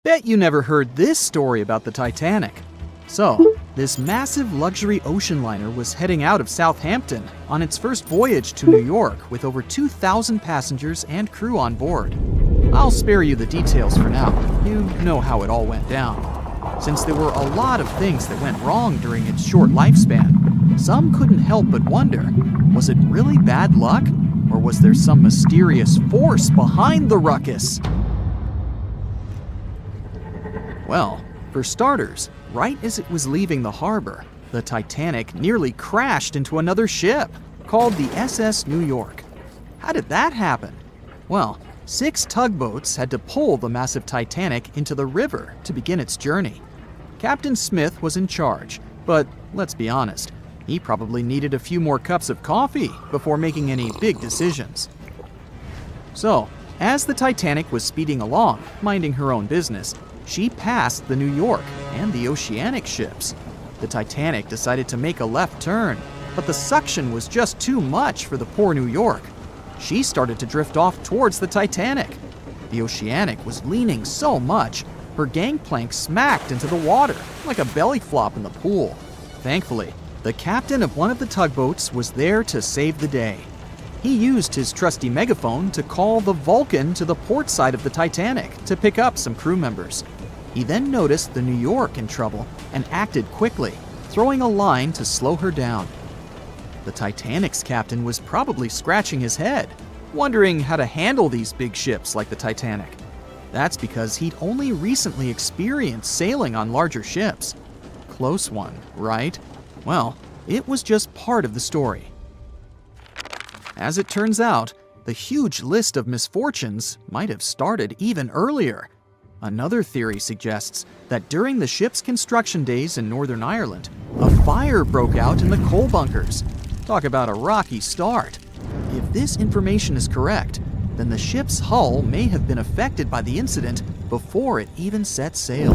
Bet you never heard this story about the Titanic. So, this massive luxury ocean liner was heading out of Southampton on its first voyage to New York with over 2,000 passengers and crew on board. I'll spare you the details for now. You know how it all went down. Since there were a lot of things that went wrong during its short lifespan, some couldn't help but wonder, was it really bad luck? Or was there some mysterious force behind the ruckus? Well, for starters, right as it was leaving the harbor, the Titanic nearly crashed into another ship, called the SS New York. How did that happen? Well, 6 tugboats had to pull the massive Titanic into the river to begin its journey. Captain Smith was in charge, but let's be honest, he probably needed a few more cups of coffee before making any big decisions. So, as the Titanic was speeding along, minding her own business, she passed the New York and the Oceanic ships. The Titanic decided to make a left turn, but the suction was just too much for the poor New York. She started to drift off towards the Titanic. The Oceanic was leaning so much, her gangplank smacked into the water like a belly flop in the pool. Thankfully, the captain of one of the tugboats was there to save the day. He used his trusty megaphone to call the Vulcan to the port side of the Titanic to pick up some crew members. He then noticed the New York in trouble and acted quickly, throwing a line to slow her down. The Titanic's captain was probably scratching his head, wondering how to handle these big ships like the Titanic. That's because he'd only recently experienced sailing on larger ships. Close one, right? Well, it was just part of the story. As it turns out, the huge list of misfortunes might have started even earlier. Another theory suggests that during the ship's construction days in Northern Ireland, a fire broke out in the coal bunkers. Talk about a rocky start. If this information is correct, then the ship's hull may have been affected by the incident before it even set sail.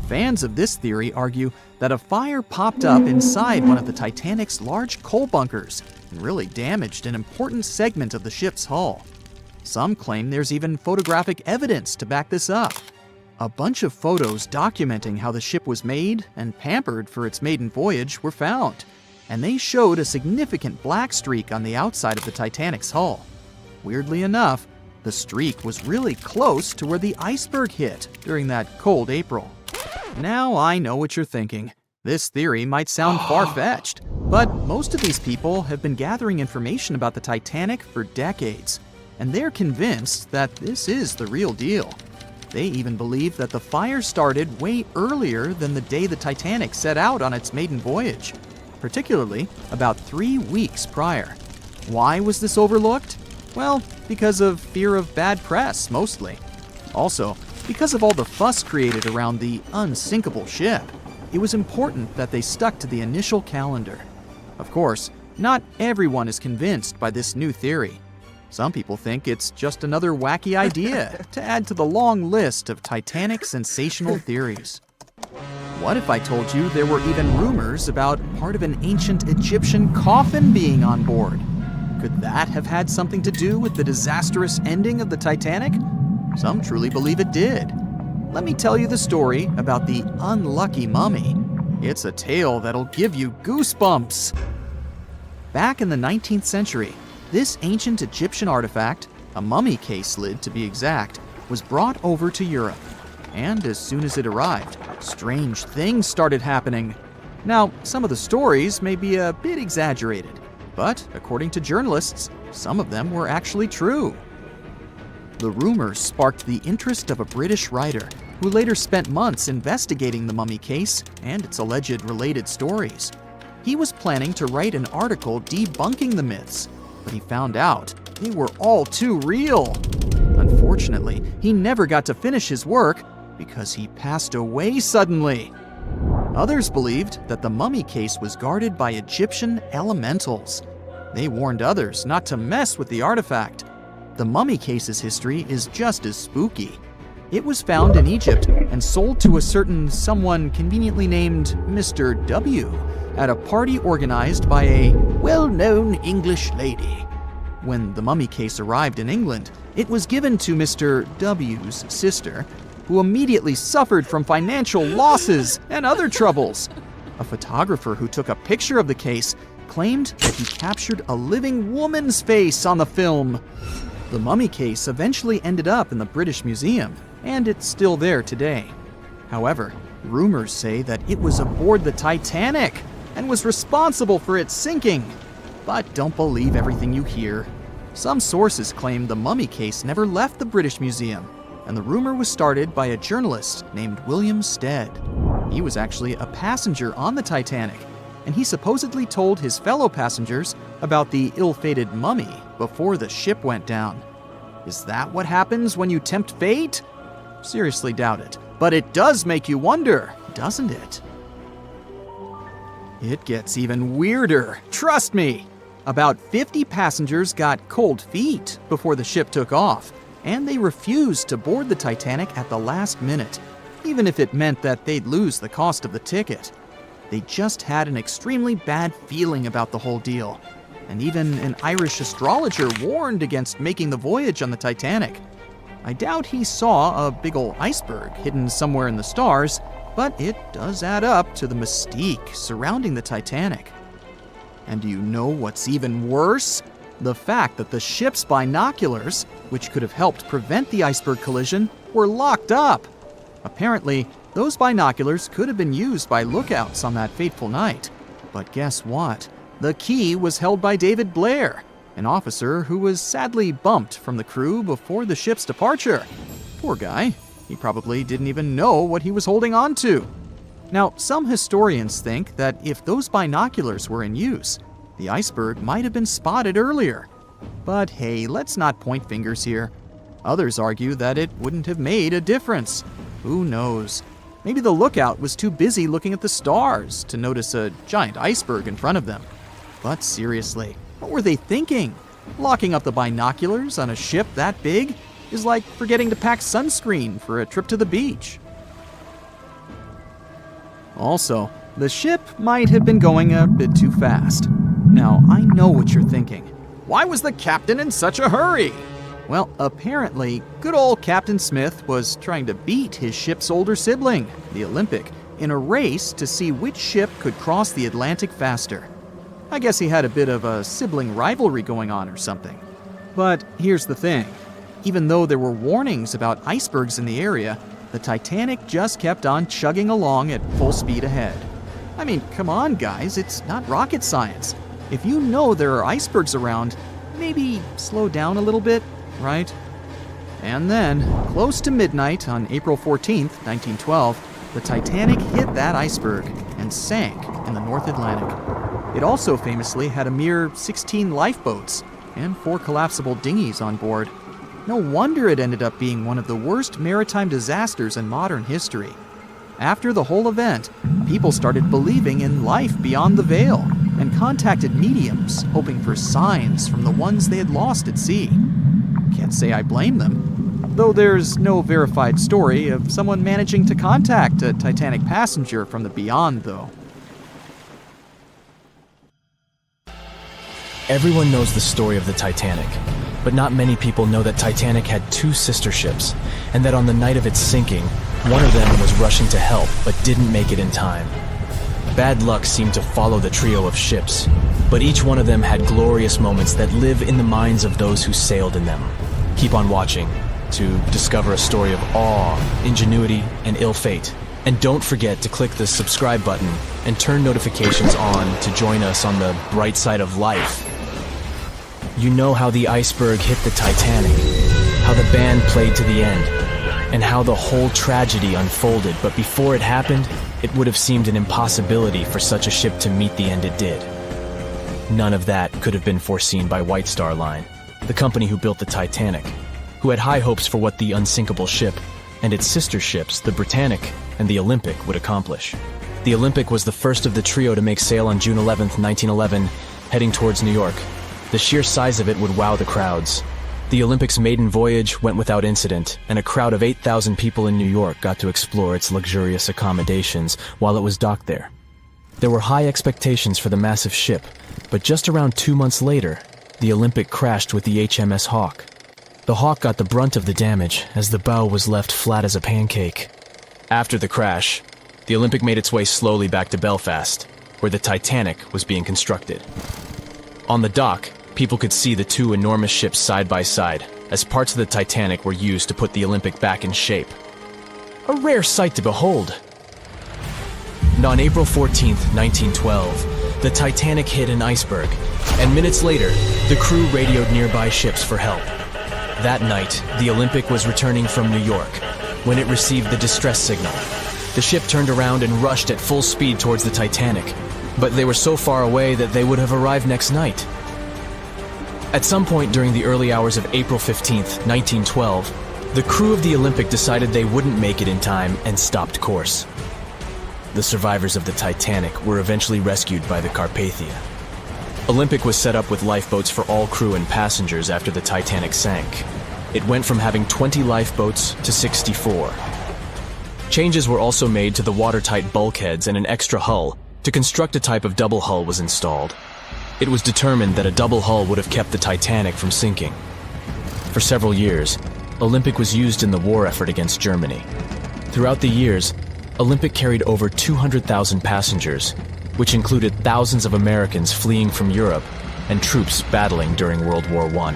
Fans of this theory argue that a fire popped up inside one of the Titanic's large coal bunkers and really damaged an important segment of the ship's hull. Some claim there's even photographic evidence to back this up. A bunch of photos documenting how the ship was made and pampered for its maiden voyage were found, and they showed a significant black streak on the outside of the Titanic's hull. Weirdly enough, the streak was really close to where the iceberg hit during that cold April. Now I know what you're thinking. This theory might sound far-fetched, but most of these people have been gathering information about the Titanic for decades, and they're convinced that this is the real deal. They even believe that the fire started way earlier than the day the Titanic set out on its maiden voyage, particularly about 3 weeks prior. Why was this overlooked? Well, because of fear of bad press, mostly. Also, because of all the fuss created around the unsinkable ship, it was important that they stuck to the initial calendar. Of course, not everyone is convinced by this new theory. Some people think it's just another wacky idea to add to the long list of Titanic sensational theories. What if I told you there were even rumors about part of an ancient Egyptian coffin being on board? Could that have had something to do with the disastrous ending of the Titanic? Some truly believe it did. Let me tell you the story about the unlucky mummy. It's a tale that'll give you goosebumps. Back in the 19th century, this ancient Egyptian artifact, a mummy case lid to be exact, was brought over to Europe. And as soon as it arrived, strange things started happening. Now, some of the stories may be a bit exaggerated, but according to journalists, some of them were actually true. The rumors sparked the interest of a British writer who later spent months investigating the mummy case and its alleged related stories. He was planning to write an article debunking the myths, but he found out they were all too real. Unfortunately, he never got to finish his work because he passed away suddenly. Others believed that the mummy case was guarded by Egyptian elementals. They warned others not to mess with the artifact. The mummy case's history is just as spooky. It was found in Egypt and sold to a certain someone conveniently named Mr. W at a party organized by a well-known English lady. When the mummy case arrived in England, it was given to Mr. W's sister, who immediately suffered from financial losses and other troubles. A photographer who took a picture of the case claimed that he captured a living woman's face on the film. The mummy case eventually ended up in the British Museum, and it's still there today. However, rumors say that it was aboard the Titanic and was responsible for its sinking. But don't believe everything you hear. Some sources claim the mummy case never left the British Museum, and the rumor was started by a journalist named William Stead. He was actually a passenger on the Titanic, and he supposedly told his fellow passengers about the ill-fated mummy before the ship went down. Is that what happens when you tempt fate? Seriously doubt it, but it does make you wonder, doesn't it? It gets even weirder, trust me. About 50 passengers got cold feet before the ship took off, and they refused to board the Titanic at the last minute, even if it meant that they'd lose the cost of the ticket. They just had an extremely bad feeling about the whole deal, and even an Irish astrologer warned against making the voyage on the Titanic. I doubt he saw a big ol' iceberg hidden somewhere in the stars, but it does add up to the mystique surrounding the Titanic. And do you know what's even worse? The fact that the ship's binoculars, which could have helped prevent the iceberg collision, were locked up. Apparently, those binoculars could have been used by lookouts on that fateful night. But guess what? The key was held by David Blair, an officer who was sadly bumped from the crew before the ship's departure. Poor guy. He probably didn't even know what he was holding on to. Now, some historians think that if those binoculars were in use, the iceberg might have been spotted earlier. But hey, let's not point fingers here. Others argue that it wouldn't have made a difference. Who knows? Maybe the lookout was too busy looking at the stars to notice a giant iceberg in front of them. But seriously, what were they thinking? Locking up the binoculars on a ship that big is like forgetting to pack sunscreen for a trip to the beach. Also, the ship might have been going a bit too fast. Now, I know what you're thinking. Why was the captain in such a hurry? Well, apparently, good old Captain Smith was trying to beat his ship's older sibling, the Olympic, in a race to see which ship could cross the Atlantic faster. I guess he had a bit of a sibling rivalry going on or something. But here's the thing. Even though there were warnings about icebergs in the area, the Titanic just kept on chugging along at full speed ahead. I mean, come on, guys, it's not rocket science. If you know there are icebergs around, maybe slow down a little bit, right? And then, close to midnight on April 14th, 1912, the Titanic hit that iceberg and sank in the North Atlantic. It also famously had a mere 16 lifeboats and 4 collapsible dinghies on board. No wonder it ended up being one of the worst maritime disasters in modern history. After the whole event, people started believing in life beyond the veil and contacted mediums, hoping for signs from the ones they had lost at sea. Can't say I blame them, though there's no verified story of someone managing to contact a Titanic passenger from the beyond, though. Everyone knows the story of the Titanic, but not many people know that Titanic had 2 sister ships, and that on the night of its sinking, one of them was rushing to help but didn't make it in time. Bad luck seemed to follow the trio of ships, but each one of them had glorious moments that live in the minds of those who sailed in them. Keep on watching to discover a story of awe, ingenuity, and ill fate. And don't forget to click the subscribe button and turn notifications on to join us on the bright side of life. You know how the iceberg hit the Titanic, how the band played to the end, and how the whole tragedy unfolded, but before it happened, it would have seemed an impossibility for such a ship to meet the end it did. None of that could have been foreseen by White Star Line, the company who built the Titanic, who had high hopes for what the unsinkable ship and its sister ships, the Britannic and the Olympic, would accomplish. The Olympic was the first of the trio to make sail on June 11, 1911, heading towards New York. The sheer size of it would wow the crowds. The Olympic's maiden voyage went without incident, and a crowd of 8,000 people in New York got to explore its luxurious accommodations while it was docked there. There were high expectations for the massive ship, but just around 2 months later, the Olympic crashed with the HMS Hawk. The Hawk got the brunt of the damage as the bow was left flat as a pancake. After the crash, the Olympic made its way slowly back to Belfast, where the Titanic was being constructed. On the dock, people could see the two enormous ships side by side, as parts of the Titanic were used to put the Olympic back in shape. A rare sight to behold. And on April 14, 1912, the Titanic hit an iceberg, and minutes later, the crew radioed nearby ships for help. That night, the Olympic was returning from New York when it received the distress signal. The ship turned around and rushed at full speed towards the Titanic, but they were so far away that they would have arrived next night. At some point during the early hours of April 15, 1912, the crew of the Olympic decided they wouldn't make it in time and stopped course. The survivors of the Titanic were eventually rescued by the Carpathia. Olympic was set up with lifeboats for all crew and passengers after the Titanic sank. It went from having 20 lifeboats to 64. Changes were also made to the watertight bulkheads, and an extra hull to construct a type of double hull was installed. It was determined that a double hull would have kept the Titanic from sinking. For several years, Olympic was used in the war effort against Germany. Throughout the years, Olympic carried over 200,000 passengers, which included thousands of Americans fleeing from Europe and troops battling during World War I.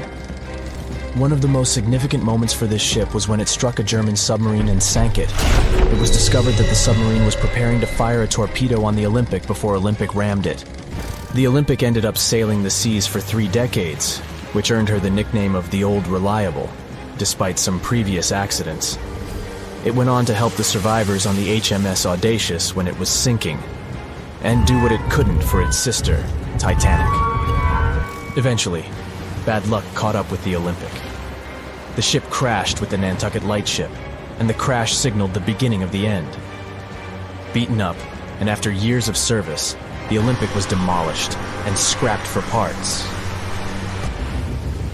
One of the most significant moments for this ship was when it struck a German submarine and sank it. It was discovered that the submarine was preparing to fire a torpedo on the Olympic before Olympic rammed it. The Olympic ended up sailing the seas for 3 decades, which earned her the nickname of the Old Reliable, despite some previous accidents. It went on to help the survivors on the HMS Audacious when it was sinking, and do what it couldn't for its sister, Titanic. Eventually, bad luck caught up with the Olympic. The ship crashed with the Nantucket Lightship, and the crash signaled the beginning of the end. Beaten up, and after years of service, the Olympic was demolished and scrapped for parts.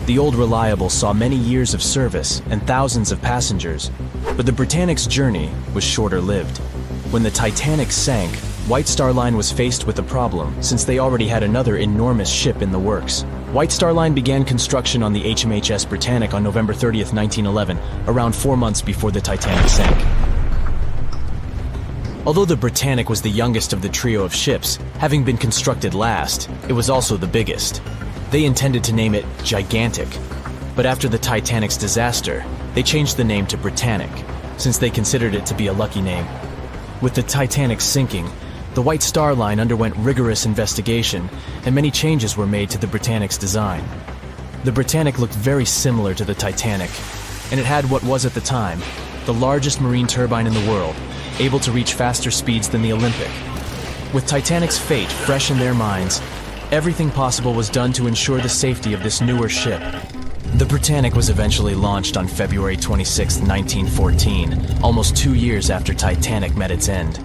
The Old Reliable saw many years of service and thousands of passengers, but the Britannic's journey was shorter-lived. When the Titanic sank, White Star Line was faced with a problem since they already had another enormous ship in the works. White Star Line began construction on the HMHS Britannic on November 30th, 1911, around 4 months before the Titanic sank. Although the Britannic was the youngest of the trio of ships, having been constructed last, it was also the biggest. They intended to name it Gigantic, but after the Titanic's disaster, they changed the name to Britannic, since they considered it to be a lucky name. With the Titanic sinking, the White Star Line underwent rigorous investigation, and many changes were made to the Britannic's design. The Britannic looked very similar to the Titanic, and it had what was at the time the largest marine turbine in the world, able to reach faster speeds than the Olympic. With Titanic's fate fresh in their minds, everything possible was done to ensure the safety of this newer ship. The Britannic was eventually launched on February 26, 1914, almost 2 years after Titanic met its end.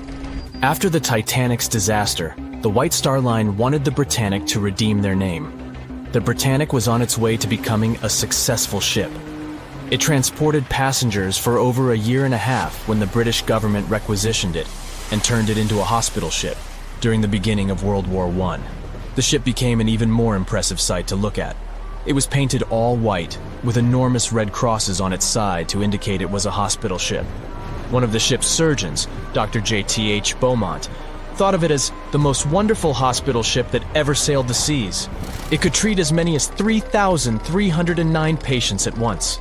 After the Titanic's disaster, the White Star Line wanted the Britannic to redeem their name. The Britannic was on its way to becoming a successful ship. It transported passengers for over a year and a half when the British government requisitioned it and turned it into a hospital ship during the beginning of World War I. The ship became an even more impressive sight to look at. It was painted all white, with enormous red crosses on its side to indicate it was a hospital ship. One of the ship's surgeons, Dr. J.T.H. Beaumont, thought of it as the most wonderful hospital ship that ever sailed the seas. It could treat as many as 3,309 patients at once.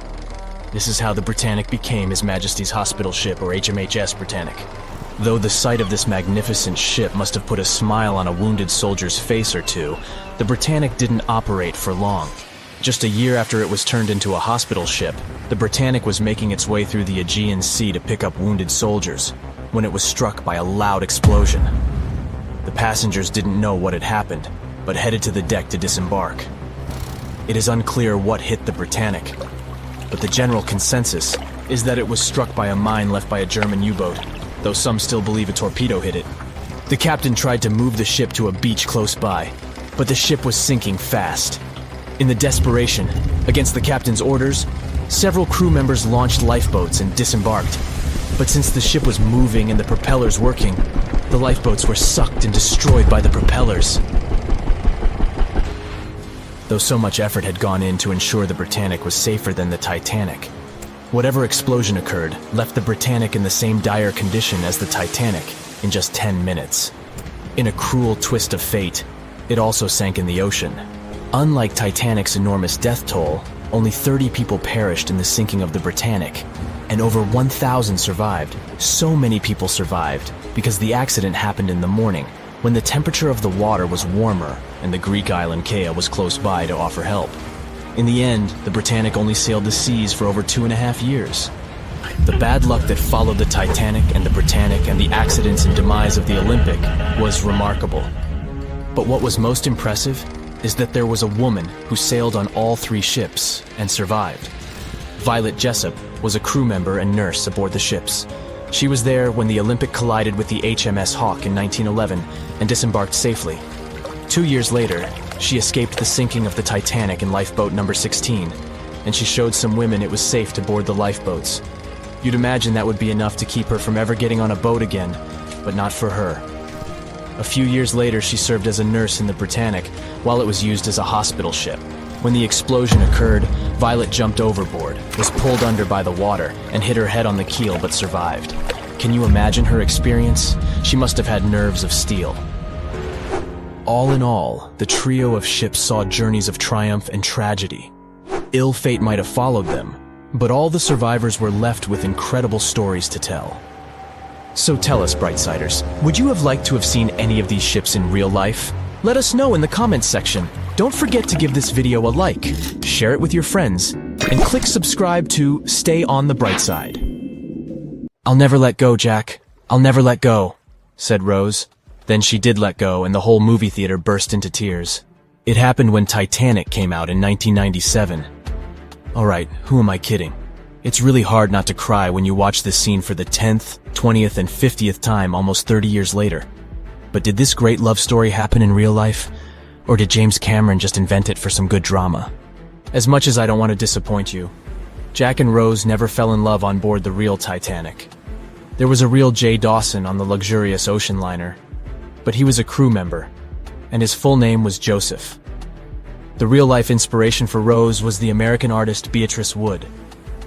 This is how the Britannic became His Majesty's Hospital Ship, or HMHS Britannic. Though the sight of this magnificent ship must have put a smile on a wounded soldier's face or two, the Britannic didn't operate for long. Just a year after it was turned into a hospital ship, the Britannic was making its way through the Aegean Sea to pick up wounded soldiers, when it was struck by a loud explosion. The passengers didn't know what had happened, but headed to the deck to disembark. It is unclear what hit the Britannic, but the general consensus is that it was struck by a mine left by a German U-boat, though some still believe a torpedo hit it. The captain tried to move the ship to a beach close by, but the ship was sinking fast. In the desperation, against the captain's orders, several crew members launched lifeboats and disembarked. But since the ship was moving and the propellers working, the lifeboats were sucked and destroyed by the propellers. The though so much effort had gone in to ensure the Britannic was safer than the Titanic. Whatever explosion occurred left the Britannic in the same dire condition as the Titanic in just 10 minutes. In a cruel twist of fate, it also sank in the ocean. Unlike Titanic's enormous death toll, only 30 people perished in the sinking of the Britannic, and over 1,000 survived. So many people survived because the accident happened in the morning, when the temperature of the water was warmer and the Greek island Kea was close by to offer help. In the end, the Britannic only sailed the seas for over 2.5 years. The bad luck that followed the Titanic and the Britannic and the accidents and demise of the Olympic was remarkable. But what was most impressive is that there was a woman who sailed on all 3 ships and survived. Violet Jessup was a crew member and nurse aboard the ships. She was there when the Olympic collided with the HMS Hawke in 1911 and disembarked safely. 2 years later, she escaped the sinking of the Titanic in lifeboat number 16, and she showed some women it was safe to board the lifeboats. You'd imagine that would be enough to keep her from ever getting on a boat again, but not for her. A few years later, she served as a nurse in the Britannic while it was used as a hospital ship. When the explosion occurred, Violet jumped overboard, was pulled under by the water, and hit her head on the keel but survived. Can you imagine her experience? She must have had nerves of steel. All in all, the trio of ships saw journeys of triumph and tragedy. Ill fate might have followed them, but all the survivors were left with incredible stories to tell. So tell us, Brightsiders, would you have liked to have seen any of these ships in real life? Let us know in the comments section. Don't forget to give this video a like, share it with your friends, and click subscribe to stay on the bright side. "I'll never let go, Jack. I'll never let go," said Rose. Then she did let go, and the whole movie theater burst into tears. It happened when Titanic came out in 1997. Alright, who am I kidding? It's really hard not to cry when you watch this scene for the 10th, 20th, and 50th time almost 30 years later. But did this great love story happen in real life? Or did James Cameron just invent it for some good drama? As much as I don't want to disappoint you, Jack and Rose never fell in love on board the real Titanic. There was a real Jay Dawson on the luxurious ocean liner, but he was a crew member, and his full name was Joseph. The real-life inspiration for Rose was the American artist Beatrice Wood.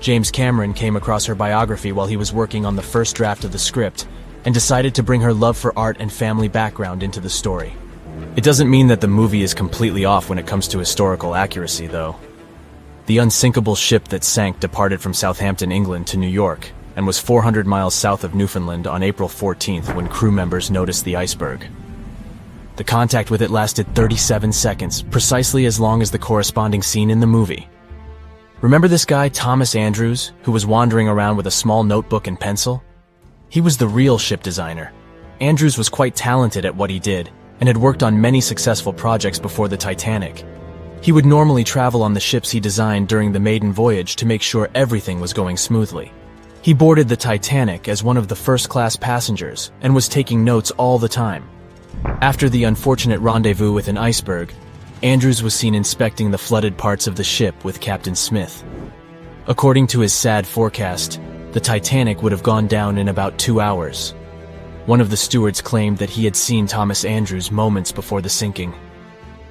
James Cameron came across her biography while he was working on the first draft of the script and decided to bring her love for art and family background into the story. It doesn't mean that the movie is completely off when it comes to historical accuracy, though. The unsinkable ship that sank departed from Southampton, England to New York and was 400 miles south of Newfoundland on April 14th when crew members noticed the iceberg. The contact with it lasted 37 seconds, precisely as long as the corresponding scene in the movie. Remember this guy, Thomas Andrews, who was wandering around with a small notebook and pencil? He was the real ship designer. Andrews was quite talented at what he did, and had worked on many successful projects before the Titanic. He would normally travel on the ships he designed during the maiden voyage to make sure everything was going smoothly. He boarded the Titanic as one of the first-class passengers and was taking notes all the time. After the unfortunate rendezvous with an iceberg, Andrews was seen inspecting the flooded parts of the ship with Captain Smith. According to his sad forecast, the Titanic would have gone down in about 2 hours. One of the stewards claimed that he had seen Thomas Andrews moments before the sinking.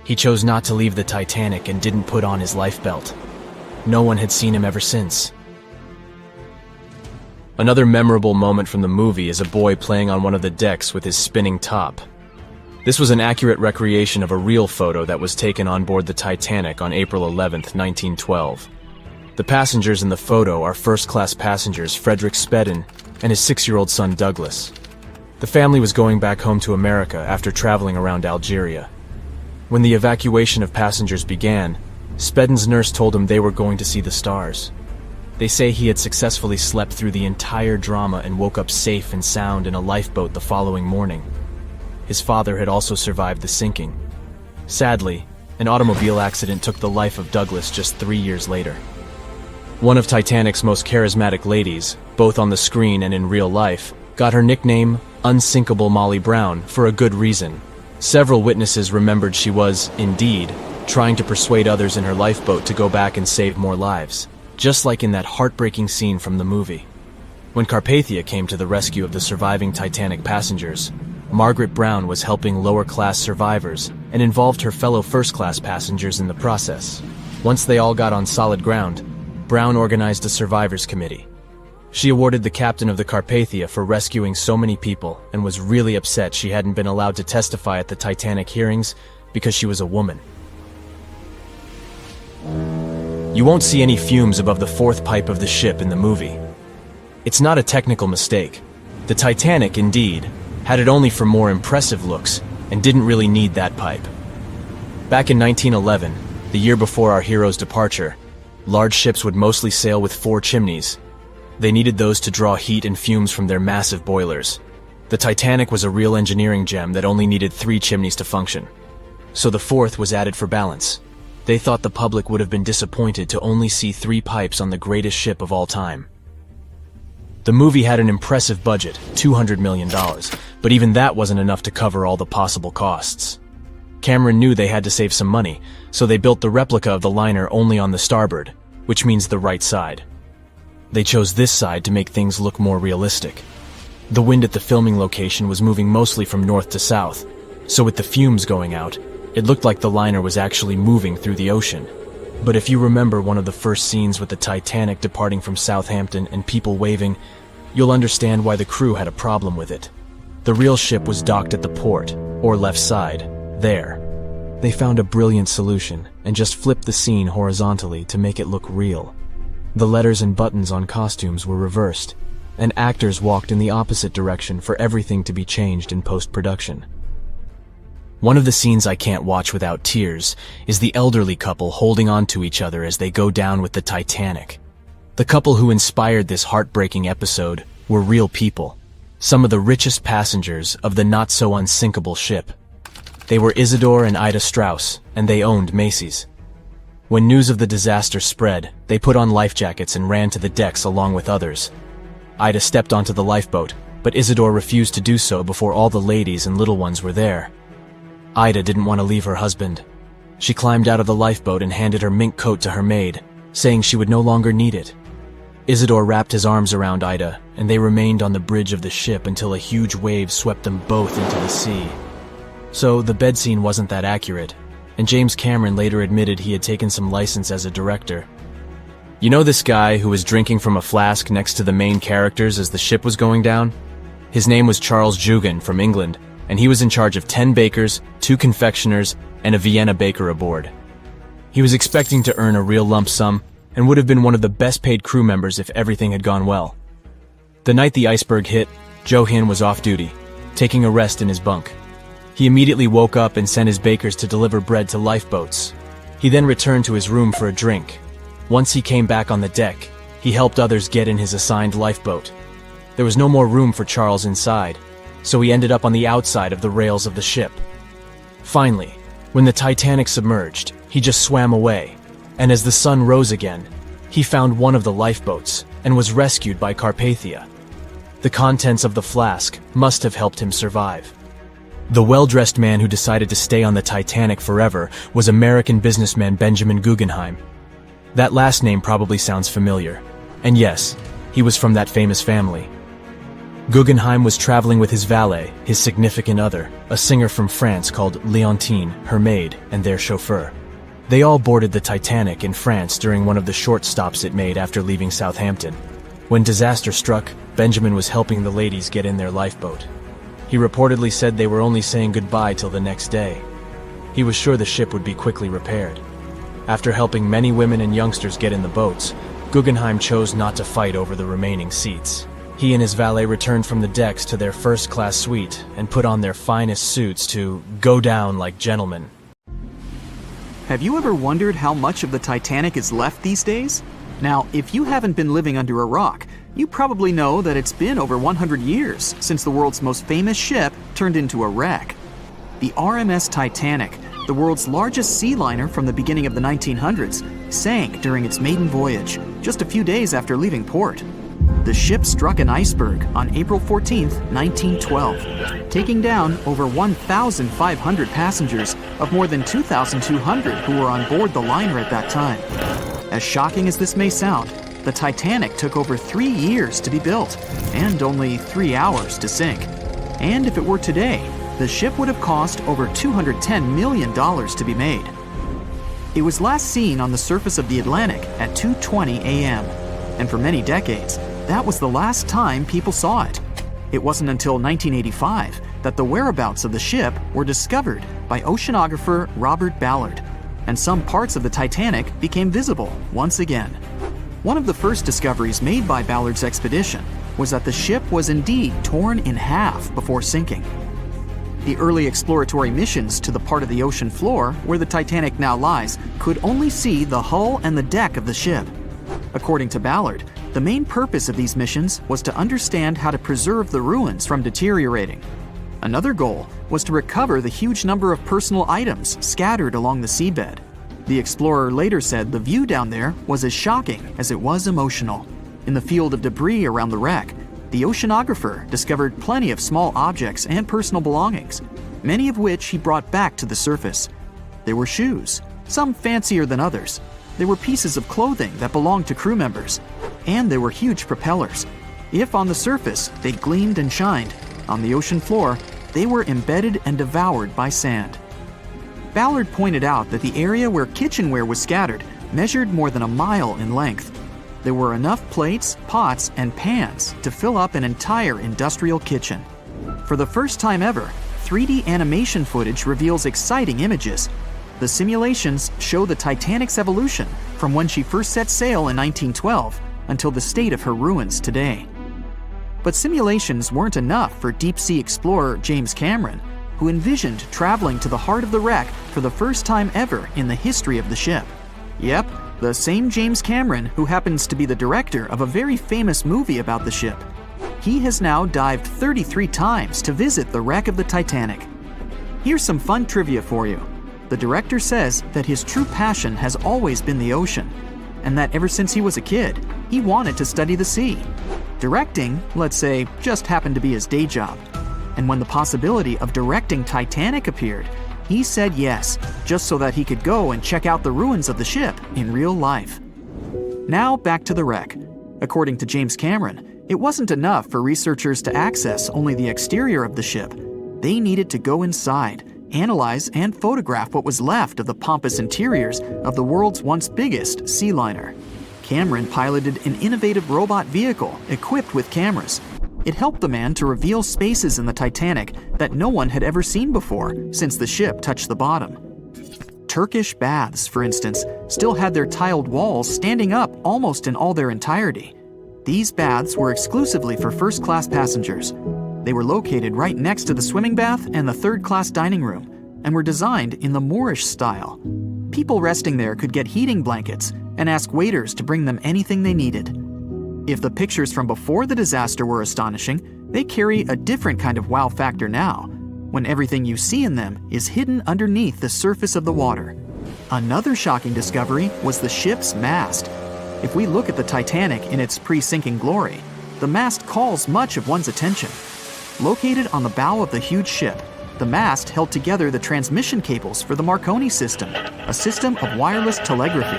He chose not to leave the Titanic and didn't put on his life belt. No one had seen him ever since. Another memorable moment from the movie is a boy playing on one of the decks with his spinning top. This was an accurate recreation of a real photo that was taken on board the Titanic on April 11th, 1912. The passengers in the photo are first-class passengers Frederick Spedden and his 6-year-old son Douglas. The family was going back home to America after traveling around Algeria. When the evacuation of passengers began, Spedden's nurse told him they were going to see the stars. They say he had successfully slept through the entire drama and woke up safe and sound in a lifeboat the following morning. His father had also survived the sinking. Sadly, an automobile accident took the life of Douglas just 3 years later. One of Titanic's most charismatic ladies, both on the screen and in real life, got her nickname Unsinkable Molly Brown for a good reason. Several witnesses remembered she was, indeed, trying to persuade others in her lifeboat to go back and save more lives, just like in that heartbreaking scene from the movie. When Carpathia came to the rescue of the surviving Titanic passengers, Margaret Brown was helping lower-class survivors and involved her fellow first-class passengers in the process. Once they all got on solid ground, Brown organized a survivors committee. She awarded the captain of the Carpathia for rescuing so many people and was really upset she hadn't been allowed to testify at the Titanic hearings because she was a woman. You won't see any fumes above the fourth pipe of the ship in the movie. It's not a technical mistake. The Titanic, indeed, had it only for more impressive looks and didn't really need that pipe. Back in 1911, the year before our hero's departure, large ships would mostly sail with 4 chimneys. They needed those to draw heat and fumes from their massive boilers. The Titanic was a real engineering gem that only needed 3 chimneys to function. So the 4th was added for balance. They thought the public would have been disappointed to only see 3 pipes on the greatest ship of all time. The movie had an impressive budget, $200 million, but even that wasn't enough to cover all the possible costs. Cameron knew they had to save some money, so they built the replica of the liner only on the starboard, which means the right side. They chose this side to make things look more realistic. The wind at the filming location was moving mostly from north to south, so with the fumes going out, it looked like the liner was actually moving through the ocean. But if you remember one of the first scenes with the Titanic departing from Southampton and people waving, you'll understand why the crew had a problem with it. The real ship was docked at the port, or left side, there. They found a brilliant solution and just flipped the scene horizontally to make it look real. The letters and buttons on costumes were reversed, and actors walked in the opposite direction for everything to be changed in post-production. One of the scenes I can't watch without tears is the elderly couple holding on to each other as they go down with the Titanic. The couple who inspired this heartbreaking episode were real people, some of the richest passengers of the not-so-unsinkable ship. They were Isidore and Ida Strauss, and they owned Macy's. When news of the disaster spread, they put on life jackets and ran to the decks along with others. Ida stepped onto the lifeboat, but Isidore refused to do so before all the ladies and little ones were there. Ida didn't want to leave her husband. She climbed out of the lifeboat and handed her mink coat to her maid, saying she would no longer need it. Isidore wrapped his arms around Ida, and they remained on the bridge of the ship until a huge wave swept them both into the sea. So the bed scene wasn't that accurate, and James Cameron later admitted he had taken some license as a director. You know this guy who was drinking from a flask next to the main characters as the ship was going down? His name was Charles Jugan from England, and he was in charge of 10 bakers, 2 confectioners, and a Vienna baker aboard. He was expecting to earn a real lump sum and would have been one of the best-paid crew members if everything had gone well. The night the iceberg hit, Joe Hin was off duty, taking a rest in his bunk. He immediately woke up and sent his bakers to deliver bread to lifeboats. He then returned to his room for a drink. Once he came back on the deck, he helped others get in his assigned lifeboat. There was no more room for Charles inside, so he ended up on the outside of the rails of the ship. Finally, when the Titanic submerged, he just swam away, and as the sun rose again, he found one of the lifeboats and was rescued by Carpathia. The contents of the flask must have helped him survive. The well-dressed man who decided to stay on the Titanic forever was American businessman Benjamin Guggenheim. That last name probably sounds familiar, and yes, he was from that famous family. Guggenheim was traveling with his valet, his significant other, a singer from France called Leontine, her maid, and their chauffeur. They all boarded the Titanic in France during one of the short stops it made after leaving Southampton. When disaster struck, Benjamin was helping the ladies get in their lifeboat. He reportedly said they were only saying goodbye till the next day. He was sure the ship would be quickly repaired. After helping many women and youngsters get in the boats, Guggenheim chose not to fight over the remaining seats. He and his valet returned from the decks to their first-class suite and put on their finest suits to go down like gentlemen. Have you ever wondered how much of the Titanic is left these days? Now, if you haven't been living under a rock, you probably know that it's been over 100 years since the world's most famous ship turned into a wreck. The RMS Titanic, the world's largest sea liner from the beginning of the 1900s, sank during its maiden voyage, just a few days after leaving port. The ship struck an iceberg on April 14, 1912, taking down over 1,500 passengers of more than 2,200 who were on board the liner at that time. As shocking as this may sound, the Titanic took over 3 years to be built and only 3 hours to sink. And if it were today, the ship would have cost over $210 million to be made. It was last seen on the surface of the Atlantic at 2:20 a.m., and for many decades, that was the last time people saw it. It wasn't until 1985 that the whereabouts of the ship were discovered by oceanographer Robert Ballard, and some parts of the Titanic became visible once again. One of the first discoveries made by Ballard's expedition was that the ship was indeed torn in half before sinking. The early exploratory missions to the part of the ocean floor where the Titanic now lies could only see the hull and the deck of the ship. According to Ballard, the main purpose of these missions was to understand how to preserve the ruins from deteriorating. Another goal was to recover the huge number of personal items scattered along the seabed. The explorer later said the view down there was as shocking as it was emotional. In the field of debris around the wreck, the oceanographer discovered plenty of small objects and personal belongings, many of which he brought back to the surface. There were shoes, some fancier than others. There were pieces of clothing that belonged to crew members. And there were huge propellers. If on the surface they gleamed and shined, on the ocean floor they were embedded and devoured by sand. Ballard pointed out that the area where kitchenware was scattered measured more than a mile in length. There were enough plates, pots, and pans to fill up an entire industrial kitchen. For the first time ever, 3D animation footage reveals exciting images. The simulations show the Titanic's evolution from when she first set sail in 1912 until the state of her ruins today. But simulations weren't enough for deep-sea explorer James Cameron, who envisioned traveling to the heart of the wreck for the first time ever in the history of the ship. Yep, the same James Cameron who happens to be the director of a very famous movie about the ship. He has now dived 33 times to visit the wreck of the Titanic. Here's some fun trivia for you. The director says that his true passion has always been the ocean, and that ever since he was a kid, he wanted to study the sea. Directing, let's say, just happened to be his day job. And when the possibility of directing Titanic appeared, he said yes, just so that he could go and check out the ruins of the ship in real life. Now back to the wreck. According to James Cameron, it wasn't enough for researchers to access only the exterior of the ship. They needed to go inside, analyze and photograph what was left of the pompous interiors of the world's once biggest sea liner. Cameron piloted an innovative robot vehicle equipped with cameras. It helped the man to reveal spaces in the Titanic that no one had ever seen before since the ship touched the bottom. Turkish baths, for instance, still had their tiled walls standing up almost in all their entirety. These baths were exclusively for first-class passengers. They were located right next to the swimming bath and the third-class dining room, and were designed in the Moorish style. People resting there could get heating blankets and ask waiters to bring them anything they needed. If the pictures from before the disaster were astonishing, they carry a different kind of wow factor now, when everything you see in them is hidden underneath the surface of the water. Another shocking discovery was the ship's mast. If we look at the Titanic in its pre-sinking glory, the mast calls much of one's attention. Located on the bow of the huge ship, the mast held together the transmission cables for the Marconi system, a system of wireless telegraphy.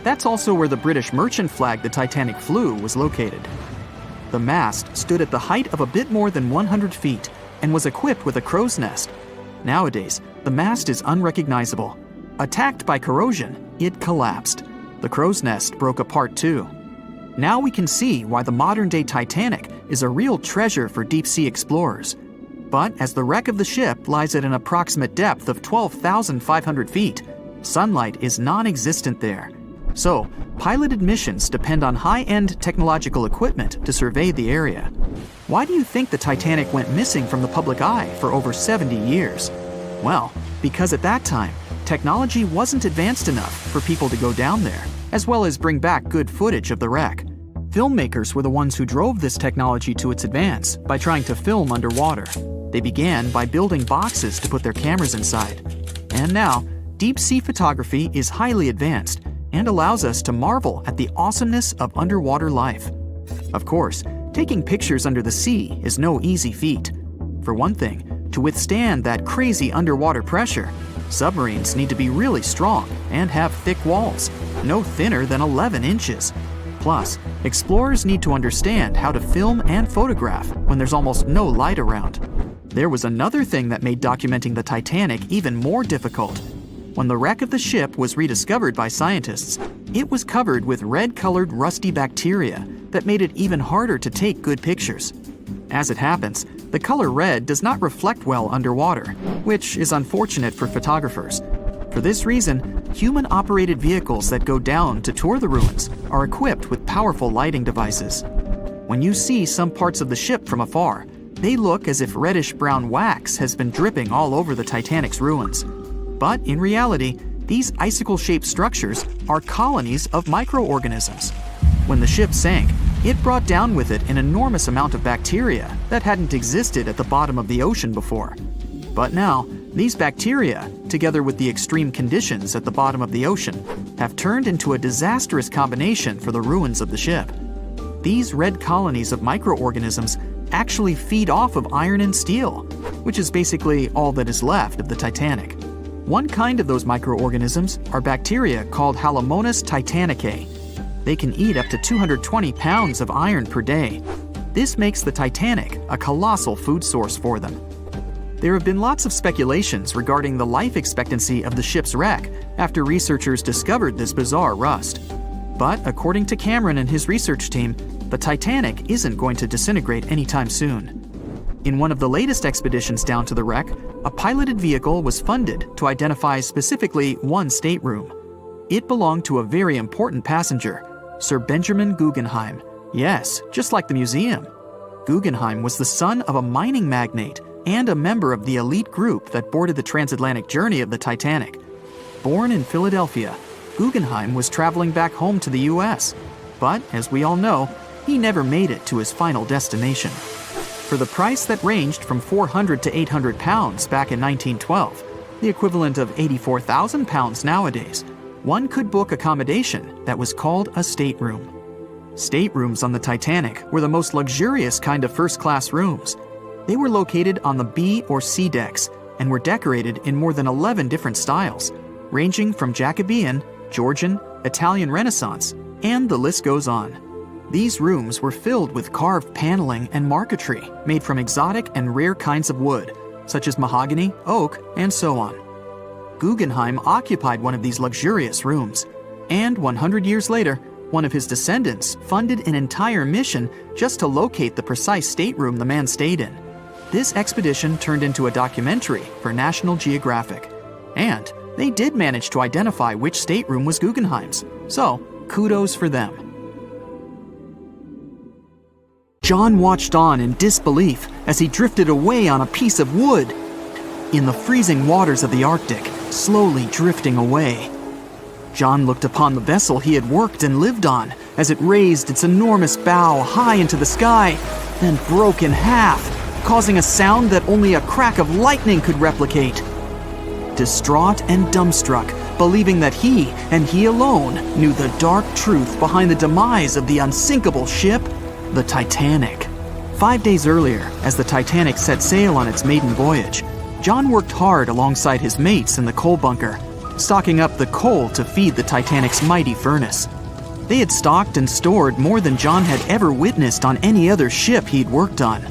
That's also where the British merchant flag the Titanic flew was located. The mast stood at the height of a bit more than 100 feet and was equipped with a crow's nest. Nowadays, the mast is unrecognizable. Attacked by corrosion, it collapsed. The crow's nest broke apart too. Now we can see why the modern-day Titanic is a real treasure for deep-sea explorers. But as the wreck of the ship lies at an approximate depth of 12,500 feet, sunlight is non-existent there. So, piloted missions depend on high-end technological equipment to survey the area. Why do you think the Titanic went missing from the public eye for over 70 years? Well, because at that time, technology wasn't advanced enough for people to go down there, as well as bring back good footage of the wreck. Filmmakers were the ones who drove this technology to its advance by trying to film underwater. They began by building boxes to put their cameras inside. And now, deep-sea photography is highly advanced and allows us to marvel at the awesomeness of underwater life. Of course, taking pictures under the sea is no easy feat. For one thing, to withstand that crazy underwater pressure, submarines need to be really strong and have thick walls, no thinner than 11 inches. Plus, explorers need to understand how to film and photograph when there's almost no light around. There was another thing that made documenting the Titanic even more difficult. When the wreck of the ship was rediscovered by scientists, it was covered with red-colored rusty bacteria that made it even harder to take good pictures. As it happens, the color red does not reflect well underwater, which is unfortunate for photographers. For this reason, human-operated vehicles that go down to tour the ruins are equipped with powerful lighting devices. When you see some parts of the ship from afar, they look as if reddish-brown wax has been dripping all over the Titanic's ruins. But in reality, these icicle-shaped structures are colonies of microorganisms. When the ship sank, it brought down with it an enormous amount of bacteria that hadn't existed at the bottom of the ocean before. But now, these bacteria, together with the extreme conditions at the bottom of the ocean, have turned into a disastrous combination for the ruins of the ship. These red colonies of microorganisms actually feed off of iron and steel, which is basically all that is left of the Titanic. One kind of those microorganisms are bacteria called Halomonas titanicae. They can eat up to 220 pounds of iron per day. This makes the Titanic a colossal food source for them. There have been lots of speculations regarding the life expectancy of the ship's wreck after researchers discovered this bizarre rust. But according to Cameron and his research team, the Titanic isn't going to disintegrate anytime soon. In one of the latest expeditions down to the wreck, a piloted vehicle was funded to identify specifically one stateroom. It belonged to a very important passenger, Sir Benjamin Guggenheim. Yes, just like the museum. Guggenheim was the son of a mining magnate and a member of the elite group that boarded the transatlantic journey of the Titanic. Born in Philadelphia, Guggenheim was traveling back home to the US. But, as we all know, he never made it to his final destination. For the price that ranged from 400 to 800 pounds back in 1912, the equivalent of 84,000 pounds nowadays, one could book accommodation that was called a stateroom. Staterooms on the Titanic were the most luxurious kind of first-class rooms. They were located on the B or C decks and were decorated in more than 11 different styles, ranging from Jacobean, Georgian, Italian Renaissance, and the list goes on. These rooms were filled with carved paneling and marquetry made from exotic and rare kinds of wood, such as mahogany, oak, and so on. Guggenheim occupied one of these luxurious rooms, and 100 years later, one of his descendants funded an entire mission just to locate the precise stateroom the man stayed in. This expedition turned into a documentary for National Geographic, and they did manage to identify which stateroom was Guggenheim's, so kudos for them. John watched on in disbelief as he drifted away on a piece of wood. In the freezing waters of the Arctic, slowly drifting away. John looked upon the vessel he had worked and lived on as it raised its enormous bow high into the sky, then broke in half, causing a sound that only a crack of lightning could replicate. Distraught and dumbstruck, believing that he, and he alone, knew the dark truth behind the demise of the unsinkable ship, the Titanic. 5 days earlier, as the Titanic set sail on its maiden voyage, John worked hard alongside his mates in the coal bunker, stocking up the coal to feed the Titanic's mighty furnace. They had stocked and stored more than John had ever witnessed on any other ship he'd worked on.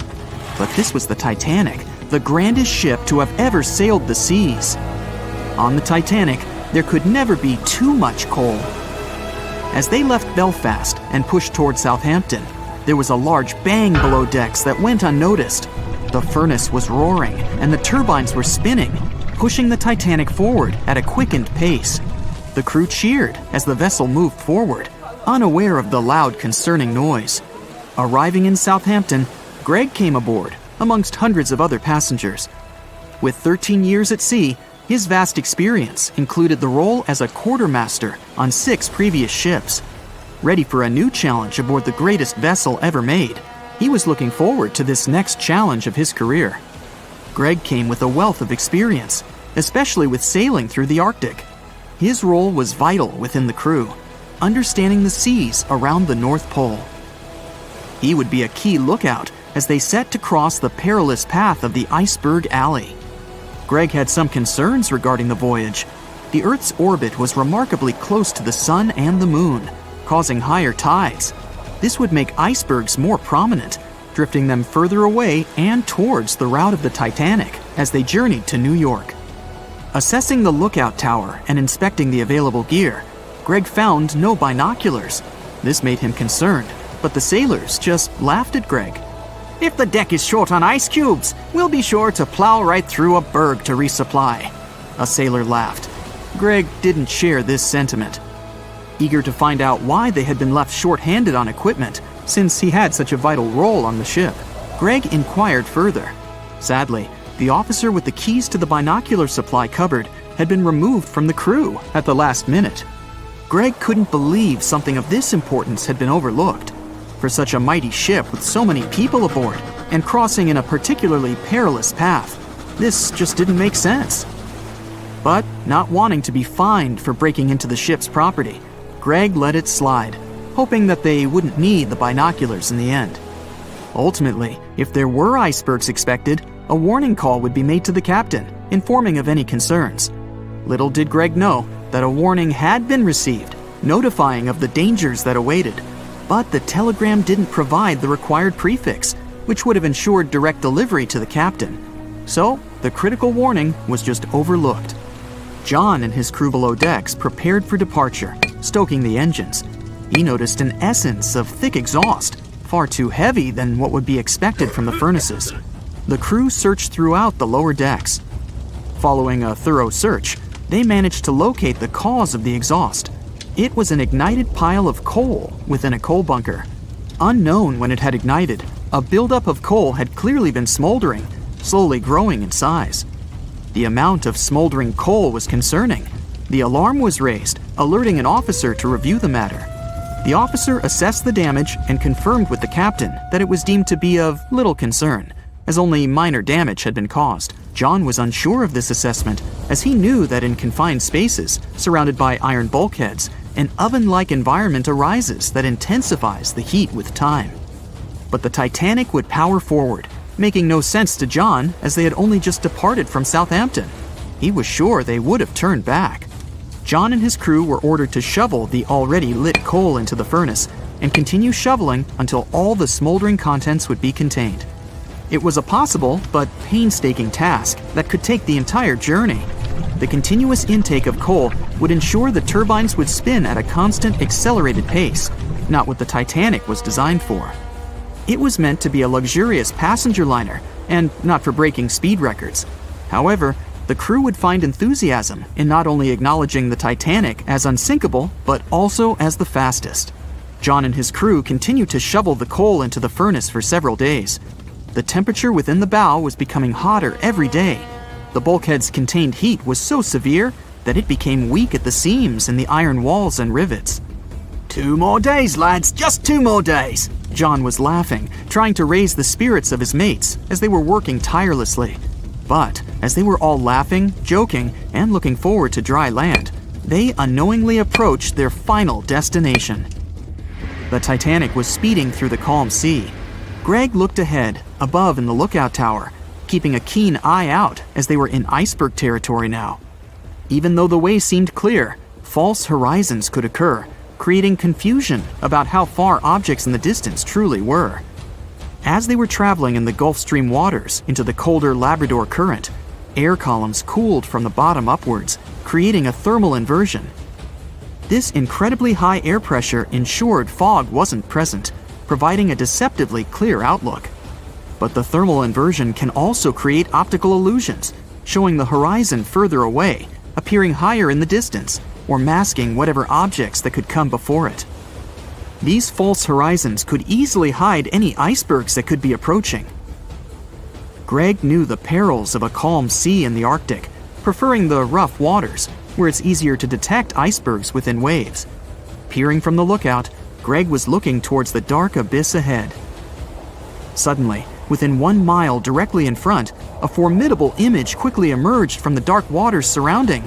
But this was the Titanic, the grandest ship to have ever sailed the seas. On the Titanic, there could never be too much coal. As they left Belfast and pushed toward Southampton, there was a large bang below decks that went unnoticed. The furnace was roaring and the turbines were spinning, pushing the Titanic forward at a quickened pace. The crew cheered as the vessel moved forward, unaware of the loud, concerning noise. Arriving in Southampton, Greg came aboard, amongst hundreds of other passengers. With 13 years at sea, his vast experience included the role as a quartermaster on 6 previous ships. Ready for a new challenge aboard the greatest vessel ever made, he was looking forward to this next challenge of his career. Greg came with a wealth of experience, especially with sailing through the Arctic. His role was vital within the crew, understanding the seas around the North Pole. He would be a key lookout as they set to cross the perilous path of the Iceberg Alley. Greg had some concerns regarding the voyage. The Earth's orbit was remarkably close to the sun and the moon, causing higher tides. This would make icebergs more prominent, drifting them further away and towards the route of the Titanic as they journeyed to New York. Assessing the lookout tower and inspecting the available gear, Greg found no binoculars. This made him concerned, but the sailors just laughed at Greg. "If the deck is short on ice cubes, we'll be sure to plow right through a berg to resupply." A sailor laughed. Greg didn't share this sentiment. Eager to find out why they had been left short-handed on equipment, since he had such a vital role on the ship, Greg inquired further. Sadly, the officer with the keys to the binocular supply cupboard had been removed from the crew at the last minute. Greg couldn't believe something of this importance had been overlooked. For such a mighty ship with so many people aboard and crossing in a particularly perilous path, this just didn't make sense. But not wanting to be fined for breaking into the ship's property, Greg let it slide, hoping that they wouldn't need the binoculars in the end. Ultimately, if there were icebergs expected, a warning call would be made to the captain, informing of any concerns. Little did Greg know that a warning had been received, notifying of the dangers that awaited, but the telegram didn't provide the required prefix, which would have ensured direct delivery to the captain. So, the critical warning was just overlooked. John and his crew below decks prepared for departure, stoking the engines. He noticed an essence of thick exhaust, far too heavy than what would be expected from the furnaces. The crew searched throughout the lower decks. Following a thorough search, they managed to locate the cause of the exhaust. It was an ignited pile of coal within a coal bunker. Unknown when it had ignited, a buildup of coal had clearly been smoldering, slowly growing in size. The amount of smoldering coal was concerning. The alarm was raised, alerting an officer to review the matter. The officer assessed the damage and confirmed with the captain that it was deemed to be of little concern, as only minor damage had been caused. John was unsure of this assessment, as he knew that in confined spaces, surrounded by iron bulkheads, an oven-like environment arises that intensifies the heat with time. But the Titanic would power forward, making no sense to John as they had only just departed from Southampton. He was sure they would have turned back. John and his crew were ordered to shovel the already lit coal into the furnace and continue shoveling until all the smoldering contents would be contained. It was a possible but painstaking task that could take the entire journey. The continuous intake of coal would ensure the turbines would spin at a constant, accelerated pace, not what the Titanic was designed for. It was meant to be a luxurious passenger liner and not for breaking speed records. However, the crew would find enthusiasm in not only acknowledging the Titanic as unsinkable, but also as the fastest. John and his crew continued to shovel the coal into the furnace for several days. The temperature within the bow was becoming hotter every day. The bulkhead's contained heat was so severe that it became weak at the seams in the iron walls and rivets. "2 more days, lads, just 2 more days." John was laughing, trying to raise the spirits of his mates as they were working tirelessly. But as they were all laughing, joking, and looking forward to dry land, they unknowingly approached their final destination. The Titanic was speeding through the calm sea. Greg looked ahead, above in the lookout tower, keeping a keen eye out as they were in iceberg territory now. Even though the way seemed clear, false horizons could occur, creating confusion about how far objects in the distance truly were. As they were traveling in the Gulf Stream waters into the colder Labrador Current, air columns cooled from the bottom upwards, creating a thermal inversion. This incredibly high air pressure ensured fog wasn't present, providing a deceptively clear outlook. But the thermal inversion can also create optical illusions, showing the horizon further away, appearing higher in the distance, or masking whatever objects that could come before it. These false horizons could easily hide any icebergs that could be approaching. Greg knew the perils of a calm sea in the Arctic, preferring the rough waters, where it's easier to detect icebergs within waves. Peering from the lookout, Greg was looking towards the dark abyss ahead. Suddenly, within 1 mile directly in front, a formidable image quickly emerged from the dark waters surrounding.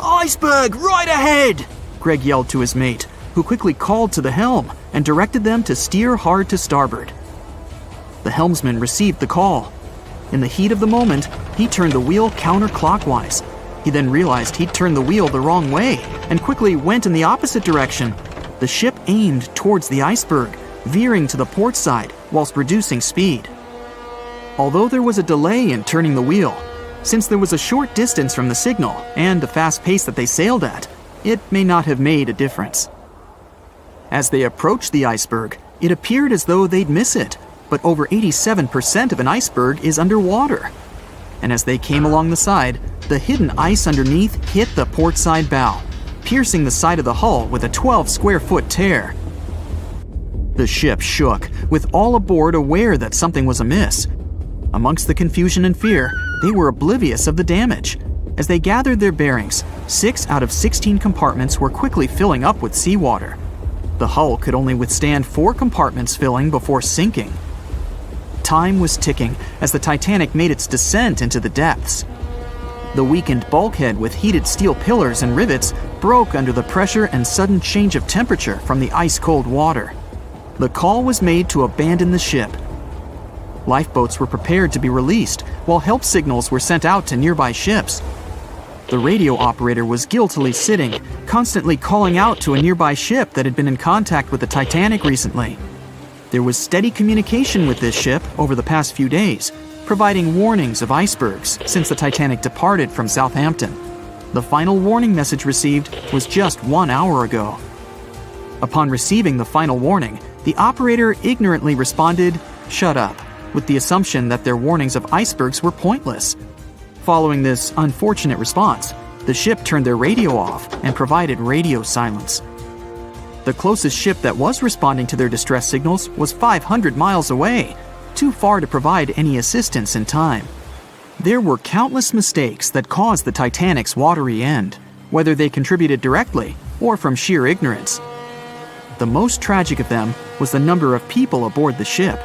"Iceberg, right ahead!" Greg yelled to his mate, who quickly called to the helm and directed them to steer hard to starboard. The helmsman received the call. In the heat of the moment, he turned the wheel counterclockwise. He then realized he'd turned the wheel the wrong way and quickly went in the opposite direction. The ship aimed towards the iceberg, veering to the port side, whilst reducing speed. Although there was a delay in turning the wheel, since there was a short distance from the signal and the fast pace that they sailed at, it may not have made a difference. As they approached the iceberg, it appeared as though they'd miss it, but over 87% of an iceberg is underwater. And as they came along the side, the hidden ice underneath hit the port side bow, piercing the side of the hull with a 12-square-foot tear. The ship shook, with all aboard aware that something was amiss. Amongst the confusion and fear, they were oblivious of the damage. As they gathered their bearings, 6 out of 16 compartments were quickly filling up with seawater. The hull could only withstand 4 compartments filling before sinking. Time was ticking as the Titanic made its descent into the depths. The weakened bulkhead with heated steel pillars and rivets broke under the pressure and sudden change of temperature from the ice-cold water. The call was made to abandon the ship. Lifeboats were prepared to be released, while help signals were sent out to nearby ships. The radio operator was guiltily sitting, constantly calling out to a nearby ship that had been in contact with the Titanic recently. There was steady communication with this ship over the past few days, providing warnings of icebergs since the Titanic departed from Southampton. The final warning message received was just 1 hour ago. Upon receiving the final warning, the operator ignorantly responded, "Shut up," with the assumption that their warnings of icebergs were pointless. Following this unfortunate response, the ship turned their radio off and provided radio silence. The closest ship that was responding to their distress signals was 500 miles away, too far to provide any assistance in time. There were countless mistakes that caused the Titanic's watery end, whether they contributed directly or from sheer ignorance. The most tragic of them was the number of people aboard the ship,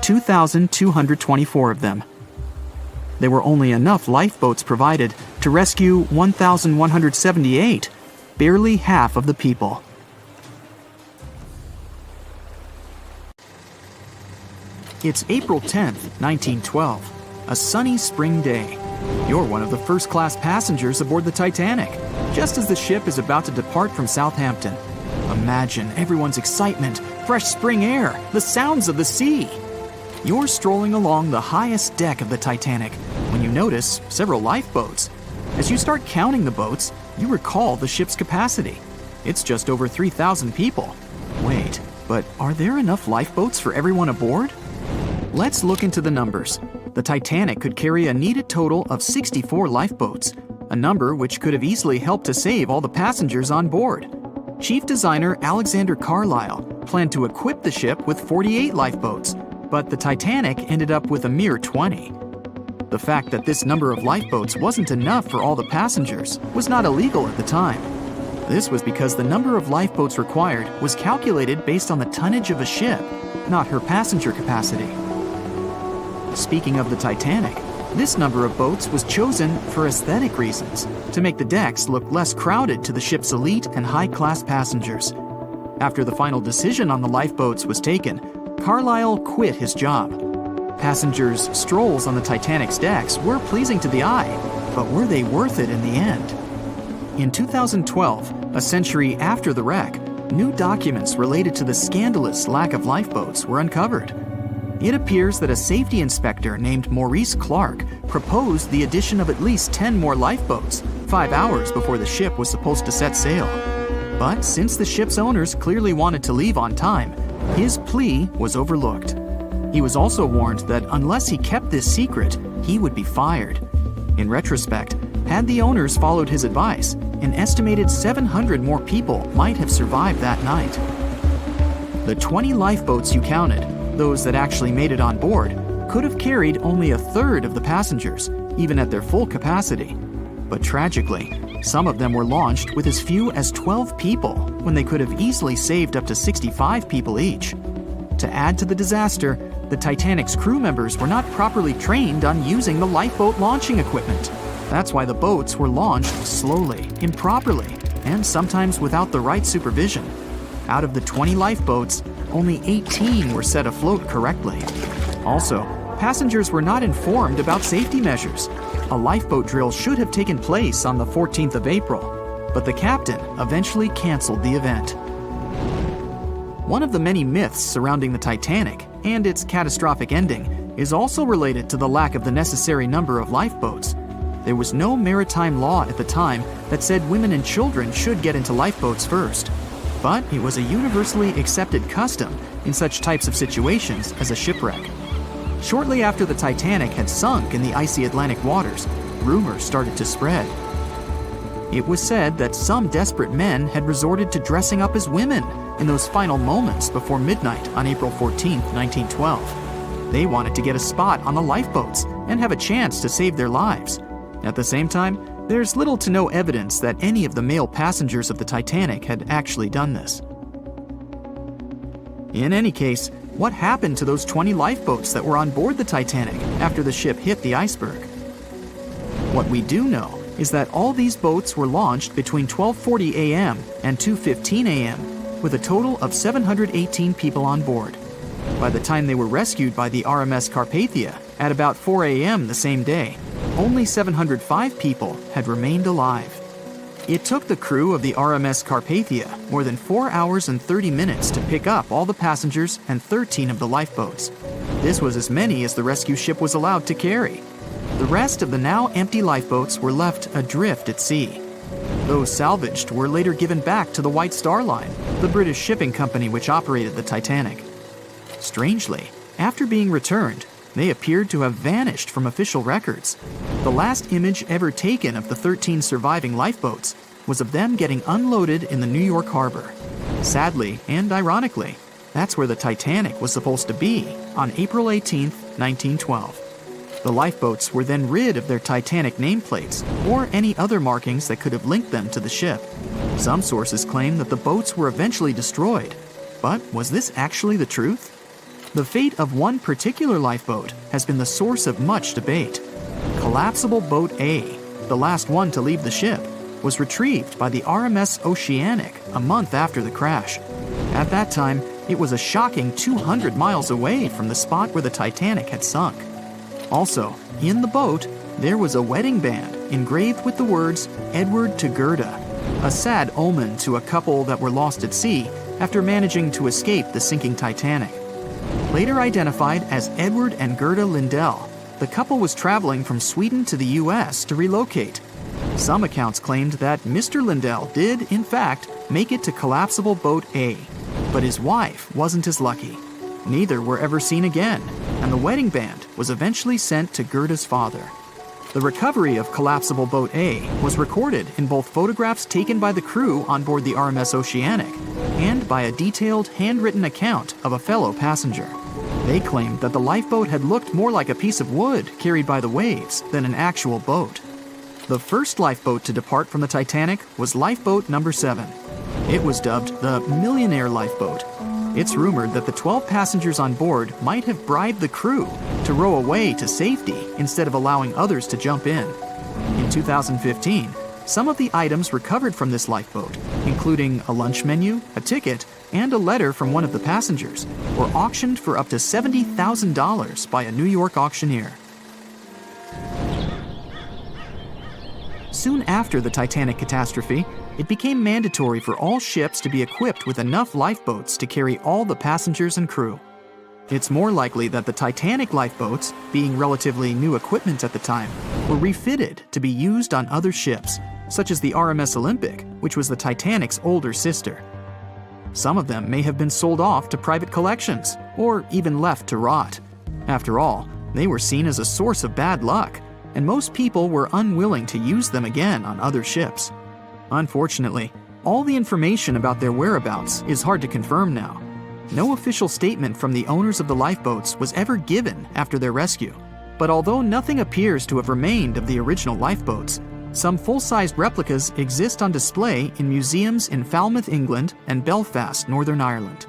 2,224 of them. There were only enough lifeboats provided to rescue 1,178, barely half of the people. It's April 10th, 1912, a sunny spring day. You're one of the first-class passengers aboard the Titanic, just as the ship is about to depart from Southampton. Imagine everyone's excitement, fresh spring air, the sounds of the sea. You're strolling along the highest deck of the Titanic when you notice several lifeboats. As you start counting the boats, you recall the ship's capacity. It's just over 3,000 people. Wait, but are there enough lifeboats for everyone aboard? Let's look into the numbers. The Titanic could carry a needed total of 64 lifeboats, a number which could have easily helped to save all the passengers on board. Chief designer Alexander Carlisle planned to equip the ship with 48 lifeboats, but the Titanic ended up with a mere 20. The fact that this number of lifeboats wasn't enough for all the passengers was not illegal at the time. This was because the number of lifeboats required was calculated based on the tonnage of a ship, not her passenger capacity. Speaking of the Titanic, this number of boats was chosen for aesthetic reasons, to make the decks look less crowded to the ship's elite and high-class passengers. After the final decision on the lifeboats was taken, Carlisle quit his job. Passengers' strolls on the Titanic's decks were pleasing to the eye, but were they worth it in the end? In 2012, a century after the wreck, new documents related to the scandalous lack of lifeboats were uncovered. It appears that a safety inspector named Maurice Clark proposed the addition of at least 10 more lifeboats, 5 hours before the ship was supposed to set sail. But since the ship's owners clearly wanted to leave on time, his plea was overlooked. He was also warned that unless he kept this secret, he would be fired. In retrospect, had the owners followed his advice, an estimated 700 more people might have survived that night. The 20 lifeboats you counted, those that actually made it on board, could have carried only a third of the passengers, even at their full capacity. But tragically, some of them were launched with as few as 12 people when they could have easily saved up to 65 people each. To add to the disaster, the Titanic's crew members were not properly trained on using the lifeboat launching equipment. That's why the boats were launched slowly, improperly, and sometimes without the right supervision. Out of the 20 lifeboats, only 18 were set afloat correctly. Also, passengers were not informed about safety measures. A lifeboat drill should have taken place on the 14th of April, but the captain eventually canceled the event. One of the many myths surrounding the Titanic and its catastrophic ending is also related to the lack of the necessary number of lifeboats. There was no maritime law at the time that said women and children should get into lifeboats first, but it was a universally accepted custom in such types of situations as a shipwreck. Shortly after the Titanic had sunk in the icy Atlantic waters, rumors started to spread. It was said that some desperate men had resorted to dressing up as women in those final moments before midnight on April 14, 1912. They wanted to get a spot on the lifeboats and have a chance to save their lives. At the same time, there's little to no evidence that any of the male passengers of the Titanic had actually done this. In any case, what happened to those 20 lifeboats that were on board the Titanic after the ship hit the iceberg? What we do know is that all these boats were launched between 12:40 a.m. and 2:15 a.m., with a total of 718 people on board. By the time they were rescued by the RMS Carpathia at about 4 a.m. the same day, only 705 people had remained alive. It took the crew of the RMS Carpathia more than 4 hours and 30 minutes to pick up all the passengers and 13 of the lifeboats. This was as many as the rescue ship was allowed to carry. The rest of the now empty lifeboats were left adrift at sea. Those salvaged were later given back to the White Star Line, the British shipping company which operated the Titanic. Strangely, after being returned, they appeared to have vanished from official records. The last image ever taken of the 13 surviving lifeboats was of them getting unloaded in the New York harbor. Sadly and ironically, that's where the Titanic was supposed to be on April 18, 1912. The lifeboats were then rid of their Titanic nameplates or any other markings that could have linked them to the ship. Some sources claim that the boats were eventually destroyed, but was this actually the truth? The fate of one particular lifeboat has been the source of much debate. Collapsible Boat A, the last one to leave the ship, was retrieved by the RMS Oceanic a month after the crash. At that time, it was a shocking 200 miles away from the spot where the Titanic had sunk. Also, in the boat, there was a wedding band engraved with the words "Edward to Gerda," a sad omen to a couple that were lost at sea after managing to escape the sinking Titanic. Later identified as Edward and Gerda Lindell, the couple was traveling from Sweden to the U.S. to relocate. Some accounts claimed that Mr. Lindell did, in fact, make it to Collapsible Boat A, but his wife wasn't as lucky. Neither were ever seen again, and the wedding band was eventually sent to Gerda's father. The recovery of Collapsible Boat A was recorded in both photographs taken by the crew on board the RMS Oceanic and by a detailed handwritten account of a fellow passenger. They claimed that the lifeboat had looked more like a piece of wood carried by the waves than an actual boat. The first lifeboat to depart from the Titanic was Lifeboat Number 7. It was dubbed the Millionaire Lifeboat. It's rumored that the 12 passengers on board might have bribed the crew to row away to safety instead of allowing others to jump in. In 2015, some of the items recovered from this lifeboat, including a lunch menu, a ticket, and a letter from one of the passengers, were auctioned for up to $70,000 by a New York auctioneer. Soon after the Titanic catastrophe, it became mandatory for all ships to be equipped with enough lifeboats to carry all the passengers and crew. It's more likely that the Titanic lifeboats, being relatively new equipment at the time, were refitted to be used on other ships, such as the RMS Olympic, which was the Titanic's older sister. Some of them may have been sold off to private collections, or even left to rot. After all, they were seen as a source of bad luck, and most people were unwilling to use them again on other ships. Unfortunately, all the information about their whereabouts is hard to confirm now. No official statement from the owners of the lifeboats was ever given after their rescue. But although nothing appears to have remained of the original lifeboats, some full-sized replicas exist on display in museums in Falmouth, England, and Belfast, Northern Ireland.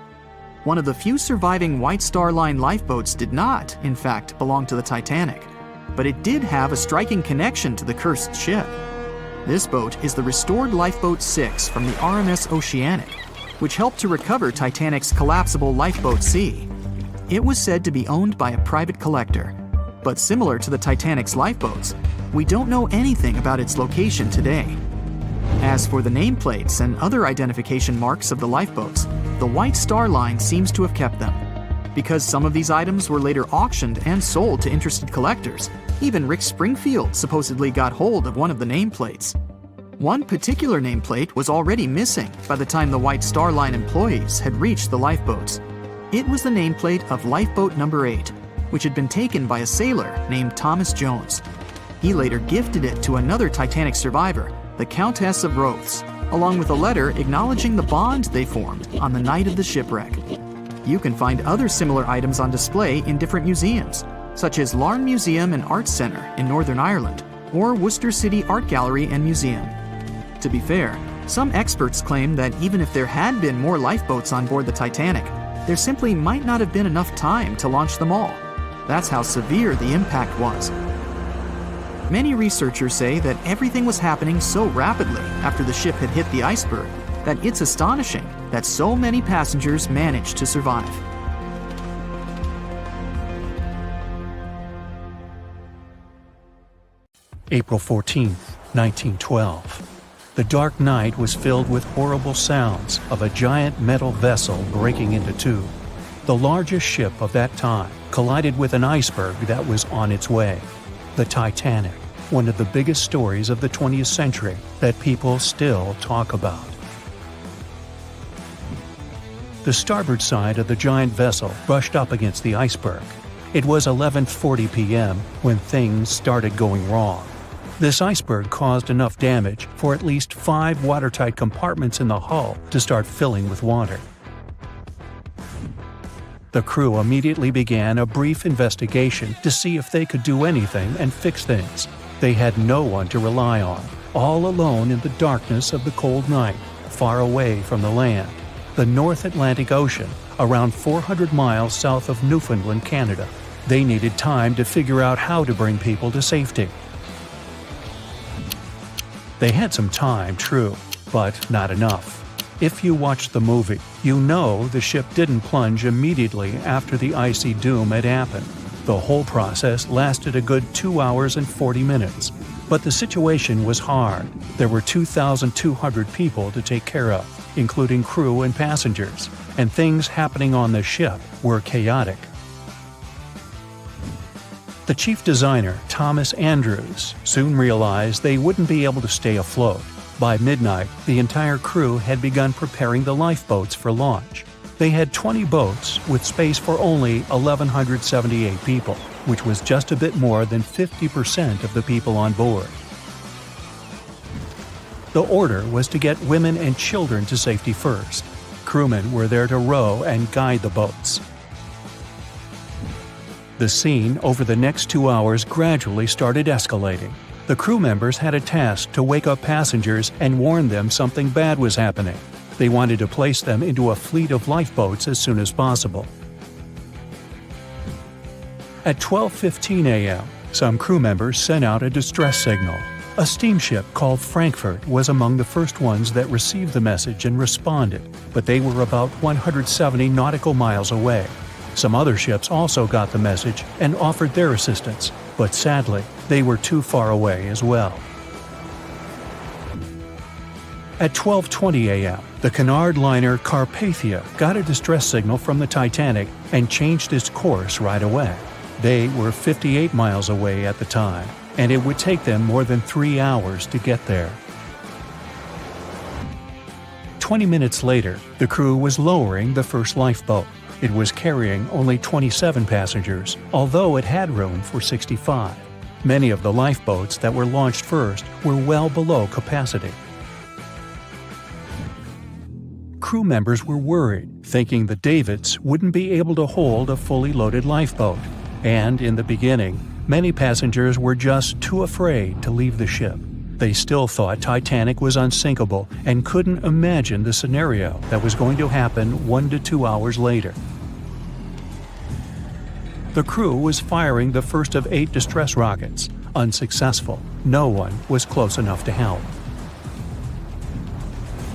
One of the few surviving White Star Line lifeboats did not, in fact, belong to the Titanic, but it did have a striking connection to the cursed ship. This boat is the restored Lifeboat 6 from the RMS Oceanic, which helped to recover Titanic's collapsible Lifeboat C. It was said to be owned by a private collector, but similar to the Titanic's lifeboats, we don't know anything about its location today. As for the nameplates and other identification marks of the lifeboats, the White Star Line seems to have kept them. Because some of these items were later auctioned and sold to interested collectors, even Rick Springfield supposedly got hold of one of the nameplates. One particular nameplate was already missing by the time the White Star Line employees had reached the lifeboats. It was the nameplate of Lifeboat Number 8, which had been taken by a sailor named Thomas Jones. He later gifted it to another Titanic survivor, the Countess of Rothes, along with a letter acknowledging the bond they formed on the night of the shipwreck. You can find other similar items on display in different museums, such as Larne Museum and Arts Centre in Northern Ireland, or Worcester City Art Gallery and Museum. To be fair, some experts claim that even if there had been more lifeboats on board the Titanic, there simply might not have been enough time to launch them all. That's how severe the impact was. Many researchers say that everything was happening so rapidly after the ship had hit the iceberg that it's astonishing that so many passengers managed to survive. April 14, 1912. The dark night was filled with horrible sounds of a giant metal vessel breaking into two. The largest ship of that time collided with an iceberg that was on its way. The Titanic, one of the biggest stories of the 20th century that people still talk about. The starboard side of the giant vessel brushed up against the iceberg. It was 11:40 p.m. when things started going wrong. This iceberg caused enough damage for at least 5 watertight compartments in the hull to start filling with water. The crew immediately began a brief investigation to see if they could do anything and fix things. They had no one to rely on, all alone in the darkness of the cold night, far away from the land. The North Atlantic Ocean, around 400 miles south of Newfoundland, Canada. They needed time to figure out how to bring people to safety. They had some time, true, but not enough. If you watched the movie, you know the ship didn't plunge immediately after the icy doom had happened. The whole process lasted a good 2 hours and 40 minutes. But the situation was hard. There were 2,200 people to take care of, including crew and passengers, and things happening on the ship were chaotic. The chief designer, Thomas Andrews, soon realized they wouldn't be able to stay afloat. By midnight, the entire crew had begun preparing the lifeboats for launch. They had 20 boats with space for only 1,178 people, which was just a bit more than 50% of the people on board. The order was to get women and children to safety first. Crewmen were there to row and guide the boats. The scene over the next 2 hours gradually started escalating. The crew members had a task to wake up passengers and warn them something bad was happening. They wanted to place them into a fleet of lifeboats as soon as possible. At 12:15 a.m., some crew members sent out a distress signal. A steamship called Frankfurt was among the first ones that received the message and responded, but they were about 170 nautical miles away. Some other ships also got the message and offered their assistance, but sadly, they were too far away as well. At 12:20 a.m., the Cunard liner Carpathia got a distress signal from the Titanic and changed its course right away. They were 58 miles away at the time, and it would take them more than 3 hours to get there. 20 minutes later, the crew was lowering the first lifeboat. It was carrying only 27 passengers, although it had room for 65. Many of the lifeboats that were launched first were well below capacity. Crew members were worried, thinking the Davids wouldn't be able to hold a fully loaded lifeboat. And in the beginning, many passengers were just too afraid to leave the ship. They still thought Titanic was unsinkable and couldn't imagine the scenario that was going to happen 1 to 2 hours later. The crew was firing the first of 8 distress rockets. Unsuccessful. No one was close enough to help.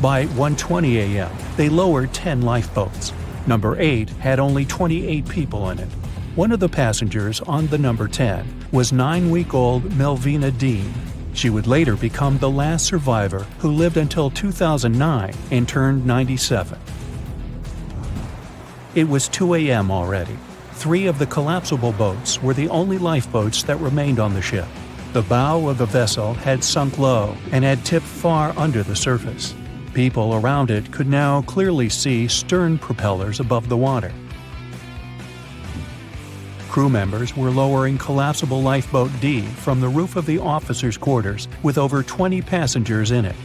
By 1:20 a.m., they lowered 10 lifeboats. Number 8 had only 28 people in it. One of the passengers on the number 10 was 9-week-old Melvina Dean. She would later become the last survivor who lived until 2009 and turned 97. It was 2 a.m. already. 3 of the collapsible boats were the only lifeboats that remained on the ship. The bow of the vessel had sunk low and had tipped far under the surface. People around it could now clearly see stern propellers above the water. Crew members were lowering collapsible lifeboat D from the roof of the officers' quarters with over 20 passengers in it.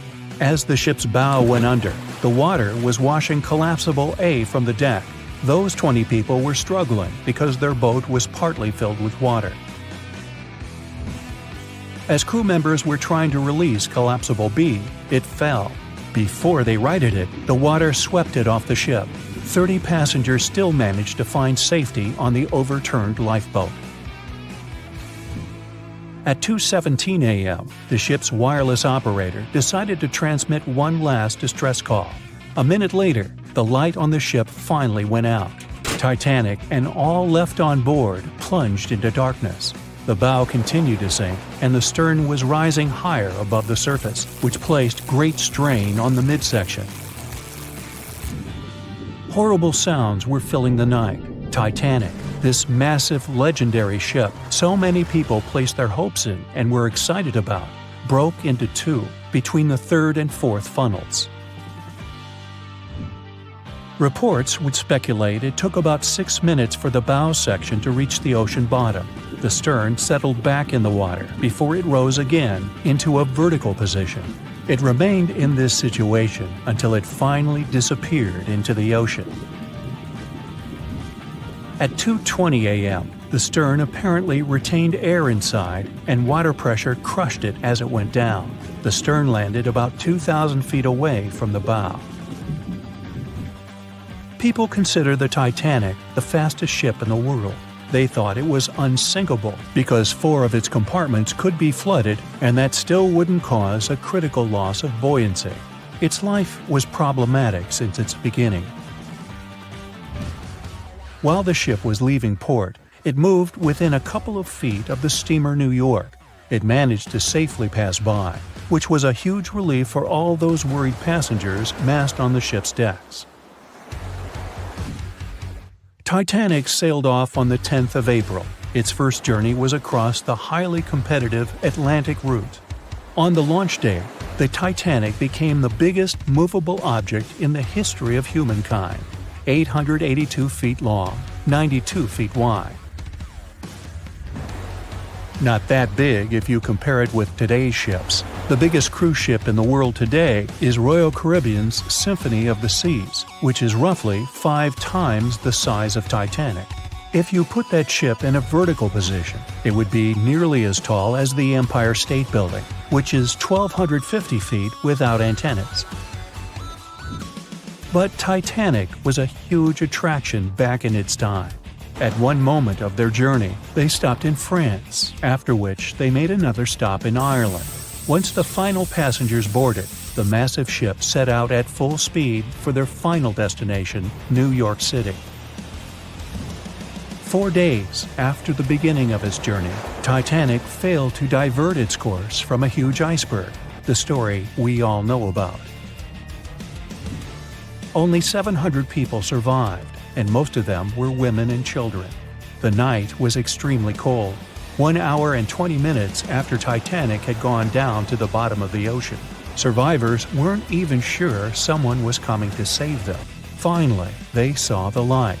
As the ship's bow went under, the water was washing collapsible A from the deck. Those 20 people were struggling because their boat was partly filled with water. As crew members were trying to release collapsible B, it fell. Before they righted it, the water swept it off the ship. 30 passengers still managed to find safety on the overturned lifeboat. At 2:17 a.m., the ship's wireless operator decided to transmit one last distress call. A minute later, the light on the ship finally went out. Titanic and all left on board plunged into darkness. The bow continued to sink, and the stern was rising higher above the surface, which placed great strain on the midsection. Horrible sounds were filling the night. Titanic, this massive, legendary ship so many people placed their hopes in and were excited about, broke into two between the third and fourth funnels. Reports would speculate it took about 6 minutes for the bow section to reach the ocean bottom. The stern settled back in the water before it rose again into a vertical position. It remained in this situation until it finally disappeared into the ocean. At 2:20 a.m., the stern apparently retained air inside, and water pressure crushed it as it went down. The stern landed about 2,000 feet away from the bow. People consider the Titanic the fastest ship in the world. They thought it was unsinkable because 4 of its compartments could be flooded, and that still wouldn't cause a critical loss of buoyancy. Its life was problematic since its beginning. While the ship was leaving port, it moved within a couple of feet of the steamer New York. It managed to safely pass by, which was a huge relief for all those worried passengers massed on the ship's decks. Titanic sailed off on the 10th of April. Its first journey was across the highly competitive Atlantic route. On the launch day, the Titanic became the biggest movable object in the history of humankind. 882 feet long, 92 feet wide. Not that big if you compare it with today's ships. The biggest cruise ship in the world today is Royal Caribbean's Symphony of the Seas, which is roughly 5 times the size of Titanic. If you put that ship in a vertical position, it would be nearly as tall as the Empire State Building, which is 1,250 feet without antennas. But Titanic was a huge attraction back in its time. At one moment of their journey, they stopped in France, after which they made another stop in Ireland. Once the final passengers boarded, the massive ship set out at full speed for their final destination, New York City. 4 days after the beginning of its journey, Titanic failed to divert its course from a huge iceberg, the story we all know about. Only 700 people survived, and most of them were women and children. The night was extremely cold, 1 hour and 20 minutes after Titanic had gone down to the bottom of the ocean. Survivors weren't even sure someone was coming to save them. Finally, they saw the light.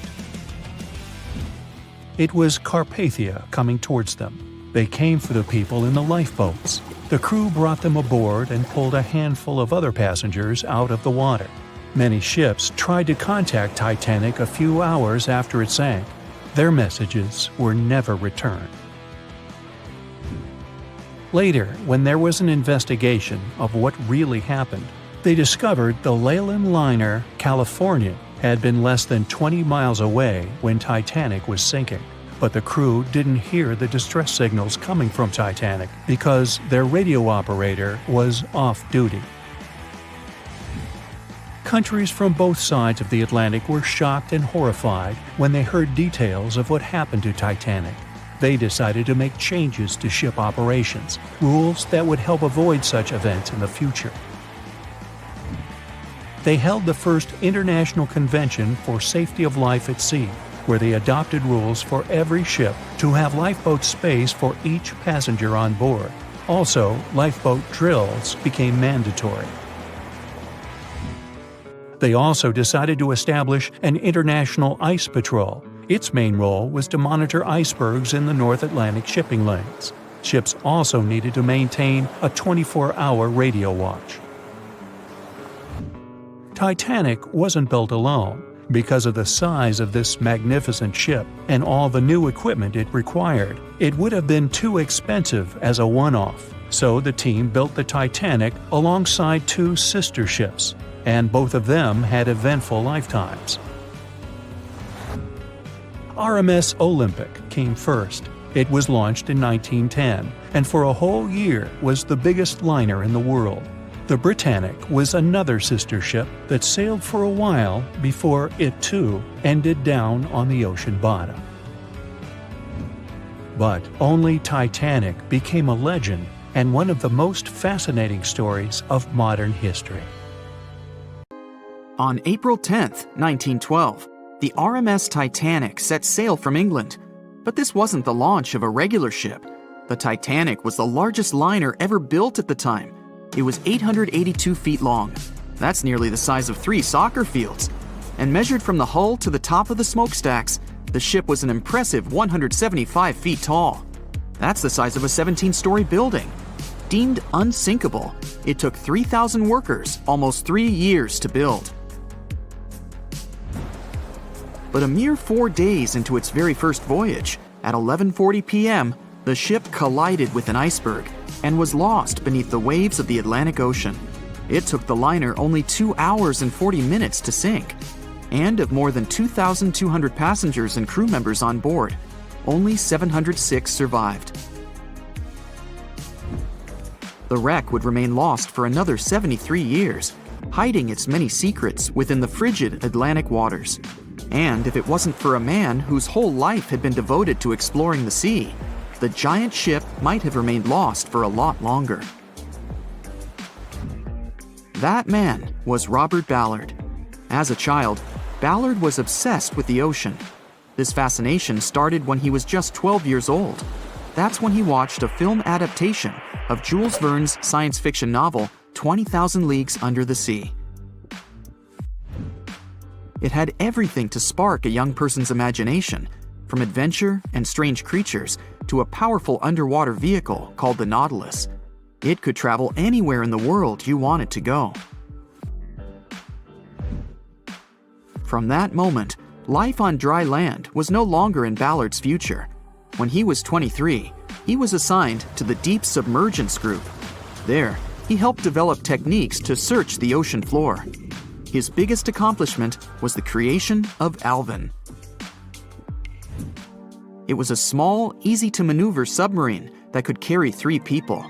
It was Carpathia coming towards them. They came for the people in the lifeboats. The crew brought them aboard and pulled a handful of other passengers out of the water. Many ships tried to contact Titanic a few hours after it sank. Their messages were never returned. Later, when there was an investigation of what really happened, they discovered the Leyland liner California had been less than 20 miles away when Titanic was sinking. But the crew didn't hear the distress signals coming from Titanic because their radio operator was off duty. Countries from both sides of the Atlantic were shocked and horrified when they heard details of what happened to Titanic. They decided to make changes to ship operations, rules that would help avoid such events in the future. They held the first International Convention for Safety of Life at Sea, where they adopted rules for every ship to have lifeboat space for each passenger on board. Also, lifeboat drills became mandatory. They also decided to establish an international ice patrol. Its main role was to monitor icebergs in the North Atlantic shipping lanes. Ships also needed to maintain a 24-hour radio watch. Titanic wasn't built alone. Because of the size of this magnificent ship and all the new equipment it required, it would have been too expensive as a one-off. So the team built the Titanic alongside two sister ships, and both of them had eventful lifetimes. RMS Olympic came first. It was launched in 1910, and for a whole year was the biggest liner in the world. The Britannic was another sister ship that sailed for a while before it too ended down on the ocean bottom. But only Titanic became a legend and one of the most fascinating stories of modern history. On April 10, 1912, the RMS Titanic set sail from England. But this wasn't the launch of a regular ship. The Titanic was the largest liner ever built at the time. It was 882 feet long. That's nearly the size of 3 soccer fields. And measured from the hull to the top of the smokestacks, the ship was an impressive 175 feet tall. That's the size of a 17-story building. Deemed unsinkable, it took 3,000 workers almost 3 years to build. But a mere 4 days into its very first voyage, at 11:40 p.m., the ship collided with an iceberg and was lost beneath the waves of the Atlantic Ocean. It took the liner only 2 hours and 40 minutes to sink. And of more than 2,200 passengers and crew members on board, only 706 survived. The wreck would remain lost for another 73 years, hiding its many secrets within the frigid Atlantic waters. And if it wasn't for a man whose whole life had been devoted to exploring the sea, the giant ship might have remained lost for a lot longer. That man was Robert Ballard. As a child, Ballard was obsessed with the ocean. This fascination started when he was just 12 years old. That's when he watched a film adaptation of Jules Verne's science fiction novel, 20,000 Leagues Under the Sea. It had everything to spark a young person's imagination, from adventure and strange creatures to a powerful underwater vehicle called the Nautilus. It could travel anywhere in the world you wanted to go. From that moment, life on dry land was no longer in Ballard's future. When he was 23, he was assigned to the Deep Submergence Group. There, he helped develop techniques to search the ocean floor. His biggest accomplishment was the creation of Alvin. It was a small, easy-to-maneuver submarine that could carry 3 people.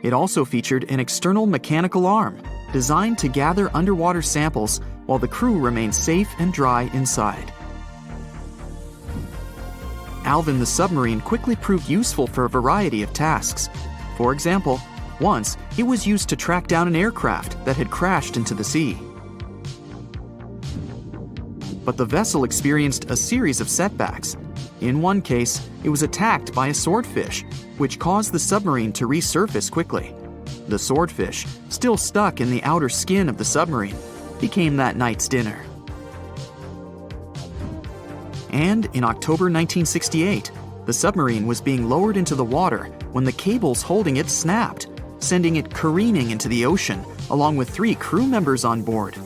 It also featured an external mechanical arm designed to gather underwater samples while the crew remained safe and dry inside. Alvin the submarine quickly proved useful for a variety of tasks. For example, once it was used to track down an aircraft that had crashed into the sea. But the vessel experienced a series of setbacks. In one case, it was attacked by a swordfish, which caused the submarine to resurface quickly. The swordfish, still stuck in the outer skin of the submarine, became that night's dinner. And in October 1968, the submarine was being lowered into the water when the cables holding it snapped, sending it careening into the ocean, along with 3 crew members on board.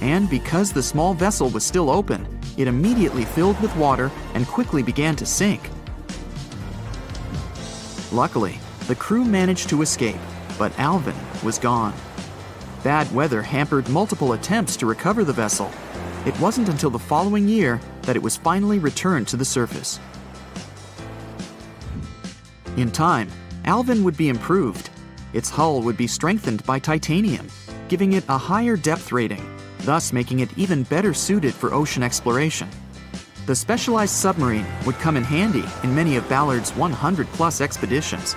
And because the small vessel was still open, it immediately filled with water and quickly began to sink. Luckily, the crew managed to escape, but Alvin was gone. Bad weather hampered multiple attempts to recover the vessel. It wasn't until the following year that it was finally returned to the surface. In time, Alvin would be improved. Its hull would be strengthened by titanium, giving it a higher depth rating, thus making it even better suited for ocean exploration. The specialized submarine would come in handy in many of Ballard's 100-plus expeditions.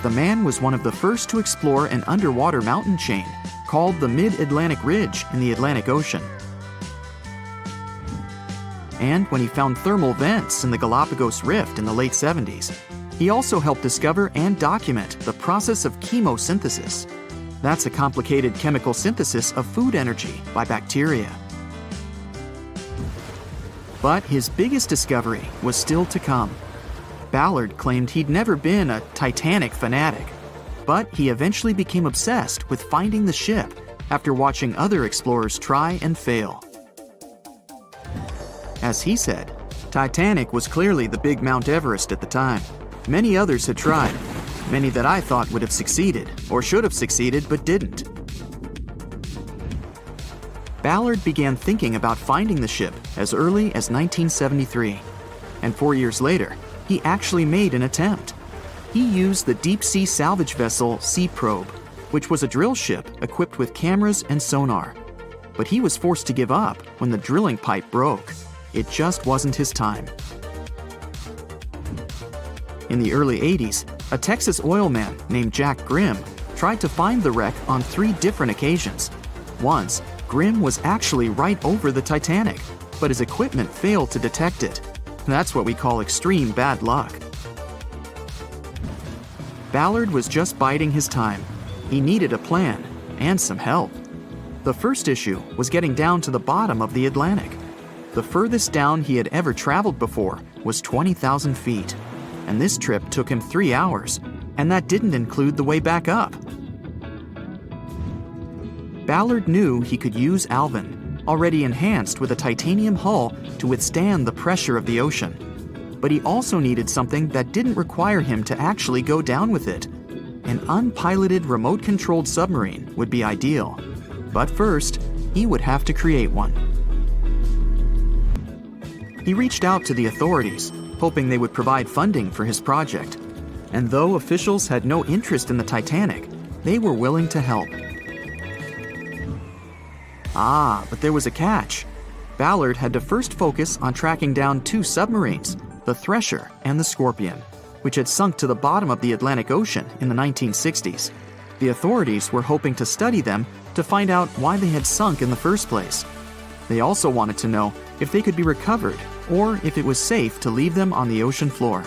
The man was one of the first to explore an underwater mountain chain called the Mid-Atlantic Ridge in the Atlantic Ocean. And when he found thermal vents in the Galapagos Rift in the late 70s, he also helped discover and document the process of chemosynthesis. That's a complicated chemical synthesis of food energy by bacteria. But his biggest discovery was still to come. Ballard claimed he'd never been a Titanic fanatic, but he eventually became obsessed with finding the ship after watching other explorers try and fail. As he said, Titanic was clearly the big Mount Everest at the time. Many others had tried, many that I thought would have succeeded, or should have succeeded but didn't. Ballard began thinking about finding the ship as early as 1973, and 4 years later, he actually made an attempt. He used the deep-sea salvage vessel Sea Probe, which was a drill ship equipped with cameras and sonar. But he was forced to give up when the drilling pipe broke. It just wasn't his time. In the early 80s, a Texas oil man named Jack Grimm tried to find the wreck on 3 different occasions. Once, Grimm was actually right over the Titanic, but his equipment failed to detect it. That's what we call extreme bad luck. Ballard was just biding his time. He needed a plan and some help. The first issue was getting down to the bottom of the Atlantic. The furthest down he had ever traveled before was 20,000 feet, and this trip took him 3 hours, and that didn't include the way back up. Ballard knew he could use Alvin, already enhanced with a titanium hull to withstand the pressure of the ocean. But he also needed something that didn't require him to actually go down with it. An unpiloted remote-controlled submarine would be ideal. But first, he would have to create one. He reached out to the authorities, hoping they would provide funding for his project. And though officials had no interest in the Titanic, they were willing to help. But there was a catch. Ballard had to first focus on tracking down 2 submarines, the Thresher and the Scorpion, which had sunk to the bottom of the Atlantic Ocean in the 1960s. The authorities were hoping to study them to find out why they had sunk in the first place. They also wanted to know if they could be recovered or if it was safe to leave them on the ocean floor.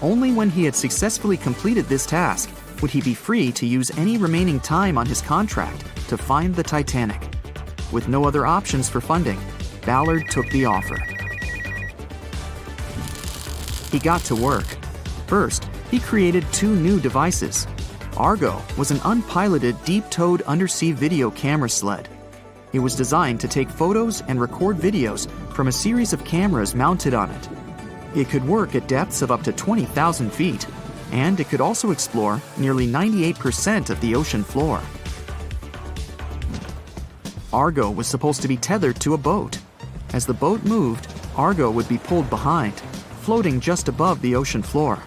Only when he had successfully completed this task would he be free to use any remaining time on his contract to find the Titanic. With no other options for funding, Ballard took the offer. He got to work. First, he created 2 new devices. Argo was an unpiloted deep-towed undersea video camera sled. It was designed to take photos and record videos from a series of cameras mounted on it. It could work at depths of up to 20,000 feet, and it could also explore nearly 98% of the ocean floor. Argo was supposed to be tethered to a boat. As the boat moved, Argo would be pulled behind, floating just above the ocean floor.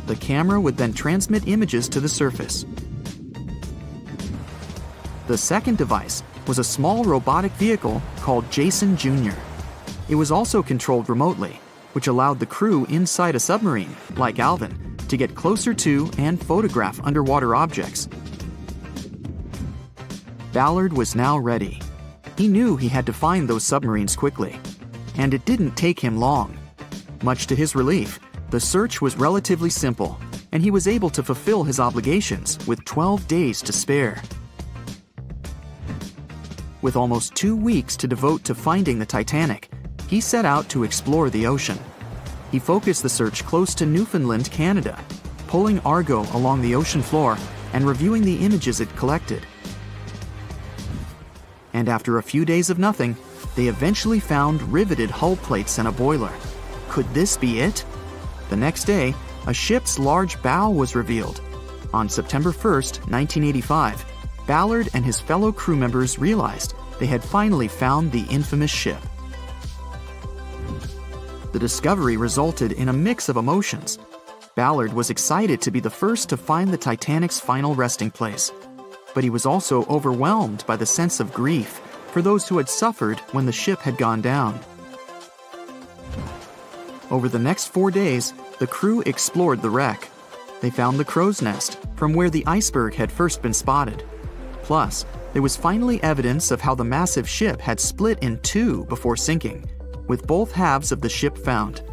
The camera would then transmit images to the surface. The second device was a small robotic vehicle called Jason Jr. It was also controlled remotely, which allowed the crew inside a submarine, like Alvin, to get closer to and photograph underwater objects. Ballard was now ready. He knew he had to find those submarines quickly, and it didn't take him long. Much to his relief, the search was relatively simple, and he was able to fulfill his obligations with 12 days to spare. With almost 2 weeks to devote to finding the Titanic, he set out to explore the ocean. He focused the search close to Newfoundland, Canada, pulling Argo along the ocean floor and reviewing the images it collected. And after a few days of nothing, they eventually found riveted hull plates and a boiler. Could this be it? The next day, a ship's large bow was revealed. On September 1st, 1985, Ballard and his fellow crew members realized they had finally found the infamous ship. The discovery resulted in a mix of emotions. Ballard was excited to be the first to find the Titanic's final resting place, but he was also overwhelmed by the sense of grief for those who had suffered when the ship had gone down. Over the next 4 days, the crew explored the wreck. They found the crow's nest, from where the iceberg had first been spotted. Plus, there was finally evidence of how the massive ship had split in two before sinking, with both halves of the ship found.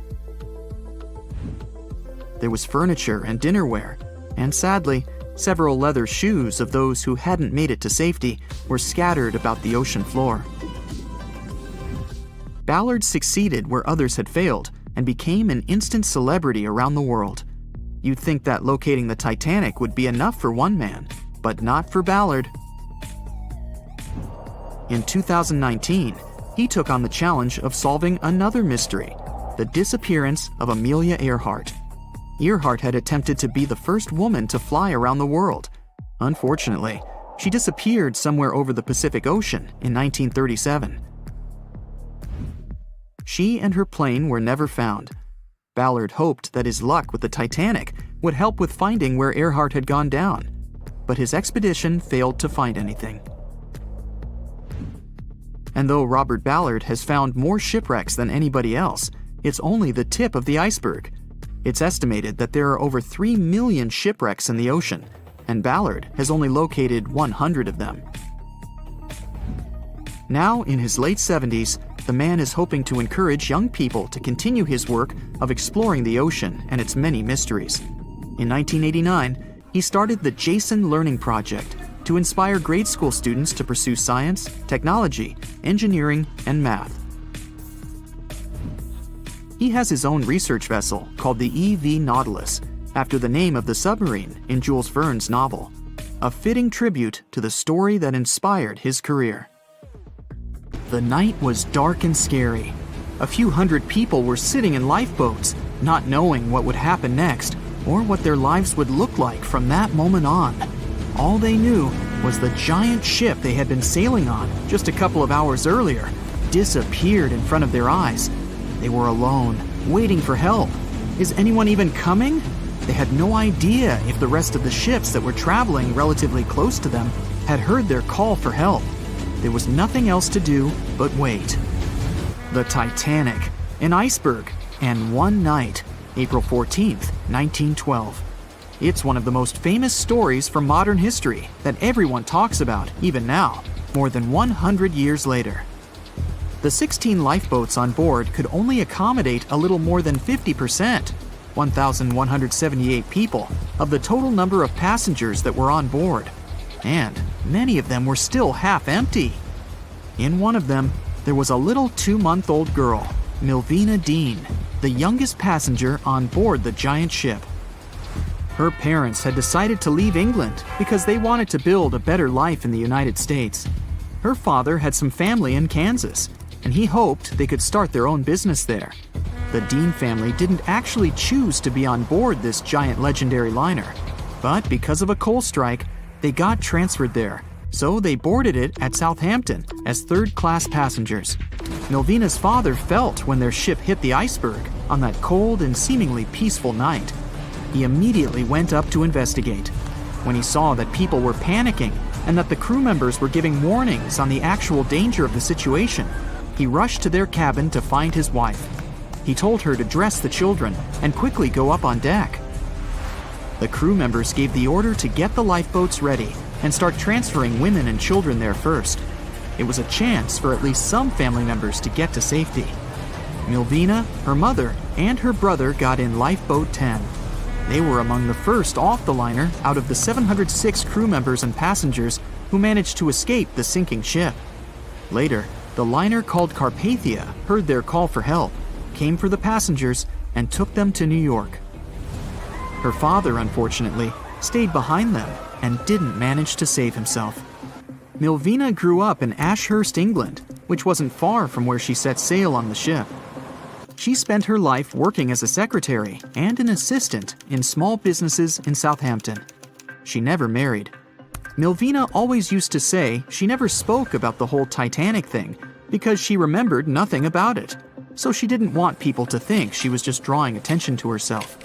There was furniture and dinnerware, and sadly, several leather shoes of those who hadn't made it to safety were scattered about the ocean floor. Ballard succeeded where others had failed and became an instant celebrity around the world. You'd think that locating the Titanic would be enough for one man, but not for Ballard. In 2019, he took on the challenge of solving another mystery, the disappearance of Amelia Earhart. Earhart had attempted to be the first woman to fly around the world. Unfortunately, she disappeared somewhere over the Pacific Ocean in 1937. She and her plane were never found. Ballard hoped that his luck with the Titanic would help with finding where Earhart had gone down, but his expedition failed to find anything. And though Robert Ballard has found more shipwrecks than anybody else, it's only the tip of the iceberg. It's estimated that there are over 3 million shipwrecks in the ocean, and Ballard has only located 100 of them. Now, in his late 70s, the man is hoping to encourage young people to continue his work of exploring the ocean and its many mysteries. In 1989, he started the Jason Learning Project to inspire grade school students to pursue science, technology, engineering, and math. He has his own research vessel called the EV Nautilus, after the name of the submarine in Jules Verne's novel, a fitting tribute to the story that inspired his career. The night was dark and scary. A few hundred people were sitting in lifeboats, not knowing what would happen next or what their lives would look like from that moment on. All they knew was the giant ship they had been sailing on just a couple of hours earlier disappeared in front of their eyes. They were alone, waiting for help. Is anyone even coming? They had no idea if the rest of the ships that were traveling relatively close to them had heard their call for help. There was nothing else to do but wait. The Titanic, an iceberg, and one night, April 14th, 1912. It's one of the most famous stories from modern history that everyone talks about, even now, more than 100 years later. The 16 lifeboats on board could only accommodate a little more than 50%, 1,178 people, of the total number of passengers that were on board. And many of them were still half empty. In one of them, there was a little 2-month-old girl, Milvina Dean, the youngest passenger on board the giant ship. Her parents had decided to leave England because they wanted to build a better life in the United States. Her father had some family in Kansas, and he hoped they could start their own business there. The Dean family didn't actually choose to be on board this giant legendary liner, but because of a coal strike, they got transferred there, so they boarded it at Southampton as third-class passengers. Milvina's father felt when their ship hit the iceberg on that cold and seemingly peaceful night. He immediately went up to investigate. When he saw that people were panicking and that the crew members were giving warnings on the actual danger of the situation, he rushed to their cabin to find his wife. He told her to dress the children and quickly go up on deck. The crew members gave the order to get the lifeboats ready and start transferring women and children there first. It was a chance for at least some family members to get to safety. Milvina, her mother, and her brother got in Lifeboat 10. They were among the first off the liner out of the 706 crew members and passengers who managed to escape the sinking ship. Later, the liner called Carpathia heard their call for help, came for the passengers, and took them to New York. Her father, unfortunately, stayed behind them and didn't manage to save himself. Milvina grew up in Ashurst, England, which wasn't far from where she set sail on the ship. She spent her life working as a secretary and an assistant in small businesses in Southampton. She never married. Milvina always used to say she never spoke about the whole Titanic thing because she remembered nothing about it, so she didn't want people to think she was just drawing attention to herself.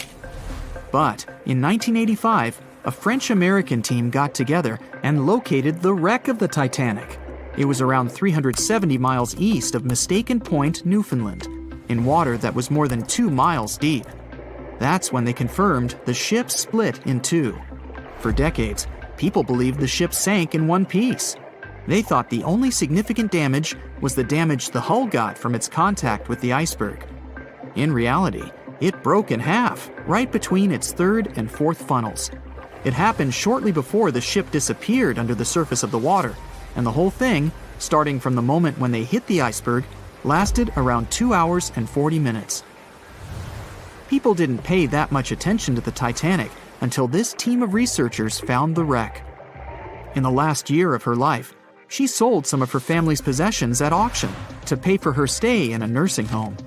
But in 1985, a French-American team got together and located the wreck of the Titanic. It was around 370 miles east of Mistaken Point, Newfoundland, in water that was more than 2 miles deep. That's when they confirmed the ship split in two. For decades, people believed the ship sank in one piece. They thought the only significant damage was the damage the hull got from its contact with the iceberg. In reality, it broke in half, right between its third and fourth funnels. It happened shortly before the ship disappeared under the surface of the water, and the whole thing, starting from the moment when they hit the iceberg, lasted around 2 hours and 40 minutes. People didn't pay that much attention to the Titanic until this team of researchers found the wreck. In the last year of her life, she sold some of her family's possessions at auction to pay for her stay in a nursing home.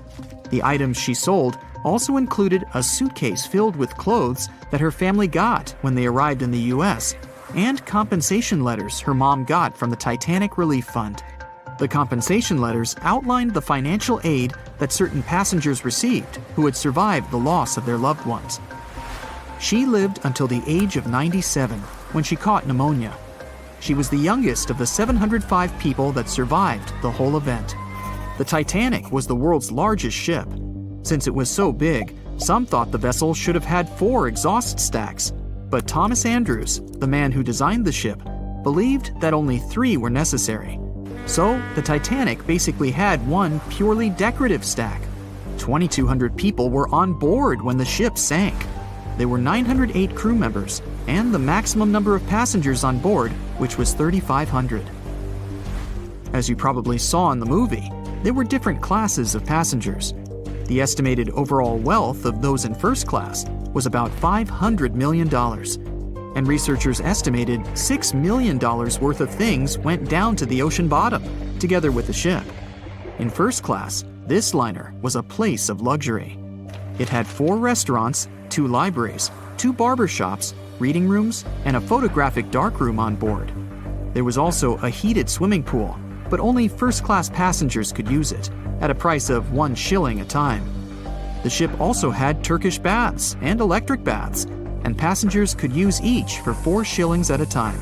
The items she sold also included a suitcase filled with clothes that her family got when they arrived in the US, and compensation letters her mom got from the Titanic Relief Fund. The compensation letters outlined the financial aid that certain passengers received who had survived the loss of their loved ones. She lived until the age of 97 when she caught pneumonia. She was the youngest of the 705 people that survived the whole event. The Titanic was the world's largest ship. Since it was so big, some thought the vessel should have had 4 exhaust stacks. But Thomas Andrews, the man who designed the ship, believed that only 3 were necessary. So, the Titanic basically had one purely decorative stack. 2,200 people were on board when the ship sank. There were 908 crew members, and the maximum number of passengers on board, which was 3,500. As you probably saw in the movie, there were different classes of passengers. The estimated overall wealth of those in first class was about $500 million, and researchers estimated $6 million worth of things went down to the ocean bottom, together with the ship. In first class, this liner was a place of luxury. It had 4 restaurants, 2 libraries, 2 barber shops, reading rooms, and a photographic darkroom on board. There was also a heated swimming pool, but only first-class passengers could use it, at a price of 1 shilling a time. The ship also had Turkish baths and electric baths, and passengers could use each for 4 shillings at a time.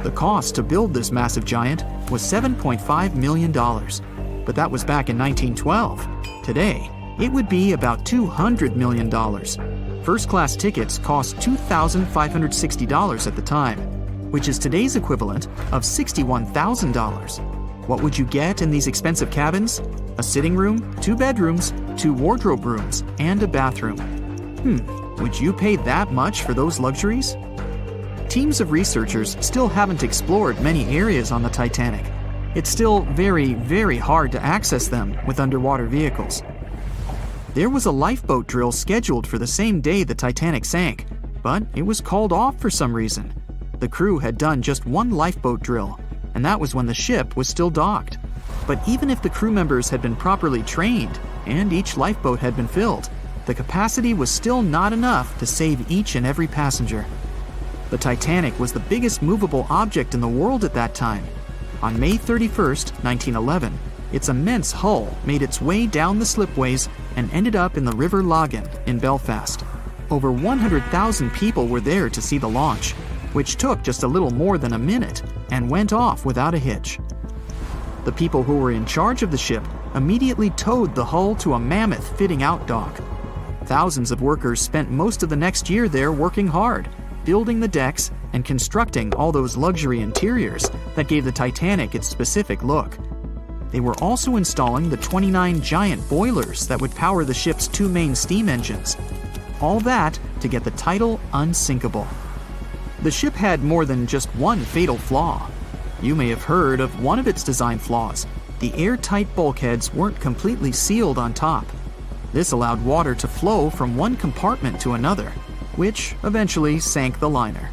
The cost to build this massive giant was $7.5 million, but that was back in 1912. Today, it would be about $200 million. First-class tickets cost $2,560 at the time, which is today's equivalent of $61,000. What would you get in these expensive cabins? A sitting room, 2 bedrooms, 2 wardrobe rooms, and a bathroom. Would you pay that much for those luxuries? Teams of researchers still haven't explored many areas on the Titanic. It's still very, very hard to access them with underwater vehicles. There was a lifeboat drill scheduled for the same day the Titanic sank, but it was called off for some reason. The crew had done just 1 lifeboat drill, and that was when the ship was still docked. But even if the crew members had been properly trained and each lifeboat had been filled, the capacity was still not enough to save each and every passenger. The Titanic was the biggest movable object in the world at that time. On May 31st, 1911, its immense hull made its way down the slipways and ended up in the River Lagan in Belfast. Over 100,000 people were there to see the launch, which took just a little more than a minute and went off without a hitch. The people who were in charge of the ship immediately towed the hull to a mammoth fitting-out dock. Thousands of workers spent most of the next year there working hard, building the decks and constructing all those luxury interiors that gave the Titanic its specific look. They were also installing the 29 giant boilers that would power the ship's 2 main steam engines. All that to get the title unsinkable. The ship had more than just one fatal flaw. You may have heard of one of its design flaws. The airtight bulkheads weren't completely sealed on top. This allowed water to flow from one compartment to another, which eventually sank the liner.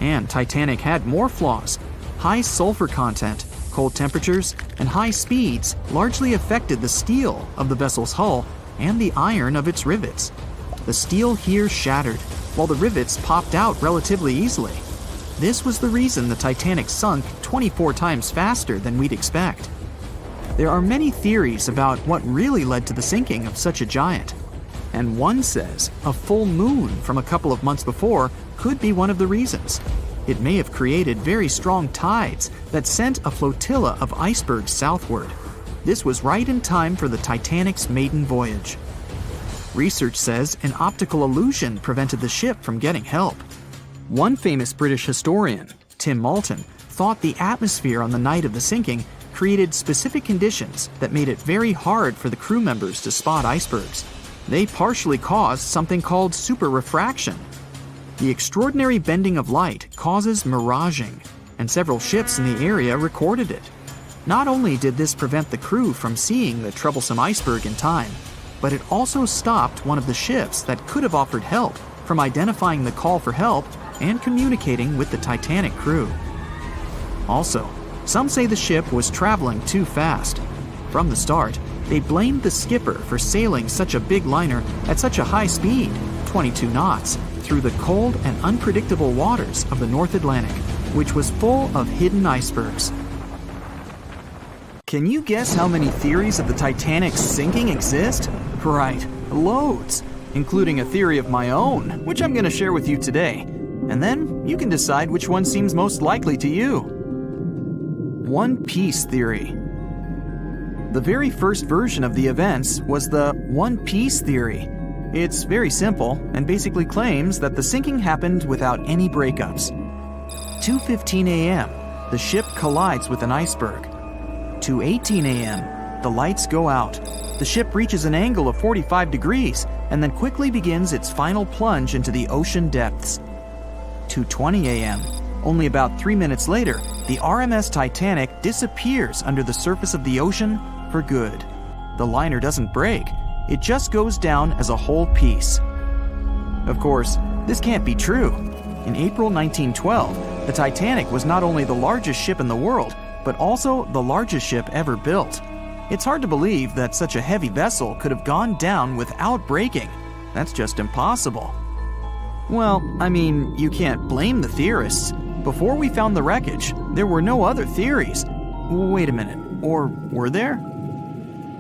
And Titanic had more flaws. High sulfur content, cold temperatures, and high speeds largely affected the steel of the vessel's hull and the iron of its rivets. The steel here shattered, while the rivets popped out relatively easily. This was the reason the Titanic sunk 24 times faster than we'd expect. There are many theories about what really led to the sinking of such a giant. And one says a full moon from a couple of months before could be one of the reasons. It may have created very strong tides that sent a flotilla of icebergs southward. This was right in time for the Titanic's maiden voyage. Research says an optical illusion prevented the ship from getting help. One famous British historian, Tim Moulton, thought the atmosphere on the night of the sinking created specific conditions that made it very hard for the crew members to spot icebergs. They partially caused something called superrefraction. The extraordinary bending of light causes miraging, and several ships in the area recorded it. Not only did this prevent the crew from seeing the troublesome iceberg in time, but it also stopped one of the ships that could have offered help from identifying the call for help and communicating with the Titanic crew. Also, some say the ship was traveling too fast. From the start, they blamed the skipper for sailing such a big liner at such a high speed, 22 knots, through the cold and unpredictable waters of the North Atlantic, which was full of hidden icebergs. Can you guess how many theories of the Titanic's sinking exist? Right, loads, including a theory of my own, which I'm going to share with you today. And then you can decide which one seems most likely to you. One Piece theory. The very first version of the events was the One Piece theory. It's very simple and basically claims that the sinking happened without any breakups. 2:15 a.m., the ship collides with an iceberg. 2:18 a.m., the lights go out. The ship reaches an angle of 45 degrees and then quickly begins its final plunge into the ocean depths. 2:20 a.m., only about 3 minutes later, the RMS Titanic disappears under the surface of the ocean for good. The liner doesn't break, it just goes down as a whole piece. Of course, this can't be true. In April 1912, the Titanic was not only the largest ship in the world, but also the largest ship ever built. It's hard to believe that such a heavy vessel could have gone down without breaking. That's just impossible. Well, I mean, you can't blame the theorists. Before we found the wreckage, there were no other theories. Wait a minute, or were there?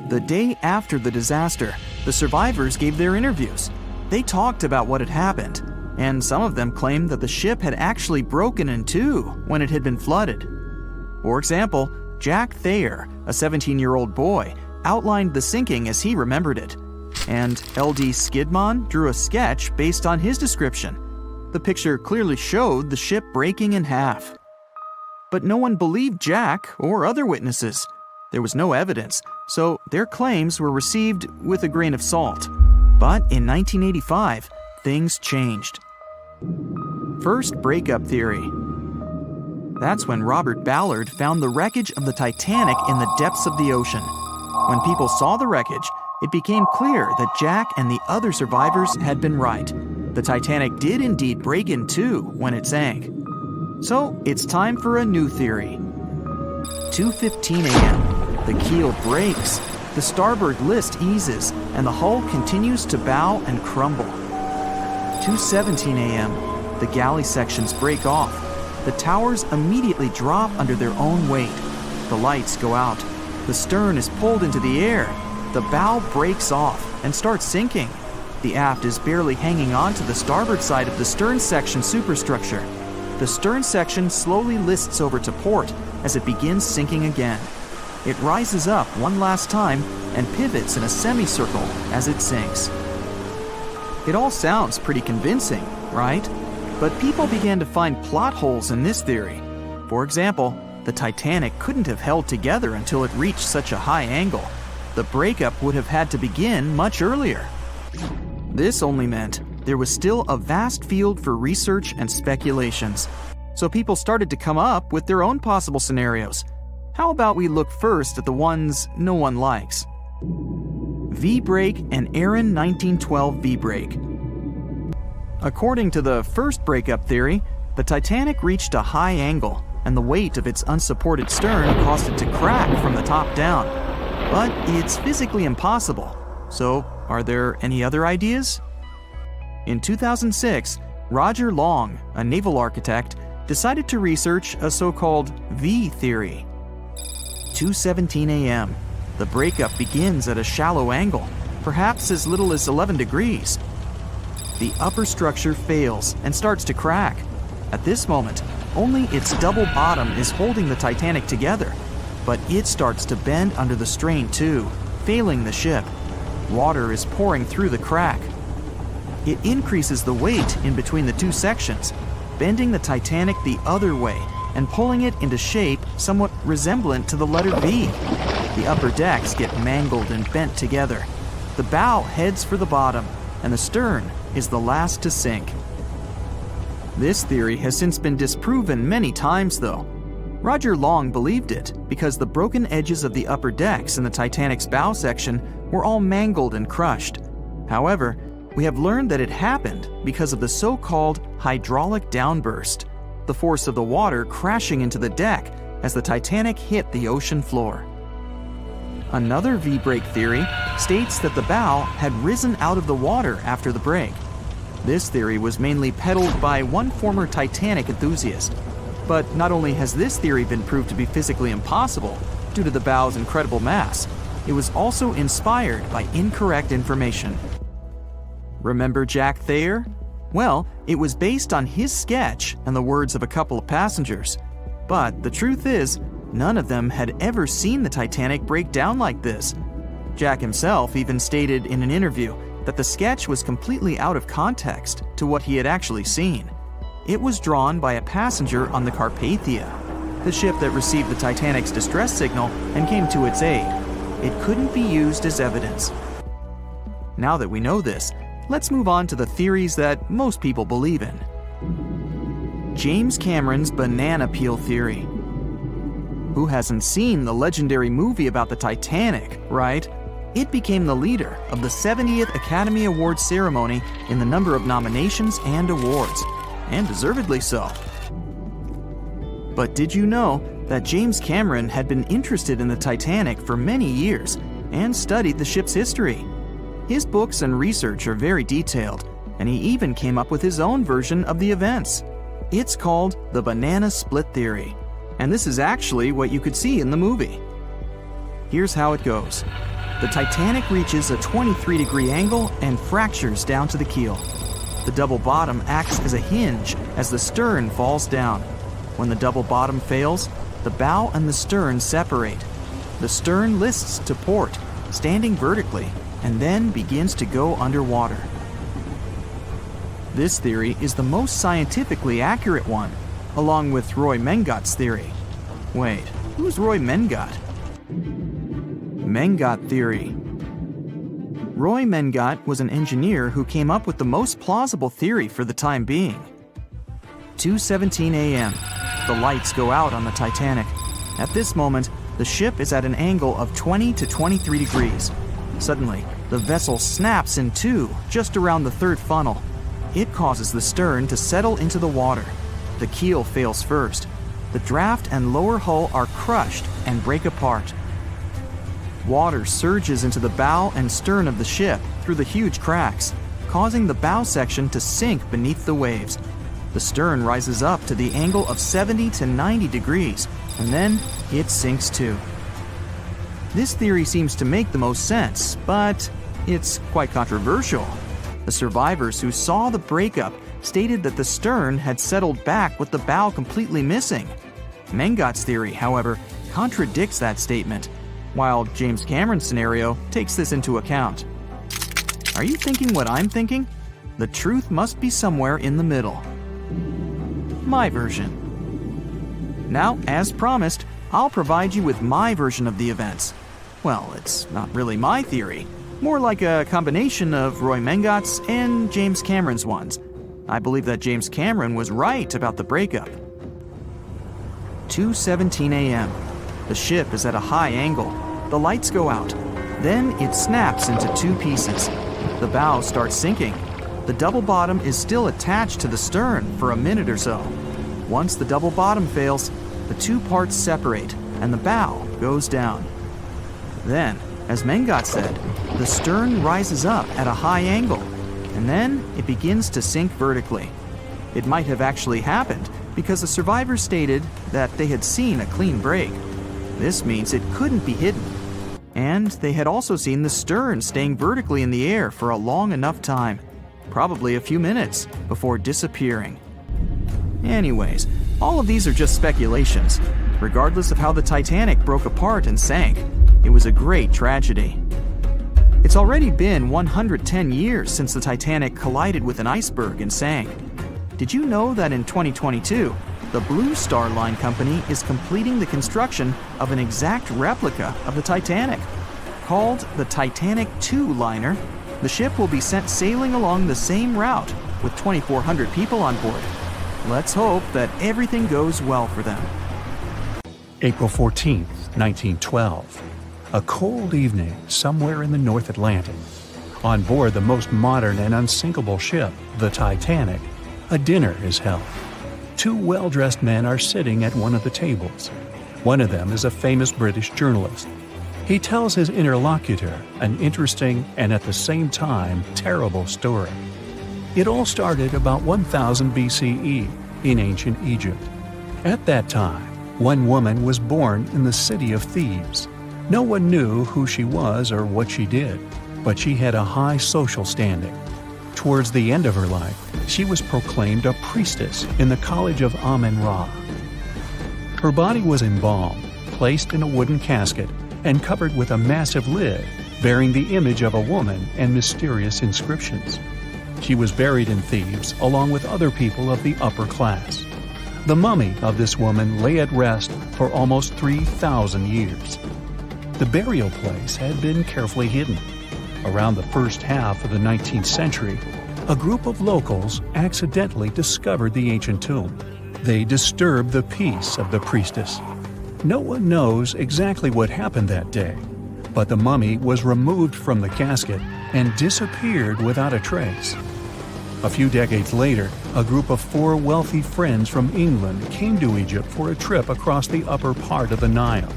The day after the disaster, the survivors gave their interviews. They talked about what had happened, and some of them claimed that the ship had actually broken in two when it had been flooded. For example, Jack Thayer, a 17-year-old boy, outlined the sinking as he remembered it, and L.D. Skidmon drew a sketch based on his description. The picture clearly showed the ship breaking in half. But no one believed Jack or other witnesses. There was no evidence, so their claims were received with a grain of salt. But in 1985, things changed. First breakup theory. That's when Robert Ballard found the wreckage of the Titanic in the depths of the ocean. When people saw the wreckage, it became clear that Jack and the other survivors had been right. The Titanic did indeed break in two when it sank. So it's time for a new theory. 2:15 a.m. The keel breaks, the starboard list eases, and the hull continues to bow and crumble. 2:17 a.m. The galley sections break off. The towers immediately drop under their own weight. The lights go out. The stern is pulled into the air. The bow breaks off and starts sinking. The aft is barely hanging on to the starboard side of the stern section superstructure. The stern section slowly lists over to port as it begins sinking again. It rises up one last time and pivots in a semicircle as it sinks. It all sounds pretty convincing, right? But people began to find plot holes in this theory. For example, the Titanic couldn't have held together until it reached such a high angle. The breakup would have had to begin much earlier. This only meant there was still a vast field for research and speculations. So people started to come up with their own possible scenarios. How about we look first at the ones no one likes? V-break and Aaron 1912 V-break. According to the first breakup theory, the Titanic reached a high angle, and the weight of its unsupported stern caused it to crack from the top down. But it's physically impossible. So, are there any other ideas? In 2006, Roger Long, a naval architect, decided to research a so-called V theory. 2:17 a.m. The breakup begins at a shallow angle, perhaps as little as 11 degrees. The upper structure fails and starts to crack. At this moment, only its double bottom is holding the Titanic together, but it starts to bend under the strain too, failing the ship. Water is pouring through the crack. It increases the weight in between the two sections, bending the Titanic the other way and pulling it into shape somewhat resemblant to the letter V. The upper decks get mangled and bent together. The bow heads for the bottom, and the stern is the last to sink. This theory has since been disproven many times, though. Roger Long believed it because the broken edges of the upper decks in the Titanic's bow section were all mangled and crushed. However, we have learned that it happened because of the so-called hydraulic downburst, the force of the water crashing into the deck as the Titanic hit the ocean floor. Another V-break theory states that the bow had risen out of the water after the break. This theory was mainly peddled by one former Titanic enthusiast. But not only has this theory been proved to be physically impossible due to the bow's incredible mass, it was also inspired by incorrect information. Remember Jack Thayer? Well, it was based on his sketch and the words of a couple of passengers. But the truth is, none of them had ever seen the Titanic break down like this. Jack himself even stated in an interview that the sketch was completely out of context to what he had actually seen. It was drawn by a passenger on the Carpathia, the ship that received the Titanic's distress signal and came to its aid. It couldn't be used as evidence. Now that we know this, let's move on to the theories that most people believe in. James Cameron's banana peel theory. Who hasn't seen the legendary movie about the Titanic, right? It became the leader of the 70th Academy Awards ceremony in the number of nominations and awards, and deservedly so. But did you know that James Cameron had been interested in the Titanic for many years and studied the ship's history? His books and research are very detailed, and he even came up with his own version of the events. It's called the banana split theory, and this is actually what you could see in the movie. Here's how it goes. The Titanic reaches a 23-degree angle and fractures down to the keel. The double bottom acts as a hinge as the stern falls down. When the double bottom fails, the bow and the stern separate. The stern lists to port, standing vertically, and then begins to go underwater. This theory is the most scientifically accurate one, along with Roy Mengat's theory. Wait, who's Roy Mengat? Mengat theory. Roy Mengat was an engineer who came up with the most plausible theory for the time being. 2:17 a.m. The lights go out on the Titanic. At this moment, the ship is at an angle of 20 to 23 degrees. Suddenly, the vessel snaps in two just around the third funnel. It causes the stern to settle into the water. The keel fails first. The draft and lower hull are crushed and break apart. Water surges into the bow and stern of the ship through the huge cracks, causing the bow section to sink beneath the waves. The stern rises up to the angle of 70 to 90 degrees, and then it sinks too. This theory seems to make the most sense, but it's quite controversial. The survivors who saw the breakup stated that the stern had settled back with the bow completely missing. Mengat's theory, however, contradicts that statement, while James Cameron's scenario takes this into account. Are you thinking what I'm thinking? The truth must be somewhere in the middle. My version. Now, as promised, I'll provide you with my version of the events. Well, it's not really my theory, more like a combination of Roy Mengat's and James Cameron's ones. I believe that James Cameron was right about the breakup. 2:17 a.m. The ship is at a high angle. The lights go out. Then it snaps into two pieces. The bow starts sinking. The double bottom is still attached to the stern for a minute or so. Once the double bottom fails, the two parts separate and the bow goes down. Then, as Mengat said, the stern rises up at a high angle, and then it begins to sink vertically. It might have actually happened because the survivors stated that they had seen a clean break. This means it couldn't be hidden. And they had also seen the stern staying vertically in the air for a long enough time, probably a few minutes, before disappearing. Anyways, all of these are just speculations. Regardless of how the Titanic broke apart and sank, it was a great tragedy. It's already been 110 years since the Titanic collided with an iceberg and sank. Did you know that in 2022, the Blue Star Line Company is completing the construction of an exact replica of the Titanic? Called the Titanic II liner, the ship will be sent sailing along the same route with 2,400 people on board. Let's hope that everything goes well for them. April 14, 1912. A cold evening somewhere in the North Atlantic. On board the most modern and unsinkable ship, the Titanic, a dinner is held. Two well-dressed men are sitting at one of the tables. One of them is a famous British journalist. He tells his interlocutor an interesting and at the same time terrible story. It all started about 1000 BCE in ancient Egypt. At that time, one woman was born in the city of Thebes. No one knew who she was or what she did, but she had a high social standing. Towards the end of her life, she was proclaimed a priestess in the College of Amen-Ra. Her body was embalmed, placed in a wooden casket, and covered with a massive lid bearing the image of a woman and mysterious inscriptions. She was buried in Thebes along with other people of the upper class. The mummy of this woman lay at rest for almost 3,000 years. The burial place had been carefully hidden. Around the first half of the 19th century, a group of locals accidentally discovered the ancient tomb. They disturbed the peace of the priestess. No one knows exactly what happened that day, but the mummy was removed from the casket and disappeared without a trace. A few decades later, a group of 4 wealthy friends from England came to Egypt for a trip across the upper part of the Nile.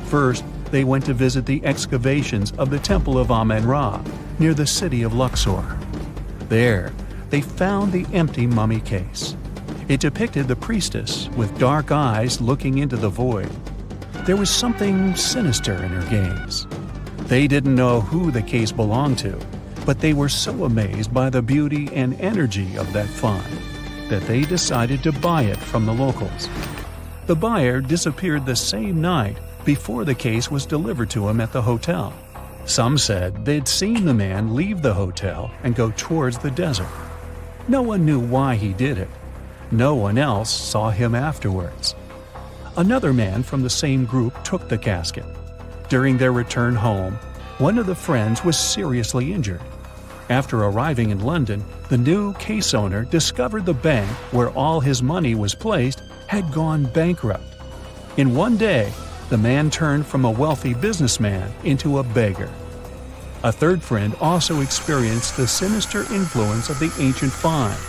First, they went to visit the excavations of the Temple of Amen-Ra near the city of Luxor. There, they found the empty mummy case. It depicted the priestess with dark eyes looking into the void. There was something sinister in her gaze. They didn't know who the case belonged to, but they were so amazed by the beauty and energy of that find that they decided to buy it from the locals. The buyer disappeared the same night before the case was delivered to him at the hotel. Some said they'd seen the man leave the hotel and go towards the desert. No one knew why he did it. No one else saw him afterwards. Another man from the same group took the casket. During their return home, one of the friends was seriously injured. After arriving in London, the new case owner discovered the bank where all his money was placed had gone bankrupt. In one day, the man turned from a wealthy businessman into a beggar. A third friend also experienced the sinister influence of the ancient find.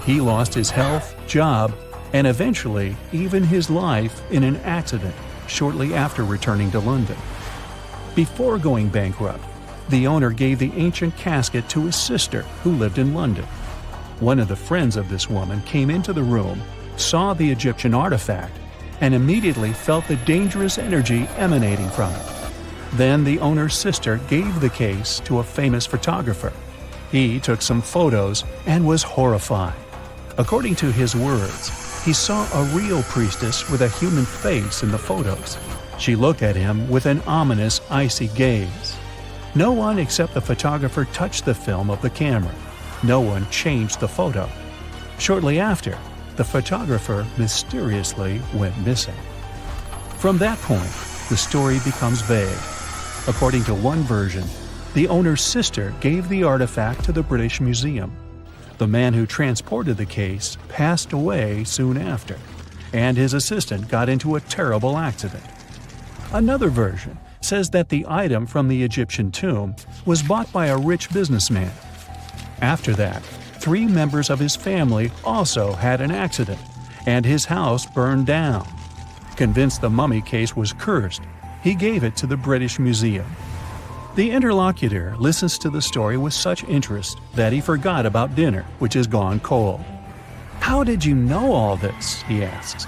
He lost his health, job, and eventually even his life in an accident shortly after returning to London. Before going bankrupt, the owner gave the ancient casket to his sister who lived in London. One of the friends of this woman came into the room, saw the Egyptian artifact, and immediately felt the dangerous energy emanating from it. Then the owner's sister gave the case to a famous photographer. He took some photos and was horrified. According to his words, he saw a real priestess with a human face in the photos. She looked at him with an ominous, icy gaze. No one except the photographer touched the film of the camera. No one changed the photo. Shortly after, the photographer mysteriously went missing. From that point, the story becomes vague. According to one version, the owner's sister gave the artifact to the British Museum. The man who transported the case passed away soon after, and his assistant got into a terrible accident. Another version says that the item from the Egyptian tomb was bought by a rich businessman. After that, 3 members of his family also had an accident, and his house burned down. Convinced the mummy case was cursed, he gave it to the British Museum. The interlocutor listens to the story with such interest that he forgot about dinner, which has gone cold. "How did you know all this?" he asks.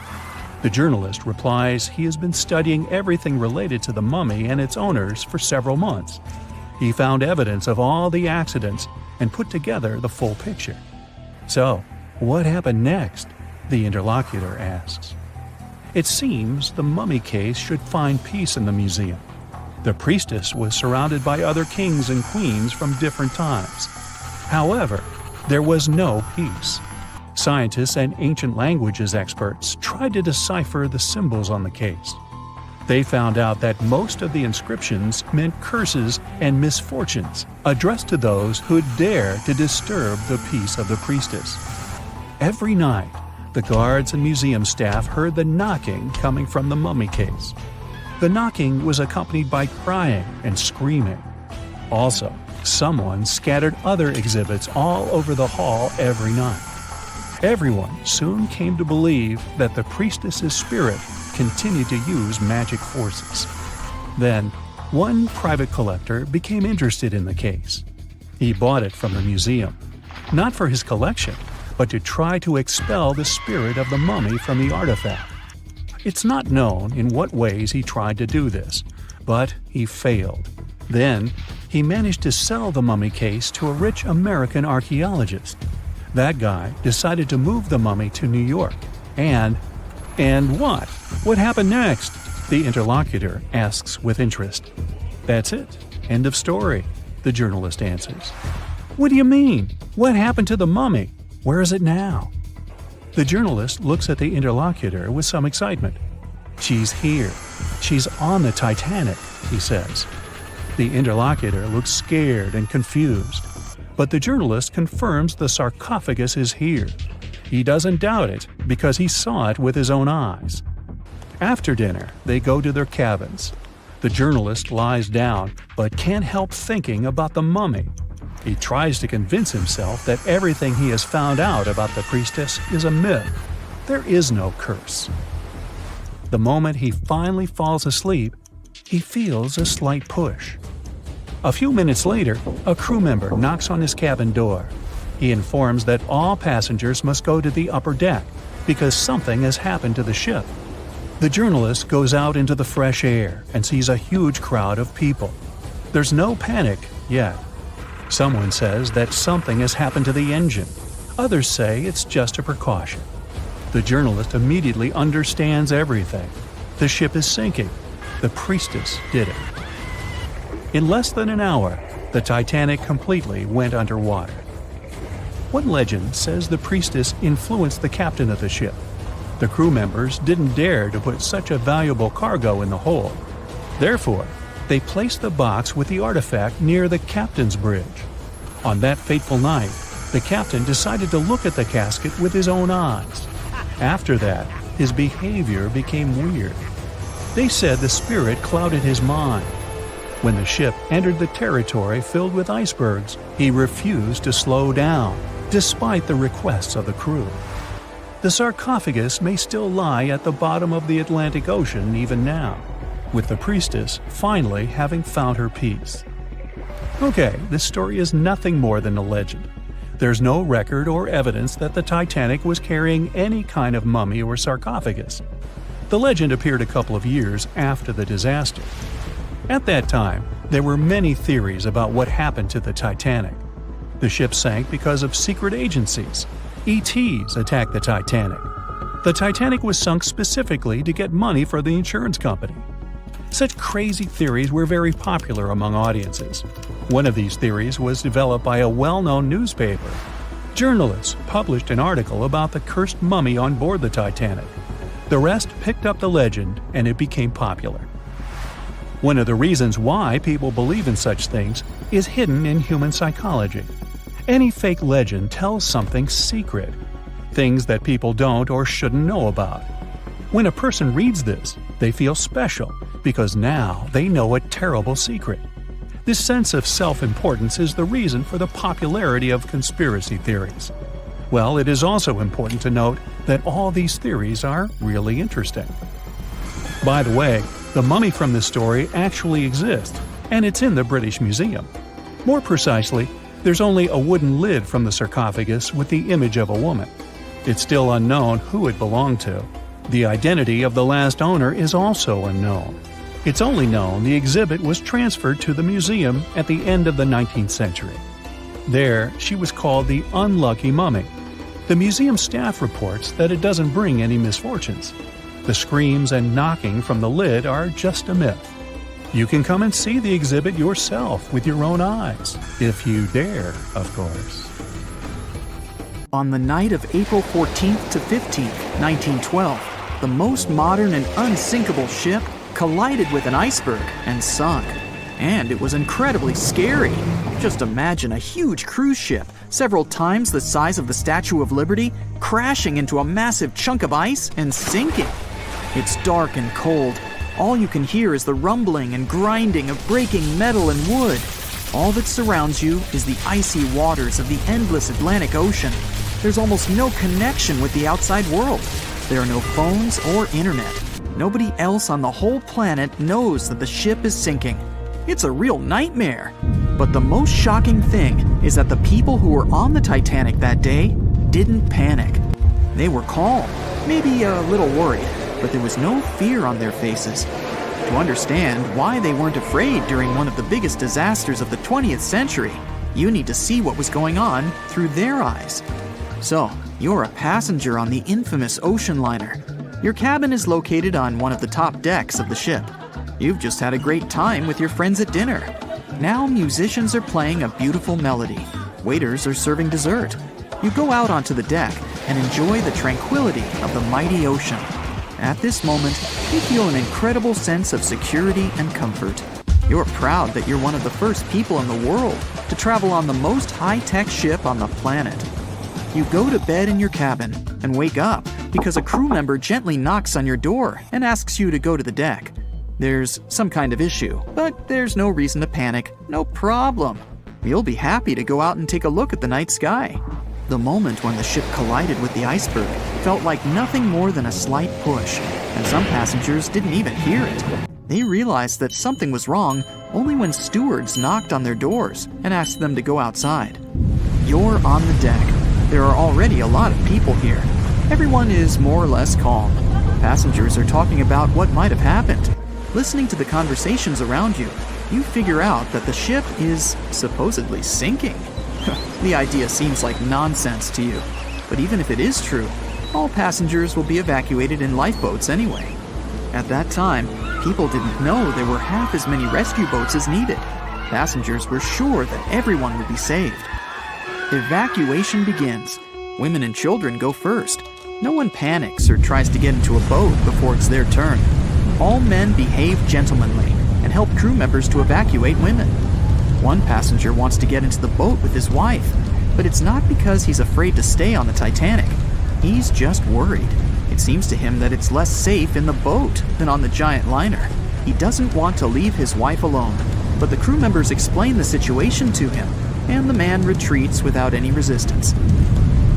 The journalist replies he has been studying everything related to the mummy and its owners for several months. He found evidence of all the accidents and put together the full picture. "So, what happened next?" the interlocutor asks. "It seems the mummy case should find peace in the museum. The priestess was surrounded by other kings and queens from different times. However, there was no peace. Scientists and ancient languages experts tried to decipher the symbols on the case. They found out that most of the inscriptions meant curses and misfortunes addressed to those who'd dare to disturb the peace of the priestess. Every night, the guards and museum staff heard the knocking coming from the mummy case. The knocking was accompanied by crying and screaming. Also, someone scattered other exhibits all over the hall every night. Everyone soon came to believe that the priestess's spirit continued to use magic forces. Then, one private collector became interested in the case. He bought it from the museum, not for his collection, but to try to expel the spirit of the mummy from the artifact. It's not known in what ways he tried to do this, but he failed. Then, he managed to sell the mummy case to a rich American archaeologist. That guy decided to move the mummy to New York. And what? What happened next? The interlocutor asks with interest. That's it. End of story, the journalist answers. What do you mean? What happened to the mummy? Where is it now? The journalist looks at the interlocutor with some excitement. She's here. She's on the Titanic, he says. The interlocutor looks scared and confused. But the journalist confirms the sarcophagus is here. He doesn't doubt it because he saw it with his own eyes. After dinner, they go to their cabins. The journalist lies down but can't help thinking about the mummy. He tries to convince himself that everything he has found out about the priestess is a myth. There is no curse. The moment he finally falls asleep, he feels a slight push. A few minutes later, a crew member knocks on his cabin door. He informs that all passengers must go to the upper deck because something has happened to the ship. The journalist goes out into the fresh air and sees a huge crowd of people. There's no panic yet. Someone says that something has happened to the engine. Others say it's just a precaution. The journalist immediately understands everything. The ship is sinking. The priestess did it. In less than an hour, the Titanic completely went underwater. One legend says the priestess influenced the captain of the ship. The crew members didn't dare to put such a valuable cargo in the hold. Therefore, they placed the box with the artifact near the captain's bridge. On that fateful night, the captain decided to look at the casket with his own eyes. After that, his behavior became weird. They said the spirit clouded his mind. When the ship entered the territory filled with icebergs, he refused to slow down, despite the requests of the crew. The sarcophagus may still lie at the bottom of the Atlantic Ocean even now, with the priestess finally having found her peace. Okay, this story is nothing more than a legend. There's no record or evidence that the Titanic was carrying any kind of mummy or sarcophagus. The legend appeared a couple of years after the disaster. At that time, there were many theories about what happened to the Titanic. The ship sank because of secret agencies. ETs attacked the Titanic. The Titanic was sunk specifically to get money for the insurance company. Such crazy theories were very popular among audiences. One of these theories was developed by a well-known newspaper. Journalists published an article about the cursed mummy on board the Titanic. The rest picked up the legend and it became popular. One of the reasons why people believe in such things is hidden in human psychology. Any fake legend tells something secret, things that people don't or shouldn't know about. When a person reads this, they feel special because now they know a terrible secret. This sense of self-importance is the reason for the popularity of conspiracy theories. Well, it is also important to note that all these theories are really interesting. By the way, the mummy from this story actually exists, and it's in the British Museum. More precisely, there's only a wooden lid from the sarcophagus with the image of a woman. It's still unknown who it belonged to. The identity of the last owner is also unknown. It's only known the exhibit was transferred to the museum at the end of the 19th century. There, she was called the Unlucky Mummy. The museum staff reports that it doesn't bring any misfortunes. The screams and knocking from the lid are just a myth. You can come and see the exhibit yourself with your own eyes, if you dare, of course. On the night of April 14th to 15th, 1912, the most modern and unsinkable ship collided with an iceberg and sunk. And it was incredibly scary. Just imagine a huge cruise ship, several times the size of the Statue of Liberty, crashing into a massive chunk of ice and sinking. It's dark and cold. All you can hear is the rumbling and grinding of breaking metal and wood. All that surrounds you is the icy waters of the endless Atlantic Ocean. There's almost no connection with the outside world. There are no phones or internet. Nobody else on the whole planet knows that the ship is sinking. It's a real nightmare. But the most shocking thing is that the people who were on the Titanic that day didn't panic. They were calm, maybe a little worried, but there was no fear on their faces. To understand why they weren't afraid during one of the biggest disasters of the 20th century, you need to see what was going on through their eyes. So, you're a passenger on the infamous ocean liner. Your cabin is located on one of the top decks of the ship. You've just had a great time with your friends at dinner. Now musicians are playing a beautiful melody. Waiters are serving dessert. You go out onto the deck and enjoy the tranquility of the mighty ocean. At this moment, you feel an incredible sense of security and comfort. You're proud that you're one of the first people in the world to travel on the most high-tech ship on the planet. You go to bed in your cabin and wake up because a crew member gently knocks on your door and asks you to go to the deck. There's some kind of issue, but there's no reason to panic. No problem. You'll be happy to go out and take a look at the night sky. The moment when the ship collided with the iceberg felt like nothing more than a slight push, and some passengers didn't even hear it. They realized that something was wrong only when stewards knocked on their doors and asked them to go outside. You're on the deck. There are already a lot of people here. Everyone is more or less calm. Passengers are talking about what might have happened. Listening to the conversations around you, you figure out that the ship is supposedly sinking. The idea seems like nonsense to you, but even if it is true, all passengers will be evacuated in lifeboats anyway. At that time, people didn't know there were half as many rescue boats as needed. Passengers were sure that everyone would be saved. Evacuation begins. Women and children go first. No one panics or tries to get into a boat before it's their turn. All men behave gentlemanly and help crew members to evacuate women. One passenger wants to get into the boat with his wife, but it's not because he's afraid to stay on the Titanic. He's just worried. It seems to him that it's less safe in the boat than on the giant liner. He doesn't want to leave his wife alone, but the crew members explain the situation to him, and the man retreats without any resistance.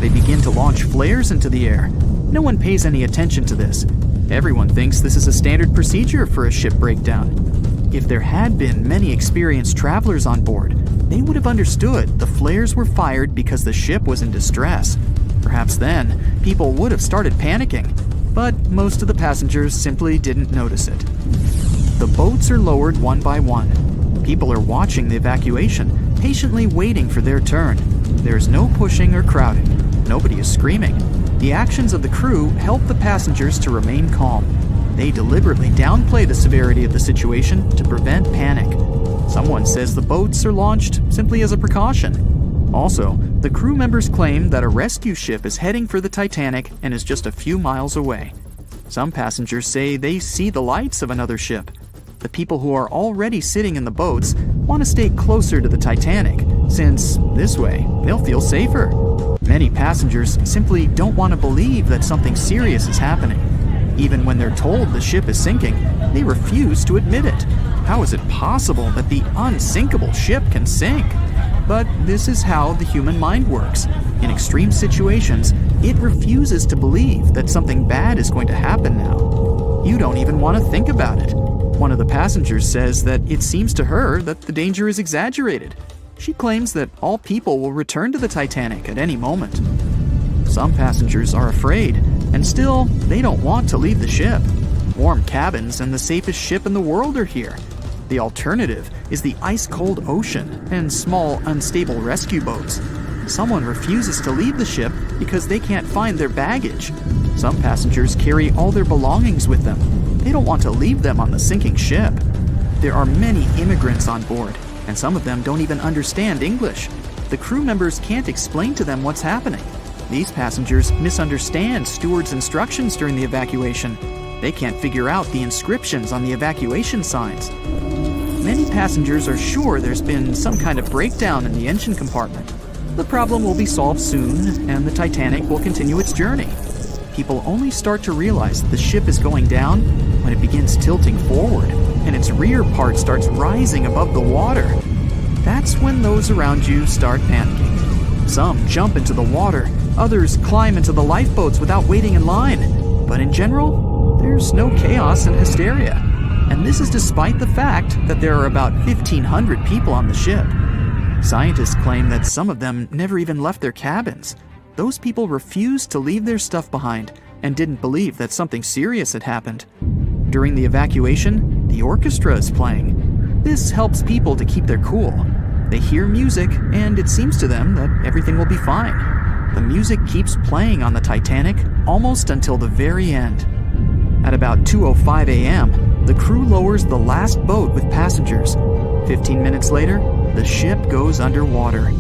They begin to launch flares into the air. No one pays any attention to this. Everyone thinks this is a standard procedure for a ship breakdown. If there had been many experienced travelers on board, they would have understood the flares were fired because the ship was in distress. Perhaps then, people would have started panicking, but most of the passengers simply didn't notice it. The boats are lowered one by one. People are watching the evacuation, patiently waiting for their turn. There's no pushing or crowding. Nobody is screaming. The actions of the crew help the passengers to remain calm. They deliberately downplay the severity of the situation to prevent panic. Someone says the boats are launched simply as a precaution. Also, the crew members claim that a rescue ship is heading for the Titanic and is just a few miles away. Some passengers say they see the lights of another ship. The people who are already sitting in the boats want to stay closer to the Titanic, since this way they'll feel safer. Many passengers simply don't want to believe that something serious is happening. Even when they're told the ship is sinking, they refuse to admit it. How is it possible that the unsinkable ship can sink? But this is how the human mind works. In extreme situations, it refuses to believe that something bad is going to happen now. You don't even want to think about it. One of the passengers says that it seems to her that the danger is exaggerated. She claims that all people will return to the Titanic at any moment. Some passengers are afraid, and still, they don't want to leave the ship. Warm cabins and the safest ship in the world are here. The alternative is the ice-cold ocean and small, unstable rescue boats. Someone refuses to leave the ship because they can't find their baggage. Some passengers carry all their belongings with them. They don't want to leave them on the sinking ship. There are many immigrants on board, and some of them don't even understand English. The crew members can't explain to them what's happening. These passengers misunderstand stewards' instructions during the evacuation. They can't figure out the inscriptions on the evacuation signs. Many passengers are sure there's been some kind of breakdown in the engine compartment. The problem will be solved soon, and the Titanic will continue its journey. People only start to realize the ship is going down when it begins tilting forward, and its rear part starts rising above the water. That's when those around you start panicking. Some jump into the water, others climb into the lifeboats without waiting in line. But in general, there's no chaos and hysteria. And this is despite the fact that there are about 1,500 people on the ship. Scientists claim that some of them never even left their cabins. Those people refused to leave their stuff behind and didn't believe that something serious had happened. During the evacuation, the orchestra is playing. This helps people to keep their cool. They hear music, and it seems to them that everything will be fine. The music keeps playing on the Titanic almost until the very end. At about 2:05 a.m., the crew lowers the last boat with passengers. 15 minutes later, the ship goes underwater.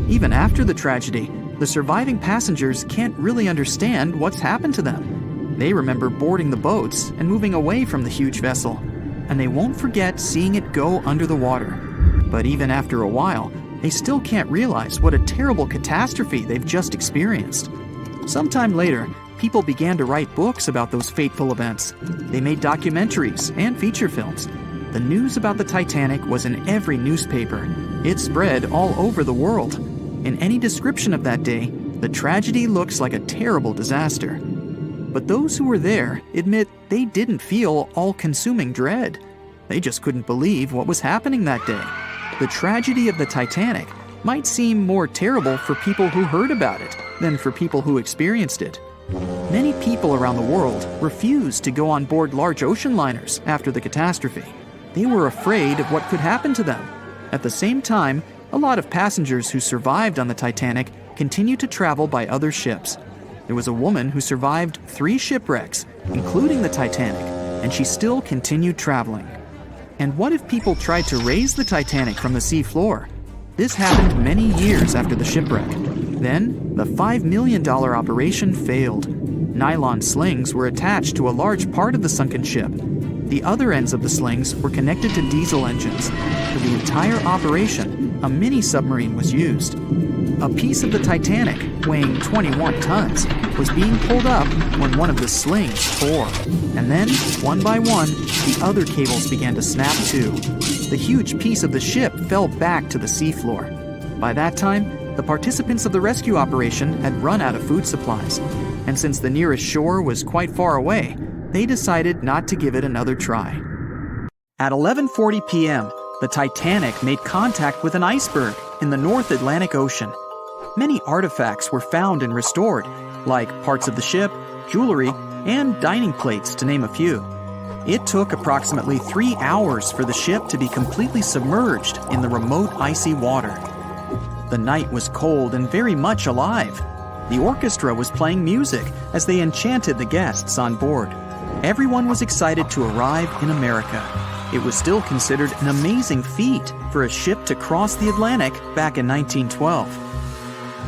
Even after the tragedy, the surviving passengers can't really understand what's happened to them. They remember boarding the boats and moving away from the huge vessel, and they won't forget seeing it go under the water. But even after a while, they still can't realize what a terrible catastrophe they've just experienced. Sometime later, people began to write books about those fateful events. They made documentaries and feature films. The news about the Titanic was in every newspaper. It spread all over the world. In any description of that day, the tragedy looks like a terrible disaster. But those who were there admit they didn't feel all-consuming dread. They just couldn't believe what was happening that day. The tragedy of the Titanic might seem more terrible for people who heard about it than for people who experienced it. Many people around the world refused to go on board large ocean liners after the catastrophe. They were afraid of what could happen to them. At the same time, a lot of passengers who survived on the Titanic continued to travel by other ships. There was a woman who survived 3 shipwrecks, including the Titanic, and she still continued traveling. And what if people tried to raise the Titanic from the sea floor? This happened many years after the shipwreck. Then, the $5 million operation failed. Nylon slings were attached to a large part of the sunken ship. The other ends of the slings were connected to diesel engines. For the entire operation, a mini-submarine was used. A piece of the Titanic, weighing 21 tons, was being pulled up when one of the slings tore. And then, one by one, the other cables began to snap too. The huge piece of the ship fell back to the seafloor. By that time, the participants of the rescue operation had run out of food supplies. And since the nearest shore was quite far away, they decided not to give it another try. At 11:40 p.m., the Titanic made contact with an iceberg in the North Atlantic Ocean. Many artifacts were found and restored, like parts of the ship, jewelry, and dining plates, to name a few. It took approximately 3 hours for the ship to be completely submerged in the remote icy water. The night was cold and very much alive. The orchestra was playing music as they enchanted the guests on board. Everyone was excited to arrive in America. It was still considered an amazing feat for a ship to cross the Atlantic back in 1912.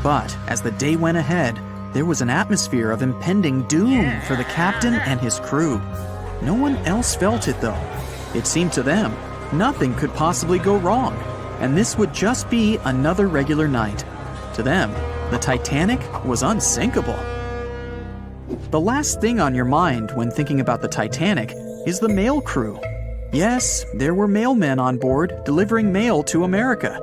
But as the day went ahead, there was an atmosphere of impending doom for the captain and his crew. No one else felt it though. It seemed to them nothing could possibly go wrong, and this would just be another regular night. To them, the Titanic was unsinkable. The last thing on your mind when thinking about the Titanic is the mail crew. Yes, there were mailmen on board delivering mail to America.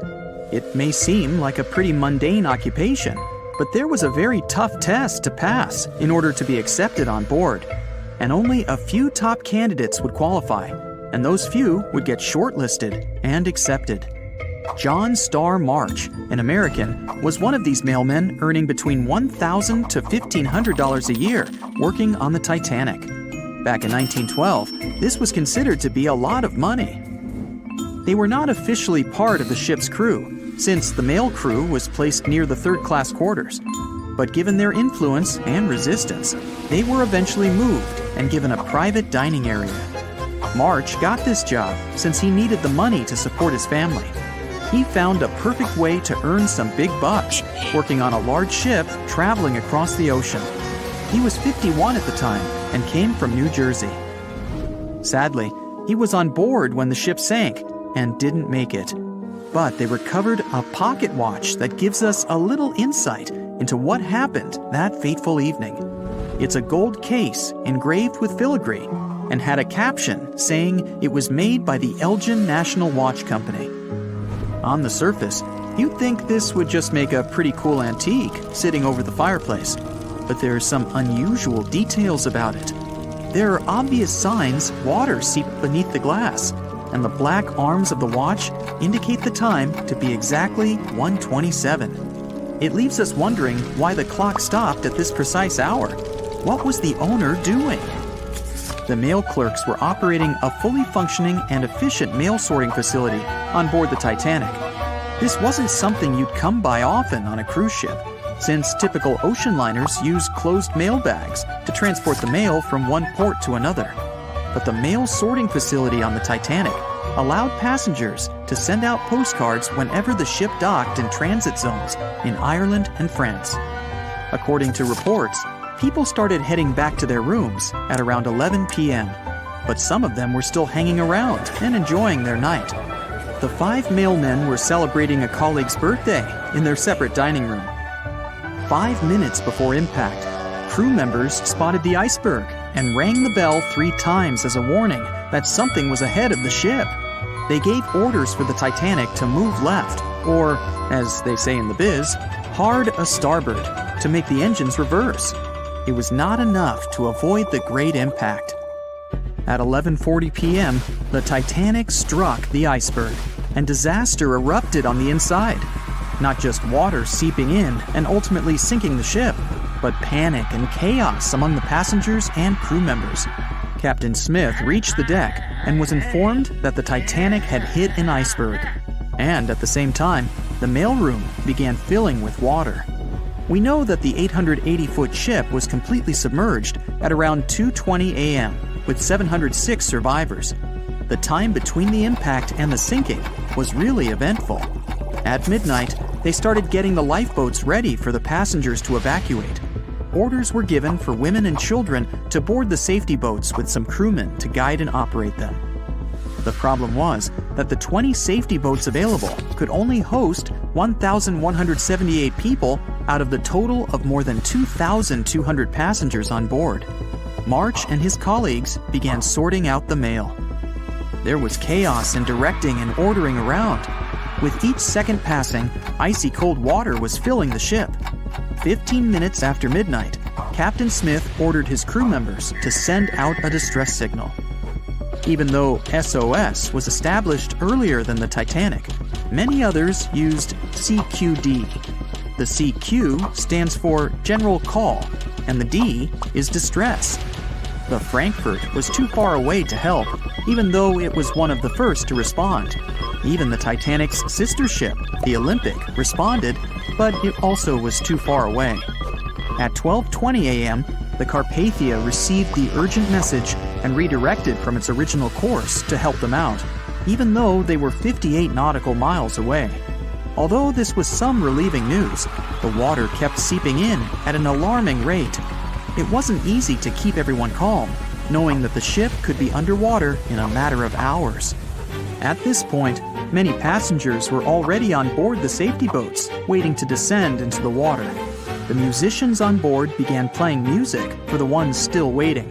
It may seem like a pretty mundane occupation, but there was a very tough test to pass in order to be accepted on board. And only a few top candidates would qualify, and those few would get shortlisted and accepted. John Starr March, an American, was one of these mailmen earning between $1,000 to $1,500 a year working on the Titanic. Back in 1912, this was considered to be a lot of money. They were not officially part of the ship's crew, since the mail crew was placed near the third-class quarters. But given their influence and resistance, they were eventually moved and given a private dining area. March got this job since he needed the money to support his family. He found a perfect way to earn some big bucks, working on a large ship traveling across the ocean. He was 51 at the time and came from New Jersey. Sadly, he was on board when the ship sank and didn't make it. But they recovered a pocket watch that gives us a little insight into what happened that fateful evening. It's a gold case engraved with filigree and had a caption saying it was made by the Elgin National Watch Company. On the surface, you'd think this would just make a pretty cool antique sitting over the fireplace, but there are some unusual details about it. There are obvious signs water seeped beneath the glass, and the black arms of the watch indicate the time to be exactly 1:27. It leaves us wondering why the clock stopped at this precise hour. What was the owner doing? The mail clerks were operating a fully functioning and efficient mail sorting facility on board the Titanic. This wasn't something you'd come by often on a cruise ship, since typical ocean liners use closed mail bags to transport the mail from one port to another. But the mail sorting facility on the Titanic allowed passengers to send out postcards whenever the ship docked in transit zones in Ireland and France. According to reports, people started heading back to their rooms at around 11 p.m., but some of them were still hanging around and enjoying their night. The 5 mailmen were celebrating a colleague's birthday in their separate dining room. 5 minutes before impact, crew members spotted the iceberg and rang the bell 3 times as a warning that something was ahead of the ship. They gave orders for the Titanic to move left, or, as they say in the biz, hard a starboard, to make the engines reverse. It was not enough to avoid the great impact. At 11:40 p.m., the Titanic struck the iceberg, and disaster erupted on the inside. Not just water seeping in and ultimately sinking the ship, but panic and chaos among the passengers and crew members. Captain Smith reached the deck and was informed that the Titanic had hit an iceberg. And at the same time, the mailroom began filling with water. We know that the 880-foot ship was completely submerged at around 2:20 a.m., with 706 survivors. The time between the impact and the sinking was really eventful. At midnight, they started getting the lifeboats ready for the passengers to evacuate. Orders were given for women and children to board the safety boats with some crewmen to guide and operate them. The problem was that the 20 safety boats available could only host 1,178 people out of the total of more than 2,200 passengers on board. March and his colleagues began sorting out the mail. There was chaos in directing and ordering around. With each second passing, icy cold water was filling the ship. 15 minutes after midnight, Captain Smith ordered his crew members to send out a distress signal. Even though SOS was established earlier than the Titanic, many others used CQD. The CQ stands for General Call, and the D is Distress. The Frankfurt was too far away to help, even though it was one of the first to respond. Even the Titanic's sister ship, the Olympic, responded, but it also was too far away. At 12:20 a.m., the Carpathia received the urgent message and redirected from its original course to help them out, even though they were 58 nautical miles away. Although this was some relieving news, the water kept seeping in at an alarming rate. It wasn't easy to keep everyone calm, knowing that the ship could be underwater in a matter of hours. At this point, many passengers were already on board the safety boats, waiting to descend into the water. The musicians on board began playing music for the ones still waiting.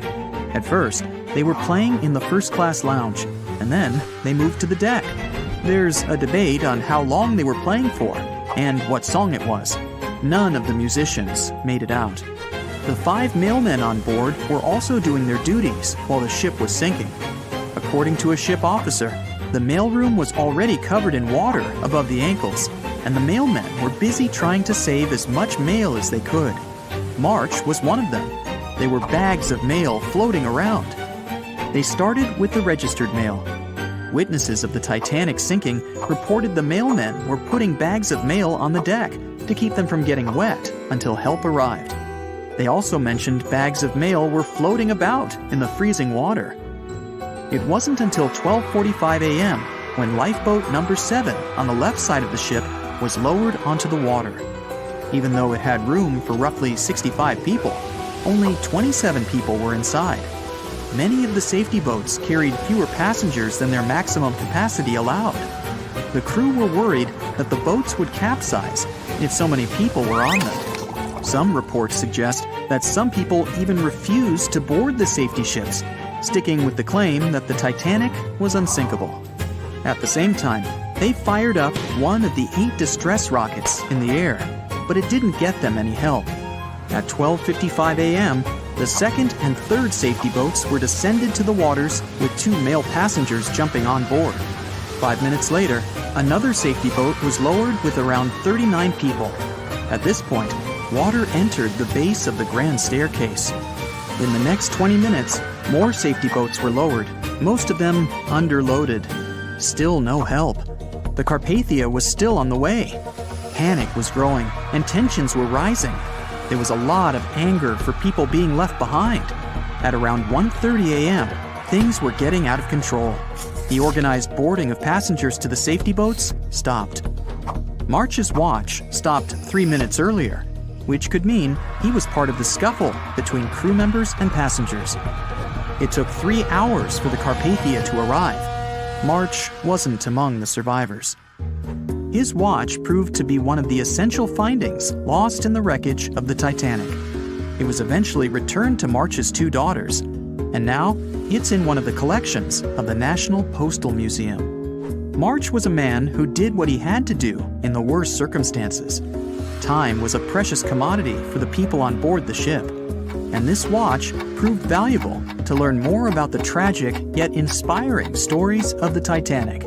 At first, they were playing in the first-class lounge, and then they moved to the deck. There's a debate on how long they were playing for and what song it was. None of the musicians made it out. The 5 mailmen on board were also doing their duties while the ship was sinking. According to a ship officer, the mailroom was already covered in water above the ankles, and the mailmen were busy trying to save as much mail as they could. March was one of them. There were bags of mail floating around. They started with the registered mail. Witnesses of the Titanic sinking reported the mailmen were putting bags of mail on the deck to keep them from getting wet until help arrived. They also mentioned bags of mail were floating about in the freezing water. It wasn't until 12:45 a.m. when lifeboat number 7 on the left side of the ship was lowered onto the water. Even though it had room for roughly 65 people, only 27 people were inside. Many of the safety boats carried fewer passengers than their maximum capacity allowed. The crew were worried that the boats would capsize if so many people were on them. Some reports suggest that some people even refused to board the safety ships, sticking with the claim that the Titanic was unsinkable. At the same time, they fired up one of the 8 distress rockets in the air, but it didn't get them any help. At 12:55 a.m., the second and third safety boats were descended to the waters with 2 male passengers jumping on board. 5 minutes later, another safety boat was lowered with around 39 people. At this point, water entered the base of the grand staircase. In the next 20 minutes, more safety boats were lowered, most of them underloaded. Still no help. The Carpathia was still on the way. Panic was growing and tensions were rising. There was a lot of anger for people being left behind. At around 1:30 a.m., things were getting out of control. The organized boarding of passengers to the safety boats stopped. March's watch stopped 3 minutes earlier, which could mean he was part of the scuffle between crew members and passengers. It took 3 hours for the Carpathia to arrive. March wasn't among the survivors. His watch proved to be one of the essential findings lost in the wreckage of the Titanic. It was eventually returned to March's 2 daughters, and now it's in one of the collections of the National Postal Museum. March was a man who did what he had to do in the worst circumstances. Time was a precious commodity for the people on board the ship, and this watch proved valuable to learn more about the tragic yet inspiring stories of the Titanic.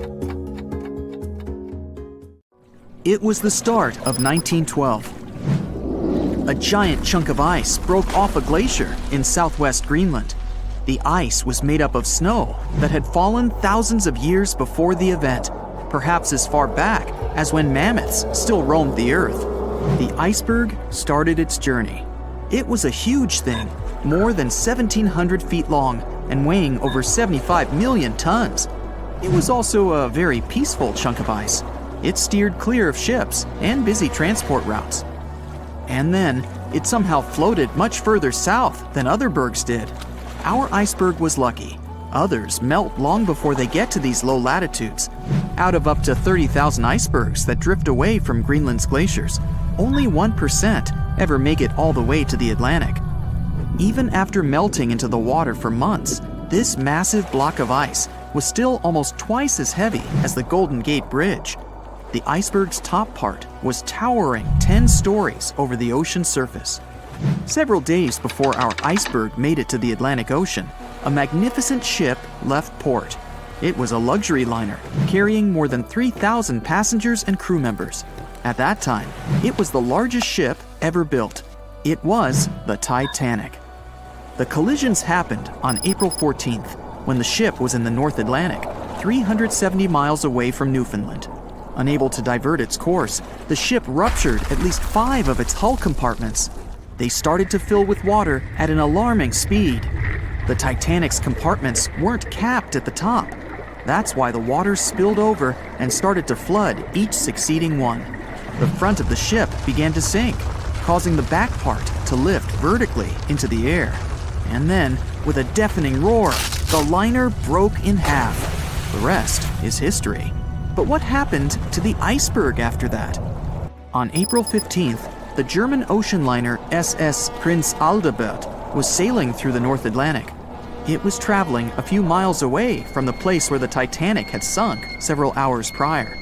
It was the start of 1912. A giant chunk of ice broke off a glacier in southwest Greenland. The ice was made up of snow that had fallen thousands of years before the event, perhaps as far back as when mammoths still roamed the earth. The iceberg started its journey. It was a huge thing, more than 1,700 feet long and weighing over 75 million tons. It was also a very peaceful chunk of ice. It steered clear of ships and busy transport routes. And then, it somehow floated much further south than other bergs did. Our iceberg was lucky. Others melt long before they get to these low latitudes. Out of up to 30,000 icebergs that drift away from Greenland's glaciers, only 1% ever make it all the way to the Atlantic. Even after melting into the water for months, this massive block of ice was still almost twice as heavy as the Golden Gate Bridge. The iceberg's top part was towering 10 stories over the ocean surface. Several days before our iceberg made it to the Atlantic Ocean, a magnificent ship left port. It was a luxury liner carrying more than 3,000 passengers and crew members. At that time, it was the largest ship ever built. It was the Titanic. The collisions happened on April 14th, when the ship was in the North Atlantic, 370 miles away from Newfoundland. Unable to divert its course, the ship ruptured at least 5 of its hull compartments. They started to fill with water at an alarming speed. The Titanic's compartments weren't capped at the top. That's why the water spilled over and started to flood each succeeding one. The front of the ship began to sink, causing the back part to lift vertically into the air. And then, with a deafening roar, the liner broke in half. The rest is history. But what happened to the iceberg after that? On April 15th, the German ocean liner SS Prinz Adalbert was sailing through the North Atlantic. It was traveling a few miles away from the place where the Titanic had sunk several hours prior.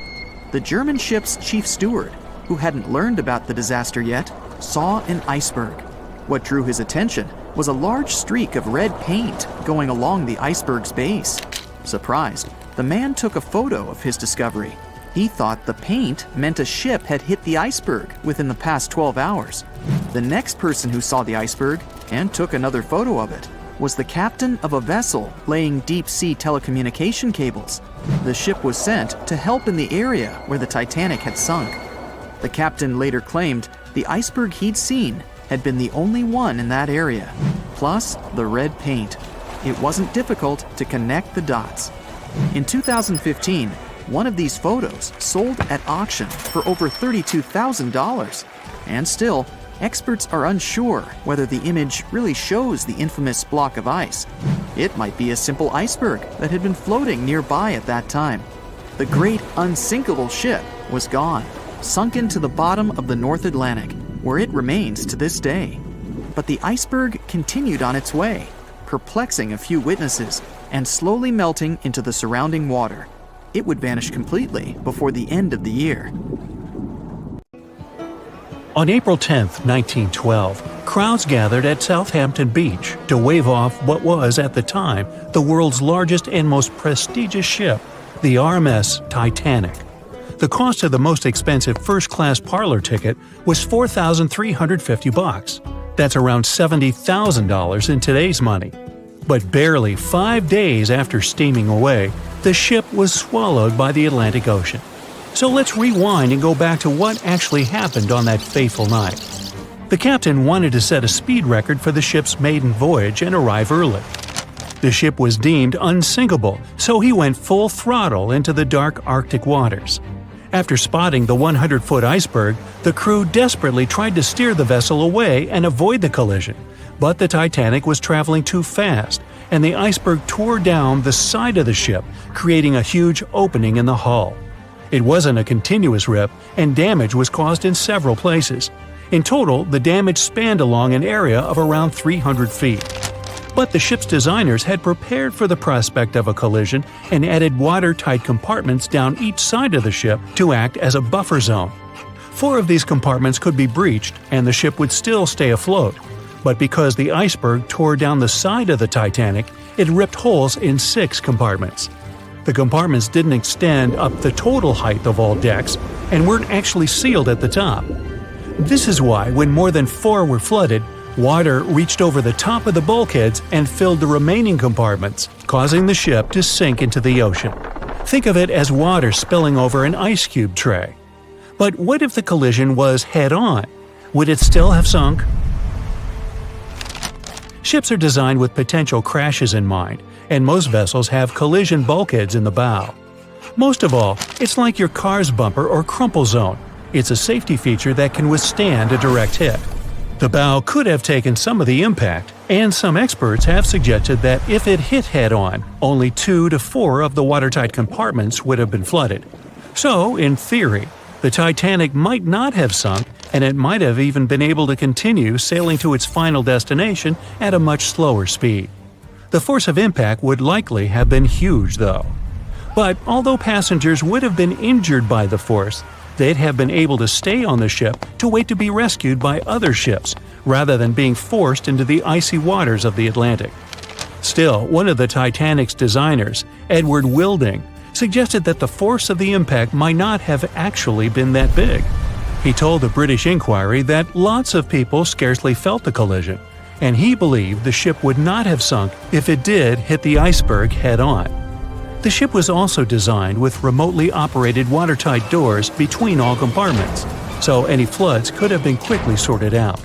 The German ship's chief steward, who hadn't learned about the disaster yet, saw an iceberg. What drew his attention was a large streak of red paint going along the iceberg's base. Surprised, the man took a photo of his discovery. He thought the paint meant a ship had hit the iceberg within the past 12 hours. The next person who saw the iceberg and took another photo of it was the captain of a vessel laying deep-sea telecommunication cables. The ship was sent to help in the area where the Titanic had sunk. The captain later claimed the iceberg he'd seen had been the only one in that area, plus the red paint. it wasn't difficult to connect the dots. In 2015, one of these photos sold at auction for over $32,000. And still, experts are unsure whether the image really shows the infamous block of ice. It might be a simple iceberg that had been floating nearby at that time. The great unsinkable ship was gone, sunken to the bottom of the North Atlantic, where it remains to this day. But the iceberg continued on its way, perplexing a few witnesses and slowly melting into the surrounding water. It would vanish completely before the end of the year. On April 10, 1912, crowds gathered at Southampton Beach to wave off what was, at the time, the world's largest and most prestigious ship, the RMS Titanic. The cost of the most expensive first-class parlor ticket was $4,350. That's around $70,000 in today's money. But barely 5 days after steaming away, the ship was swallowed by the Atlantic Ocean. So let's rewind and go back to what actually happened on that fateful night. The captain wanted to set a speed record for the ship's maiden voyage and arrive early. The ship was deemed unsinkable, so he went full throttle into the dark Arctic waters. After spotting the 100-foot iceberg, the crew desperately tried to steer the vessel away and avoid the collision, but the Titanic was traveling too fast, and the iceberg tore down the side of the ship, creating a huge opening in the hull. It wasn't a continuous rip, and damage was caused in several places. In total, the damage spanned along an area of around 300 feet. But the ship's designers had prepared for the prospect of a collision and added watertight compartments down each side of the ship to act as a buffer zone. 4 of these compartments could be breached, and the ship would still stay afloat. But because the iceberg tore down the side of the Titanic, it ripped holes in 6 compartments. The compartments didn't extend up the total height of all decks and weren't actually sealed at the top. This is why, when more than 4 were flooded, water reached over the top of the bulkheads and filled the remaining compartments, causing the ship to sink into the ocean. Think of it as water spilling over an ice cube tray. But what if the collision was head-on? Would it still have sunk? Ships are designed with potential crashes in mind, and most vessels have collision bulkheads in the bow. Most of all, it's like your car's bumper or crumple zone. It's a safety feature that can withstand a direct hit. The bow could have taken some of the impact, and some experts have suggested that if it hit head-on, only 2 to 4 of the watertight compartments would have been flooded. So, in theory, the Titanic might not have sunk, and it might have even been able to continue sailing to its final destination at a much slower speed. The force of impact would likely have been huge, though. But although passengers would have been injured by the force, they'd have been able to stay on the ship to wait to be rescued by other ships, rather than being forced into the icy waters of the Atlantic. Still, one of the Titanic's designers, Edwardian, suggested that the force of the impact might not have actually been that big. He told the British Inquiry that lots of people scarcely felt the collision, and he believed the ship would not have sunk if it did hit the iceberg head-on. The ship was also designed with remotely operated watertight doors between all compartments, so any floods could have been quickly sorted out.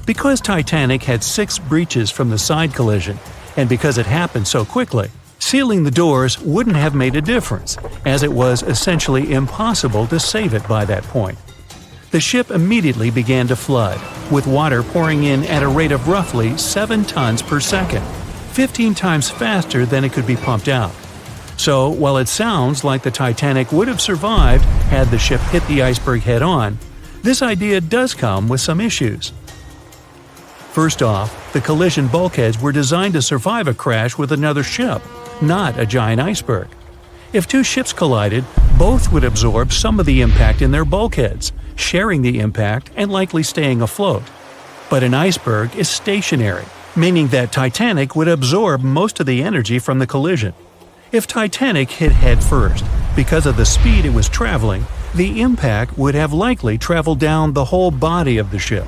Because Titanic had 6 breaches from the side collision, and because it happened so quickly, sealing the doors wouldn't have made a difference, as it was essentially impossible to save it by that point. The ship immediately began to flood, with water pouring in at a rate of roughly 7 tons per second, 15 times faster than it could be pumped out. So, while it sounds like the Titanic would have survived had the ship hit the iceberg head-on, this idea does come with some issues. First off, the collision bulkheads were designed to survive a crash with another ship, not a giant iceberg. If 2 ships collided, both would absorb some of the impact in their bulkheads, sharing the impact and likely staying afloat. But an iceberg is stationary, meaning that Titanic would absorb most of the energy from the collision. If Titanic hit head first, because of the speed it was traveling, the impact would have likely traveled down the whole body of the ship.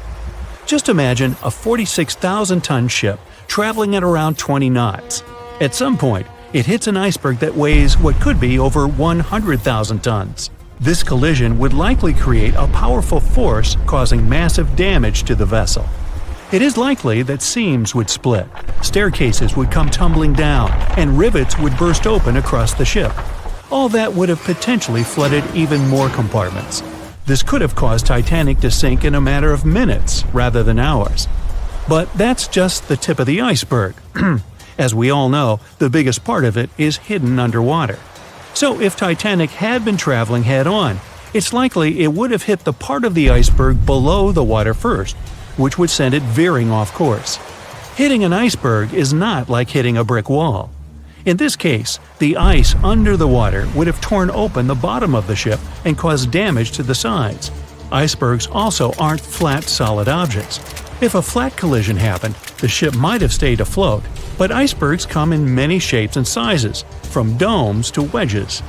Just imagine a 46,000-ton ship traveling at around 20 knots. At some point, it hits an iceberg that weighs what could be over 100,000 tons. This collision would likely create a powerful force causing massive damage to the vessel. It is likely that seams would split, staircases would come tumbling down, and rivets would burst open across the ship. All that would have potentially flooded even more compartments. This could have caused Titanic to sink in a matter of minutes rather than hours. But that's just the tip of the iceberg. As we all know, the biggest part of it is hidden underwater. So if Titanic had been traveling head-on, it's likely it would have hit the part of the iceberg below the water first, which would send it veering off course. Hitting an iceberg is not like hitting a brick wall. In this case, the ice under the water would have torn open the bottom of the ship and caused damage to the sides. Icebergs also aren't flat, solid objects. If a flat collision happened, the ship might have stayed afloat, but icebergs come in many shapes and sizes, from domes to wedges.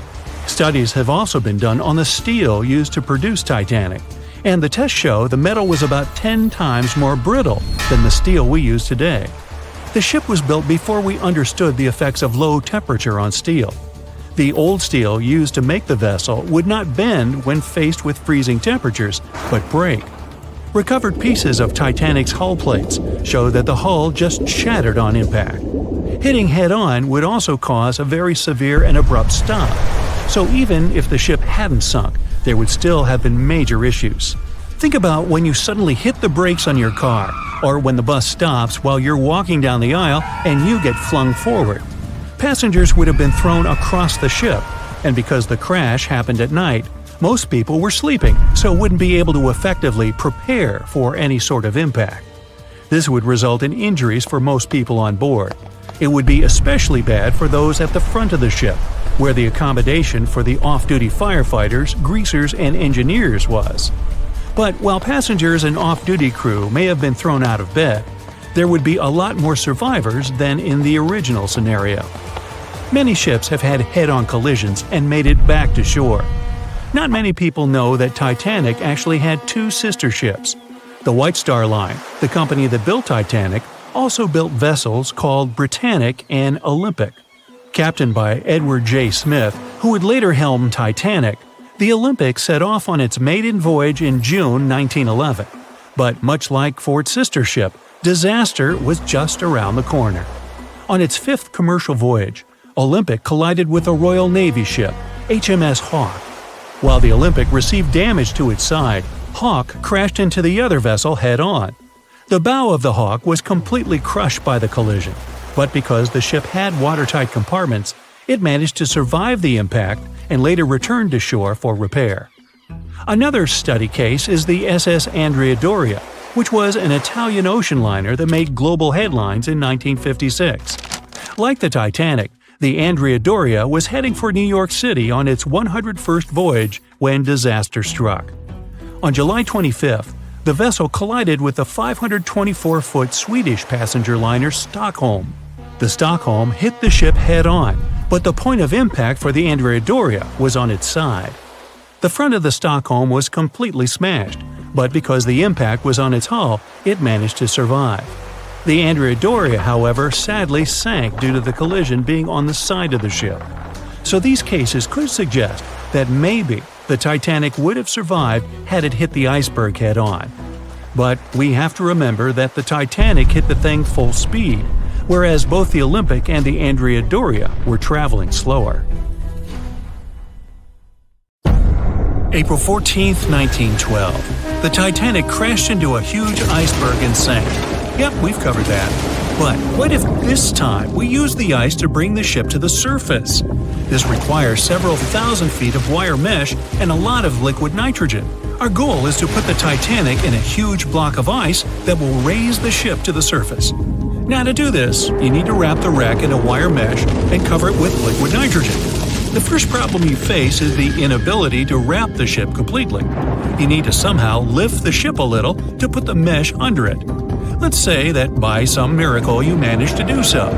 Studies have also been done on the steel used to produce Titanic, and the tests show the metal was about 10 times more brittle than the steel we use today. The ship was built before we understood the effects of low temperature on steel. The old steel used to make the vessel would not bend when faced with freezing temperatures, but break. Recovered pieces of Titanic's hull plates show that the hull just shattered on impact. Hitting head-on would also cause a very severe and abrupt stop, so even if the ship hadn't sunk, there would still have been major issues. Think about when you suddenly hit the brakes on your car, or when the bus stops while you're walking down the aisle and you get flung forward. Passengers would have been thrown across the ship, and because the crash happened at night, most people were sleeping, so wouldn't be able to effectively prepare for any sort of impact. This would result in injuries for most people on board. It would be especially bad for those at the front of the ship, where the accommodation for the off-duty firefighters, greasers, and engineers was. But while passengers and off-duty crew may have been thrown out of bed, there would be a lot more survivors than in the original scenario. Many ships have had head-on collisions and made it back to shore. Not many people know that Titanic actually had two sister ships. The White Star Line, the company that built Titanic, also built vessels called Britannic and Olympic. Captained by Edward J. Smith, who would later helm Titanic, the Olympic set off on its maiden voyage in June 1911. But much like Ford's sister ship, disaster was just around the corner. On its fifth commercial voyage, Olympic collided with a Royal Navy ship, HMS Hawke. While the Olympic received damage to its side, Hawke crashed into the other vessel head-on. The bow of the Hawke was completely crushed by the collision, but because the ship had watertight compartments, it managed to survive the impact and later returned to shore for repair. Another study case is the SS Andrea Doria, which was an Italian ocean liner that made global headlines in 1956. Like the Titanic, the Andrea Doria was heading for New York City on its 101st voyage when disaster struck. On July 25th, the vessel collided with the 524-foot Swedish passenger liner Stockholm. The Stockholm hit the ship head-on, but the point of impact for the Andrea Doria was on its side. The front of the Stockholm was completely smashed, but because the impact was on its hull, it managed to survive. The Andrea Doria, however, sadly sank due to the collision being on the side of the ship. So these cases could suggest that maybe the Titanic would have survived had it hit the iceberg head-on. But we have to remember that the Titanic hit the thing full speed, whereas both the Olympic and the Andrea Doria were traveling slower. April 14, 1912. The Titanic crashed into a huge iceberg and sank. Yep, we've covered that. But what if this time we use the ice to bring the ship to the surface? This requires several thousand feet of wire mesh and a lot of liquid nitrogen. Our goal is to put the Titanic in a huge block of ice that will raise the ship to the surface. Now to do this, you need to wrap the wreck in a wire mesh and cover it with liquid nitrogen. The first problem you face is the inability to wrap the ship completely. You need to somehow lift the ship a little to put the mesh under it. Let's say that by some miracle you manage to do so.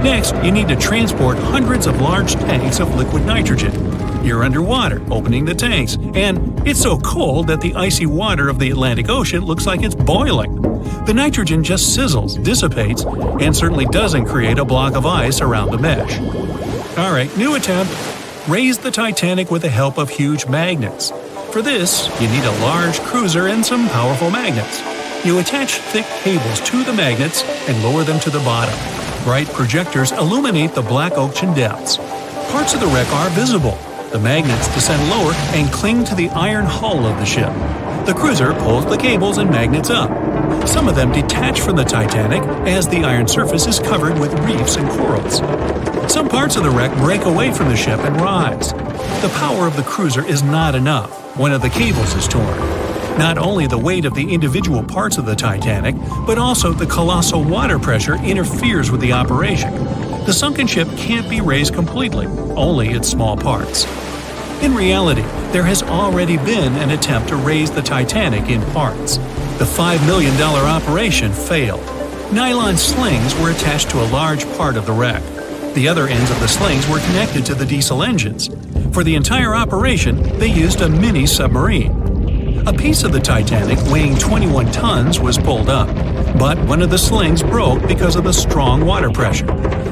Next, you need to transport hundreds of large tanks of liquid nitrogen. You're underwater, opening the tanks, and it's so cold that the icy water of the Atlantic Ocean looks like it's boiling. The nitrogen just sizzles, dissipates, and certainly doesn't create a block of ice around the mesh. Alright, new attempt. Raise the Titanic with the help of huge magnets. For this, you need a large cruiser and some powerful magnets. You attach thick cables to the magnets and lower them to the bottom. Bright projectors illuminate the black ocean depths. Parts of the wreck are visible. The magnets descend lower and cling to the iron hull of the ship. The cruiser pulls the cables and magnets up. Some of them detach from the Titanic as the iron surface is covered with reefs and corals. Some parts of the wreck break away from the ship and rise. The power of the cruiser is not enough. One of the cables is torn. Not only the weight of the individual parts of the Titanic, but also the colossal water pressure interferes with the operation. The sunken ship can't be raised completely, only its small parts. In reality, there has already been an attempt to raise the Titanic in parts. The $5 million operation failed. Nylon slings were attached to a large part of the wreck. The other ends of the slings were connected to the diesel engines. For the entire operation, they used a mini submarine. A piece of the Titanic weighing 21 tons was pulled up, but one of the slings broke because of the strong water pressure.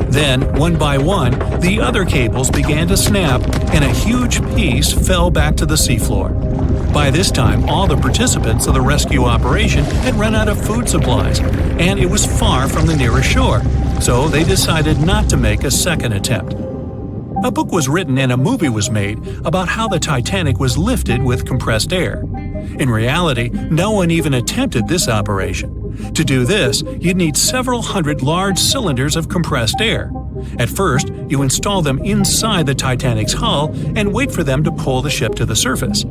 Then, one by one, the other cables began to snap, and a huge piece fell back to the seafloor. By this time, all the participants of the rescue operation had run out of food supplies, and it was far from the nearest shore, so they decided not to make a second attempt. A book was written and a movie was made about how the Titanic was lifted with compressed air. In reality, no one even attempted this operation. To do this, you'd need several hundred large cylinders of compressed air. At first, you install them inside the Titanic's hull and wait for them to pull the ship to the surface.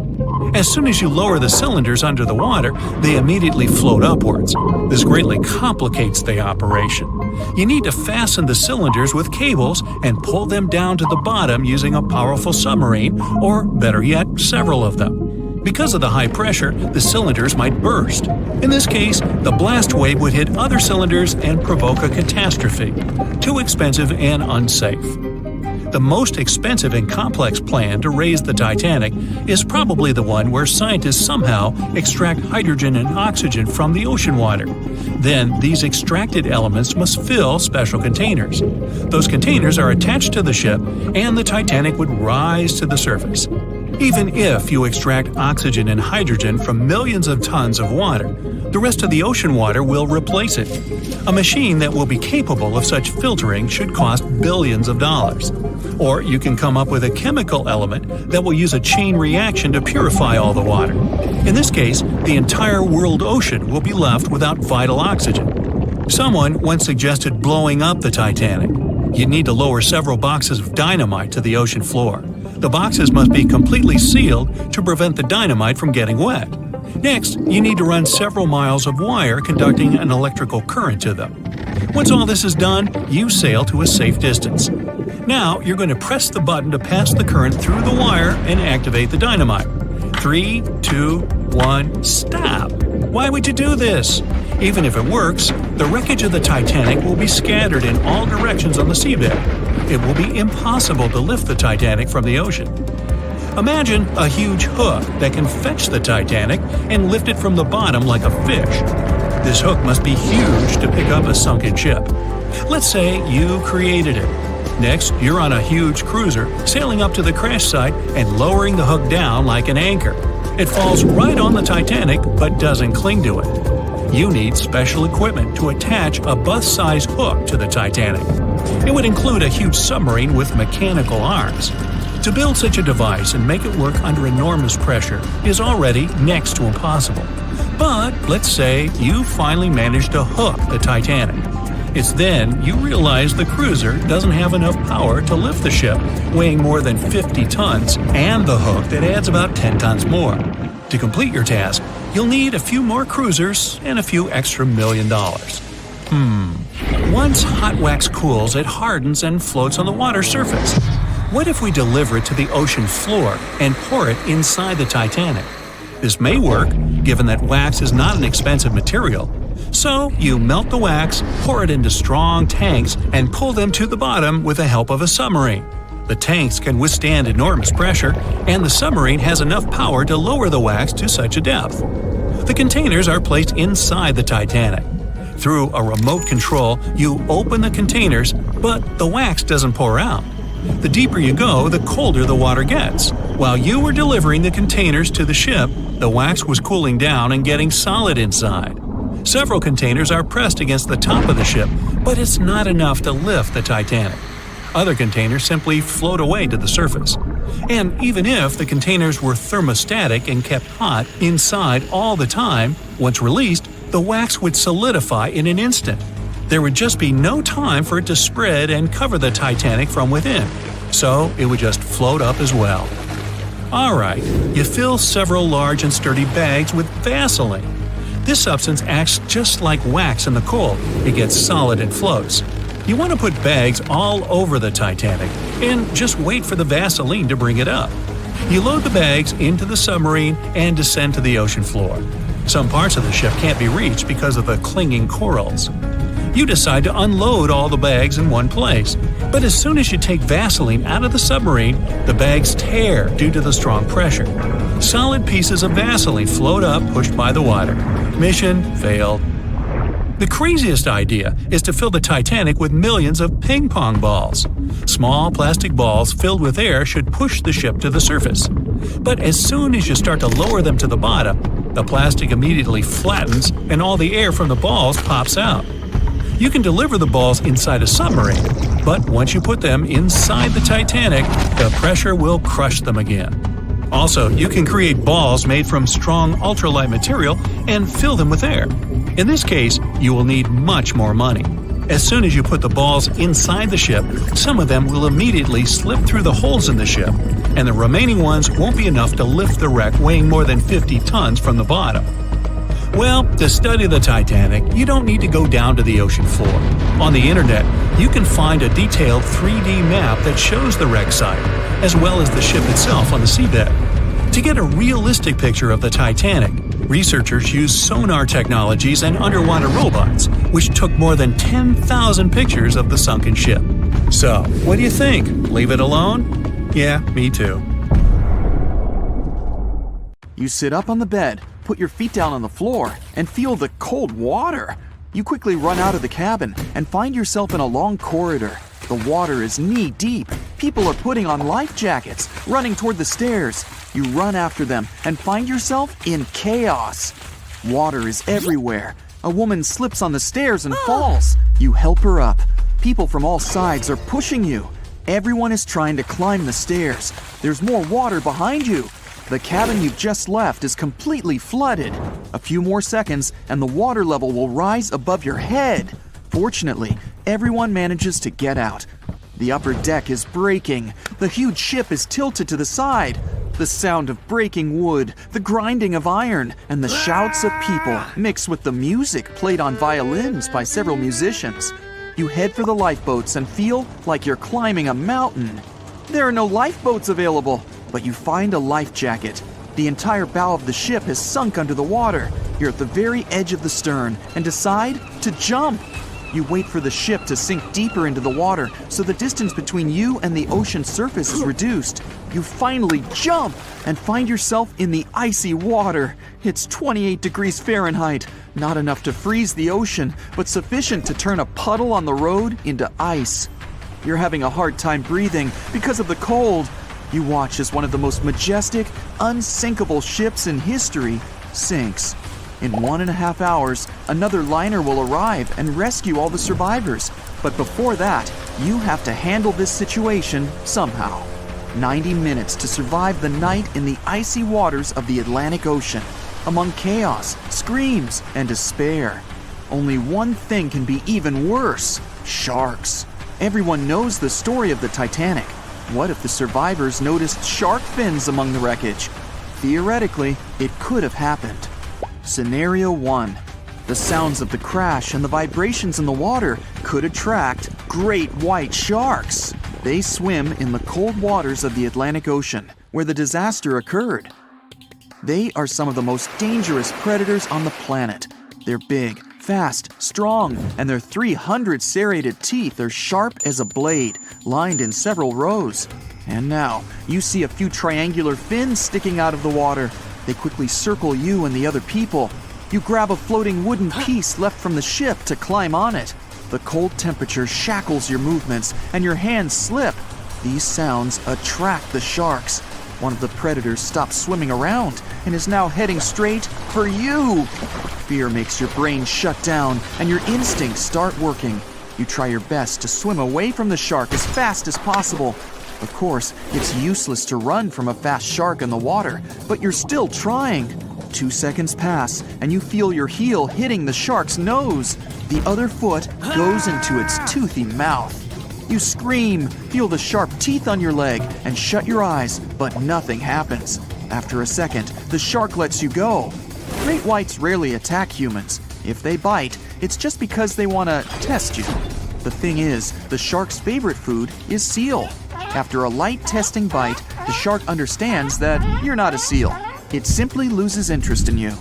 As soon as you lower the cylinders under the water, they immediately float upwards. This greatly complicates the operation. You need to fasten the cylinders with cables and pull them down to the bottom using a powerful submarine, or better yet, several of them. Because of the high pressure, the cylinders might burst. In this case, the blast wave would hit other cylinders and provoke a catastrophe. Too expensive and unsafe. The most expensive and complex plan to raise the Titanic is probably the one where scientists somehow extract hydrogen and oxygen from the ocean water. Then, these extracted elements must fill special containers. Those containers are attached to the ship, and the Titanic would rise to the surface. Even if you extract oxygen and hydrogen from millions of tons of water, the rest of the ocean water will replace it. A machine that will be capable of such filtering should cost billions of dollars. Or you can come up with a chemical element that will use a chain reaction to purify all the water. In this case, the entire world ocean will be left without vital oxygen. Someone once suggested blowing up the Titanic. You'd need to lower several boxes of dynamite to the ocean floor. The boxes must be completely sealed to prevent the dynamite from getting wet. Next, you need to run several miles of wire conducting an electrical current to them. Once all this is done, you sail to a safe distance. Now, you're going to press the button to pass the current through the wire and activate the dynamite. 3, 2, 1, stop! Why would you do this? Even if it works, the wreckage of the Titanic will be scattered in all directions on the seabed. It will be impossible to lift the Titanic from the ocean. Imagine a huge hook that can fetch the Titanic and lift it from the bottom like a fish. This hook must be huge to pick up a sunken ship. Let's say you created it. Next, you're on a huge cruiser, sailing up to the crash site and lowering the hook down like an anchor. It falls right on the Titanic but doesn't cling to it. You need special equipment to attach a bus-sized hook to the Titanic. It would include a huge submarine with mechanical arms. To build such a device and make it work under enormous pressure is already next to impossible. But let's say you finally managed to hook the Titanic. It's then you realize the cruiser doesn't have enough power to lift the ship, weighing more than 50 tons, and the hook that adds about 10 tons more. To complete your task, you'll need a few more cruisers and a few extra $1 million. Once hot wax cools, it hardens and floats on the water surface. What if we deliver it to the ocean floor and pour it inside the Titanic? This may work, given that wax is not an expensive material. So, you melt the wax, pour it into strong tanks, and pull them to the bottom with the help of a submarine. The tanks can withstand enormous pressure, and the submarine has enough power to lower the wax to such a depth. The containers are placed inside the Titanic. Through a remote control, you open the containers, but the wax doesn't pour out. The deeper you go, the colder the water gets. While you were delivering the containers to the ship, the wax was cooling down and getting solid inside. Several containers are pressed against the top of the ship, but it's not enough to lift the Titanic. Other containers simply float away to the surface. And even if the containers were thermostatic and kept hot inside all the time, once released, the wax would solidify in an instant. There would just be no time for it to spread and cover the Titanic from within, so it would just float up as well. Alright, you fill several large and sturdy bags with Vaseline. This substance acts just like wax in the cold. It gets solid and floats. You want to put bags all over the Titanic and just wait for the Vaseline to bring it up. You load the bags into the submarine and descend to the ocean floor. Some parts of the ship can't be reached because of the clinging corals. You decide to unload all the bags in one place, but as soon as you take Vaseline out of the submarine, the bags tear due to the strong pressure. Solid pieces of Vaseline float up, pushed by the water. Mission failed. The craziest idea is to fill the Titanic with millions of ping pong balls. Small plastic balls filled with air should push the ship to the surface. But as soon as you start to lower them to the bottom, the plastic immediately flattens and all the air from the balls pops out. You can deliver the balls inside a submarine, but once you put them inside the Titanic, the pressure will crush them again. Also, you can create balls made from strong ultralight material and fill them with air. In this case, you will need much more money. As soon as you put the balls inside the ship, some of them will immediately slip through the holes in the ship, and the remaining ones won't be enough to lift the wreck weighing more than 50 tons from the bottom. Well, to study the Titanic, you don't need to go down to the ocean floor. On the internet, you can find a detailed 3D map that shows the wreck site, as well as the ship itself on the seabed. To get a realistic picture of the Titanic, researchers used sonar technologies and underwater robots, which took more than 10,000 pictures of the sunken ship. So, what do you think? Leave it alone? Yeah, me too. You sit up on the bed, put your feet down on the floor, and feel the cold water. You quickly run out of the cabin and find yourself in a long corridor. The water is knee-deep. People are putting on life jackets, running toward the stairs. You run after them and find yourself in chaos. Water is everywhere. A woman slips on the stairs and falls. You help her up. People from all sides are pushing you. Everyone is trying to climb the stairs. There's more water behind you. The cabin you've just left is completely flooded. A few more seconds and the water level will rise above your head. Fortunately, everyone manages to get out. The upper deck is breaking. The huge ship is tilted to the side. The sound of breaking wood, the grinding of iron, and the shouts of people mix with the music played on violins by several musicians. You head for the lifeboats and feel like you're climbing a mountain. There are no lifeboats available, but you find a life jacket. The entire bow of the ship has sunk under the water. You're at the very edge of the stern and decide to jump. You wait for the ship to sink deeper into the water so the distance between you and the ocean surface is reduced. You finally jump and find yourself in the icy water. It's 28 degrees Fahrenheit, not enough to freeze the ocean, but sufficient to turn a puddle on the road into ice. You're having a hard time breathing because of the cold. You watch as one of the most majestic, unsinkable ships in history sinks. In 1.5 hours, another liner will arrive and rescue all the survivors. But before that, you have to handle this situation somehow. 90 minutes to survive the night in the icy waters of the Atlantic Ocean, among chaos, screams, and despair. Only one thing can be even worse: sharks. Everyone knows the story of the Titanic. What if the survivors noticed shark fins among the wreckage? Theoretically, it could have happened. Scenario 1. The sounds of the crash and the vibrations in the water could attract great white sharks. They swim in the cold waters of the Atlantic Ocean, where the disaster occurred. They are some of the most dangerous predators on the planet. They're big, fast, strong, and their 300 serrated teeth are sharp as a blade, lined in several rows. And now, you see a few triangular fins sticking out of the water. They quickly circle you and the other people. You grab a floating wooden piece left from the ship to climb on it. The cold temperature shackles your movements and your hands slip. These sounds attract the sharks. One of the predators stops swimming around and is now heading straight for you. Fear makes your brain shut down and your instincts start working. You try your best to swim away from the shark as fast as possible. Of course, it's useless to run from a fast shark in the water, but you're still trying. 2 seconds pass, and you feel your heel hitting the shark's nose. The other foot goes into its toothy mouth. You scream, feel the sharp teeth on your leg, and shut your eyes, but nothing happens. After a second, the shark lets you go. Great whites rarely attack humans. If they bite, it's just because they want to test you. The thing is, the shark's favorite food is seal. After a light testing bite, the shark understands that you're not a seal. It simply loses interest in you.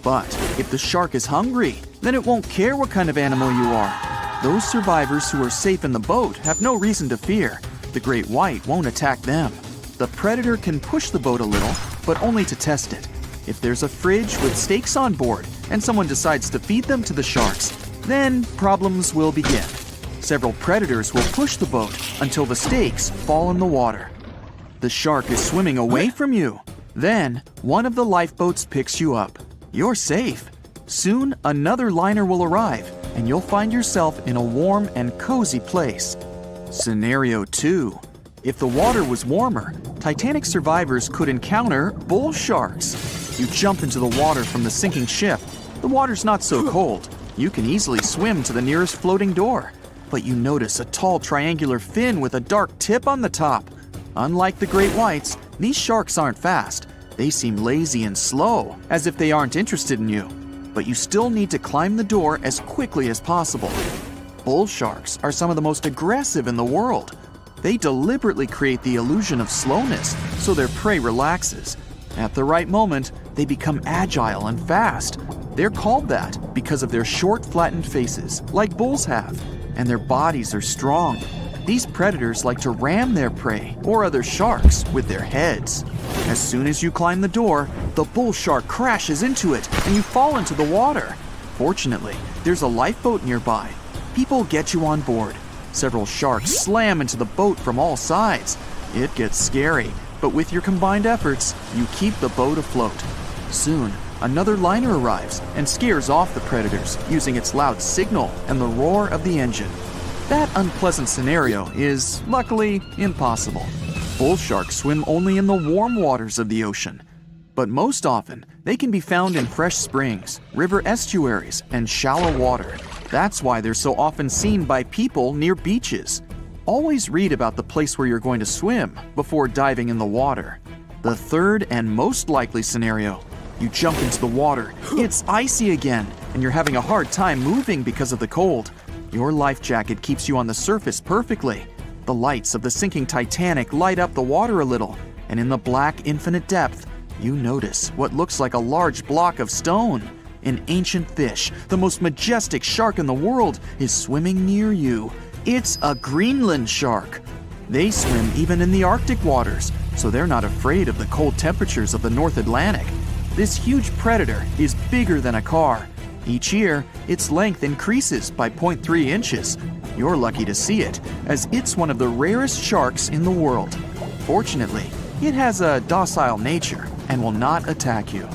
But if the shark is hungry, then it won't care what kind of animal you are. Those survivors who are safe in the boat have no reason to fear. The great white won't attack them. The predator can push the boat a little, but only to test it. If there's a fridge with steaks on board and someone decides to feed them to the sharks, then problems will begin. Several predators will push the boat until the steaks fall in the water. The shark is swimming away from you. Then, one of the lifeboats picks you up. You're safe. Soon, another liner will arrive, and you'll find yourself in a warm and cozy place. Scenario 2. If the water was warmer, Titanic survivors could encounter bull sharks. You jump into the water from the sinking ship. The water's not so cold. You can easily swim to the nearest floating door. But you notice a tall triangular fin with a dark tip on the top. Unlike the great whites, these sharks aren't fast. They seem lazy and slow, as if they aren't interested in you. But you still need to climb the door as quickly as possible. Bull sharks are some of the most aggressive in the world. They deliberately create the illusion of slowness so their prey relaxes. At the right moment, they become agile and fast. They're called that because of their short, flattened faces, like bulls have, and their bodies are strong. These predators like to ram their prey or other sharks with their heads. As soon as you climb the door, the bull shark crashes into it and you fall into the water. Fortunately, there's a lifeboat nearby. People get you on board. Several sharks slam into the boat from all sides. It gets scary, but with your combined efforts, you keep the boat afloat. Soon, another liner arrives and scares off the predators using its loud signal and the roar of the engine. That unpleasant scenario is, luckily, impossible. Bull sharks swim only in the warm waters of the ocean. But most often, they can be found in fresh springs, river estuaries, and shallow water. That's why they're so often seen by people near beaches. Always read about the place where you're going to swim before diving in the water. The third and most likely scenario: you jump into the water, it's icy again, and you're having a hard time moving because of the cold. Your life jacket keeps you on the surface perfectly. The lights of the sinking Titanic light up the water a little, and in the black, infinite depth, you notice what looks like a large block of stone. An ancient fish, the most majestic shark in the world, is swimming near you. It's a Greenland shark. They swim even in the Arctic waters, so they're not afraid of the cold temperatures of the North Atlantic. This huge predator is bigger than a car. Each year, its length increases by 0.3 inches. You're lucky to see it, as it's one of the rarest sharks in the world. Fortunately, it has a docile nature and will not attack you.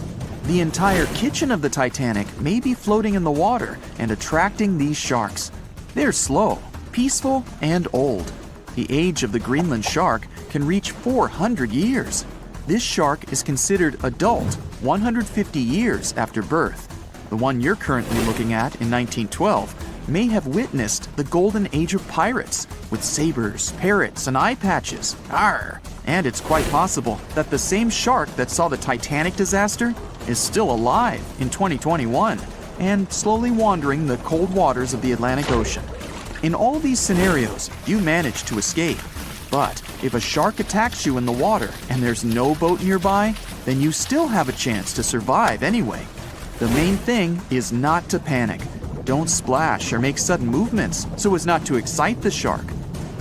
The entire kitchen of the Titanic may be floating in the water and attracting these sharks. They're slow, peaceful, and old. The age of the Greenland shark can reach 400 years. This shark is considered adult 150 years after birth. The one you're currently looking at in 1912 may have witnessed the golden age of pirates with sabers, parrots, and eye patches. Arr! And it's quite possible that the same shark that saw the Titanic disaster is still alive in 2021 and slowly wandering the cold waters of the Atlantic Ocean. In all these scenarios, you manage to escape. But if a shark attacks you in the water and there's no boat nearby, then you still have a chance to survive anyway. The main thing is not to panic. Don't splash or make sudden movements so as not to excite the shark.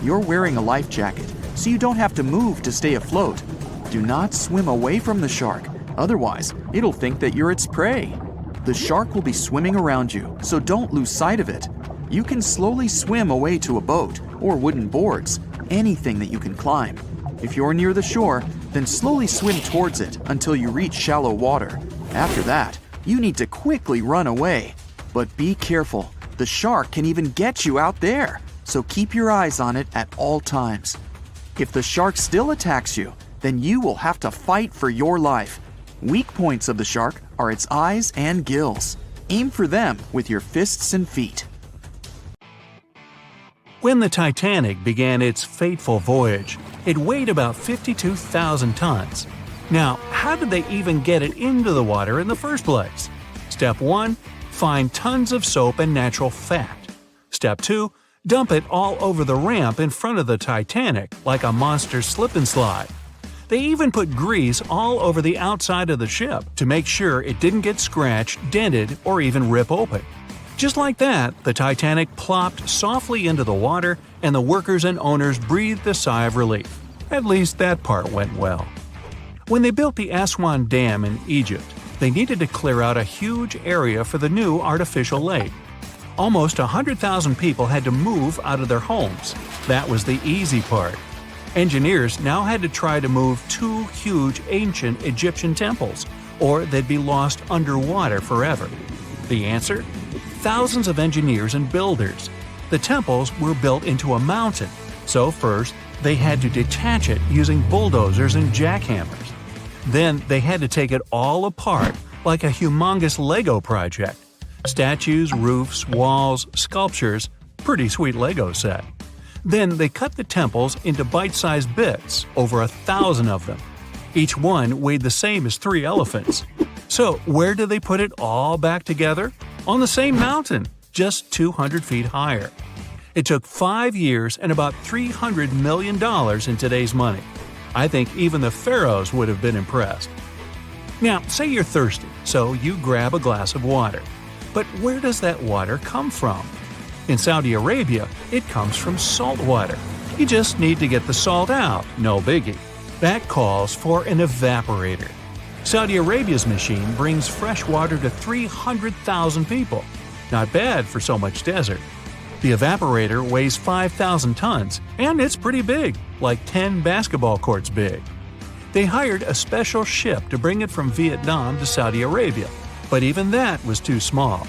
You're wearing a life jacket, so you don't have to move to stay afloat. Do not swim away from the shark, otherwise it'll think that you're its prey. The shark will be swimming around you, so don't lose sight of it. You can slowly swim away to a boat or wooden boards, anything that you can climb. If you're near the shore, then slowly swim towards it until you reach shallow water. After that, you need to quickly run away. But be careful, the shark can even get you out there, so keep your eyes on it at all times. If the shark still attacks you, then you will have to fight for your life. Weak points of the shark are its eyes and gills. Aim for them with your fists and feet. When the Titanic began its fateful voyage, it weighed about 52,000 tons. Now, how did they even get it into the water in the first place? Step 1. Find tons of soap and natural fat. Step 2. Dump it all over the ramp in front of the Titanic like a monster slip and slide. They even put grease all over the outside of the ship to make sure it didn't get scratched, dented, or even rip open. Just like that, the Titanic plopped softly into the water, and the workers and owners breathed a sigh of relief. At least that part went well. When they built the Aswan Dam in Egypt, they needed to clear out a huge area for the new artificial lake. Almost 100,000 people had to move out of their homes. That was the easy part. Engineers now had to try to move 2 huge ancient Egyptian temples, or they'd be lost underwater forever. The answer? Thousands of engineers and builders. The temples were built into a mountain, so first they had to detach it using bulldozers and jackhammers. Then they had to take it all apart like a humongous Lego project. Statues, roofs, walls, sculptures, pretty sweet Lego set. Then they cut the temples into bite-sized bits, over 1,000 of them. Each one weighed the same as 3 elephants. So where did they put it all back together? On the same mountain, just 200 feet higher. It took 5 years and about $300 million in today's money. I think even the pharaohs would have been impressed. Now, say you're thirsty, so you grab a glass of water. But where does that water come from? In Saudi Arabia, it comes from salt water. You just need to get the salt out, no biggie. That calls for an evaporator. Saudi Arabia's machine brings fresh water to 300,000 people. Not bad for so much desert. The evaporator weighs 5,000 tons, and it's pretty big, like 10 basketball courts big. They hired a special ship to bring it from Vietnam to Saudi Arabia, but even that was too small.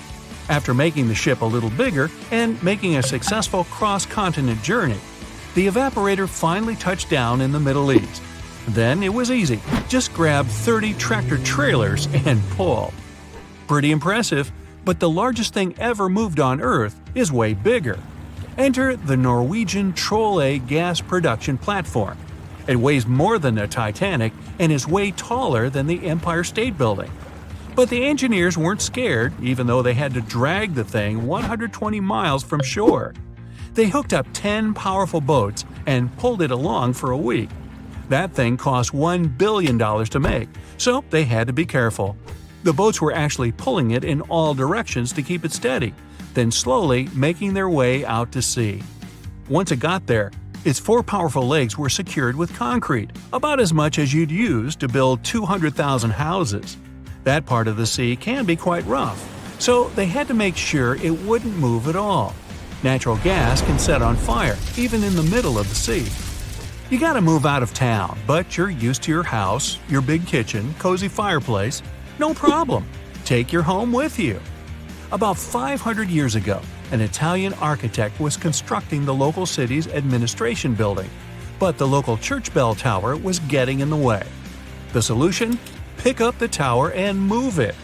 After making the ship a little bigger and making a successful cross-continent journey, the evaporator finally touched down in the Middle East. Then it was easy. Just grab 30 tractor trailers and pull. Pretty impressive, but the largest thing ever moved on Earth is way bigger. Enter the Norwegian Troll gas production platform. It weighs more than the Titanic and is way taller than the Empire State Building. But the engineers weren't scared, even though they had to drag the thing 120 miles from shore. They hooked up 10 powerful boats and pulled it along for a week. That thing cost $1 billion to make, so they had to be careful. The boats were actually pulling it in all directions to keep it steady, then slowly making their way out to sea. Once it got there, its 4 powerful legs were secured with concrete, about as much as you'd use to build 200,000 houses. That part of the sea can be quite rough, so they had to make sure it wouldn't move at all. Natural gas can set on fire, even in the middle of the sea. You gotta move out of town, but you're used to your house, your big kitchen, cozy fireplace. No problem. Take your home with you. About 500 years ago, an Italian architect was constructing the local city's administration building, but the local church bell tower was getting in the way. The solution? Pick up the tower and move it.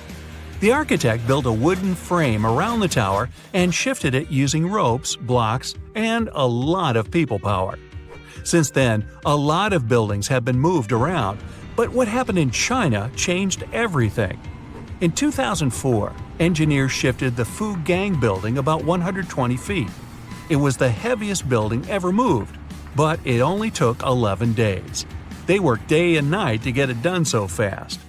The architect built a wooden frame around the tower and shifted it using ropes, blocks, and a lot of people power. Since then, a lot of buildings have been moved around, but what happened in China changed everything. In 2004, engineers shifted the Fugang building about 120 feet. It was the heaviest building ever moved, but it only took 11 days. They worked day and night to get it done so fast.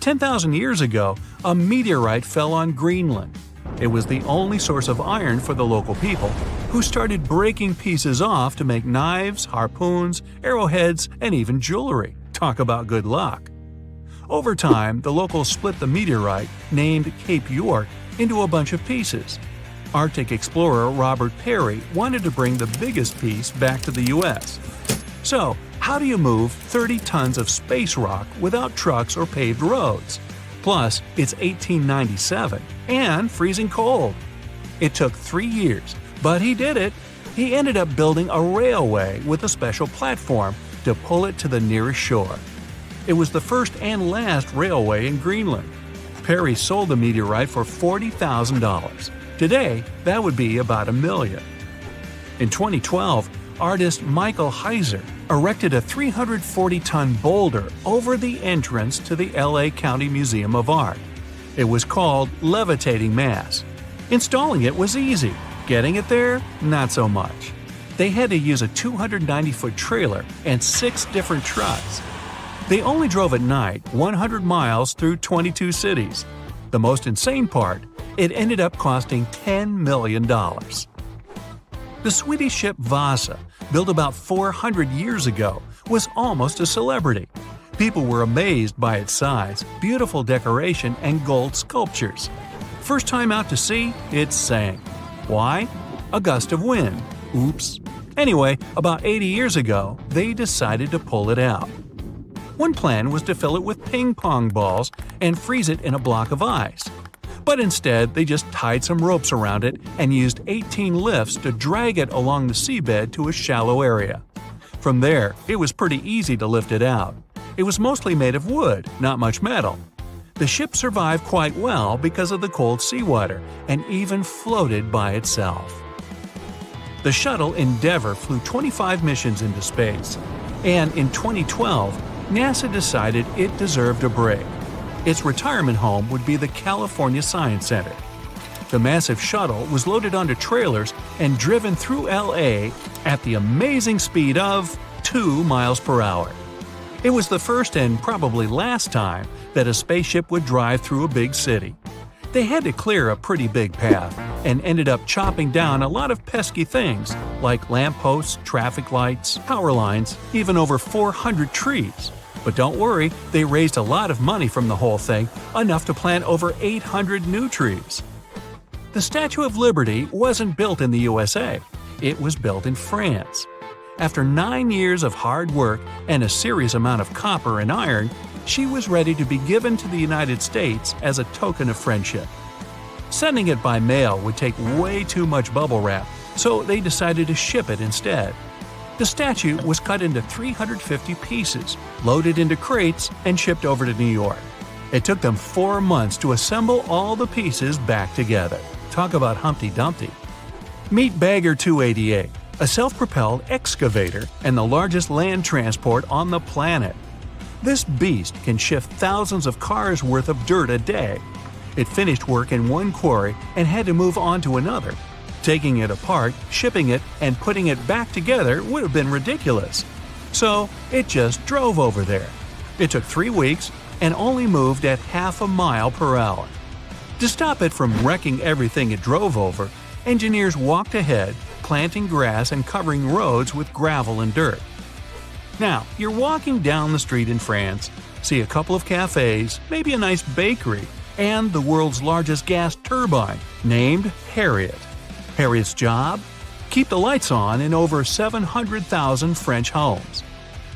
10,000 years ago, a meteorite fell on Greenland. It was the only source of iron for the local people, who started breaking pieces off to make knives, harpoons, arrowheads, and even jewelry. Talk about good luck. Over time, the locals split the meteorite, named Cape York, into a bunch of pieces. Arctic explorer Robert Peary wanted to bring the biggest piece back to the U.S. So, how do you move 30 tons of space rock without trucks or paved roads? Plus, it's 1897 and freezing cold. It took 3 years, but he did it. He ended up building a railway with a special platform to pull it to the nearest shore. It was the first and last railway in Greenland. Perry sold the meteorite for $40,000. Today, that would be about $1 million. In 2012, artist Michael Heiser erected a 340-ton boulder over the entrance to the LA County Museum of Art. It was called Levitating Mass. Installing it was easy. Getting it there, not so much. They had to use a 290-foot trailer and 6 different trucks. They only drove at night 100 miles through 22 cities. The most insane part, it ended up costing $10 million. The Swedish ship Vasa, built about 400 years ago, was almost a celebrity. People were amazed by its size, beautiful decoration, and gold sculptures. First time out to sea, it sank. Why? A gust of wind. Oops. Anyway, about 80 years ago, they decided to pull it out. One plan was to fill it with ping pong balls and freeze it in a block of ice. But instead, they just tied some ropes around it and used 18 lifts to drag it along the seabed to a shallow area. From there, it was pretty easy to lift it out. It was mostly made of wood, not much metal. The ship survived quite well because of the cold seawater and even floated by itself. The shuttle Endeavour flew 25 missions into space, and in 2012, NASA decided it deserved a break. Its retirement home would be the California Science Center. The massive shuttle was loaded onto trailers and driven through LA at the amazing speed of 2 miles per hour. It was the first and probably last time that a spaceship would drive through a big city. They had to clear a pretty big path and ended up chopping down a lot of pesky things like lampposts, traffic lights, power lines, even over 400 trees. But don't worry, they raised a lot of money from the whole thing, enough to plant over 800 new trees. The Statue of Liberty wasn't built in the USA. It was built in France. After 9 years of hard work and a serious amount of copper and iron, she was ready to be given to the United States as a token of friendship. Sending it by mail would take way too much bubble wrap, so they decided to ship it instead. The statue was cut into 350 pieces, loaded into crates, and shipped over to New York. It took them 4 months to assemble all the pieces back together. Talk about Humpty Dumpty. Meet Bagger 288, a self-propelled excavator and the largest land transport on the planet. This beast can shift thousands of cars worth of dirt a day. It finished work in one quarry and had to move on to another. Taking it apart, shipping it, and putting it back together would have been ridiculous. So it just drove over there. It took 3 weeks and only moved at half a mile per hour. To stop it from wrecking everything it drove over, engineers walked ahead, planting grass and covering roads with gravel and dirt. Now, you're walking down the street in France, see a couple of cafes, maybe a nice bakery, and the world's largest gas turbine, named Harriet. Harriet's job? Keep the lights on in over 700,000 French homes.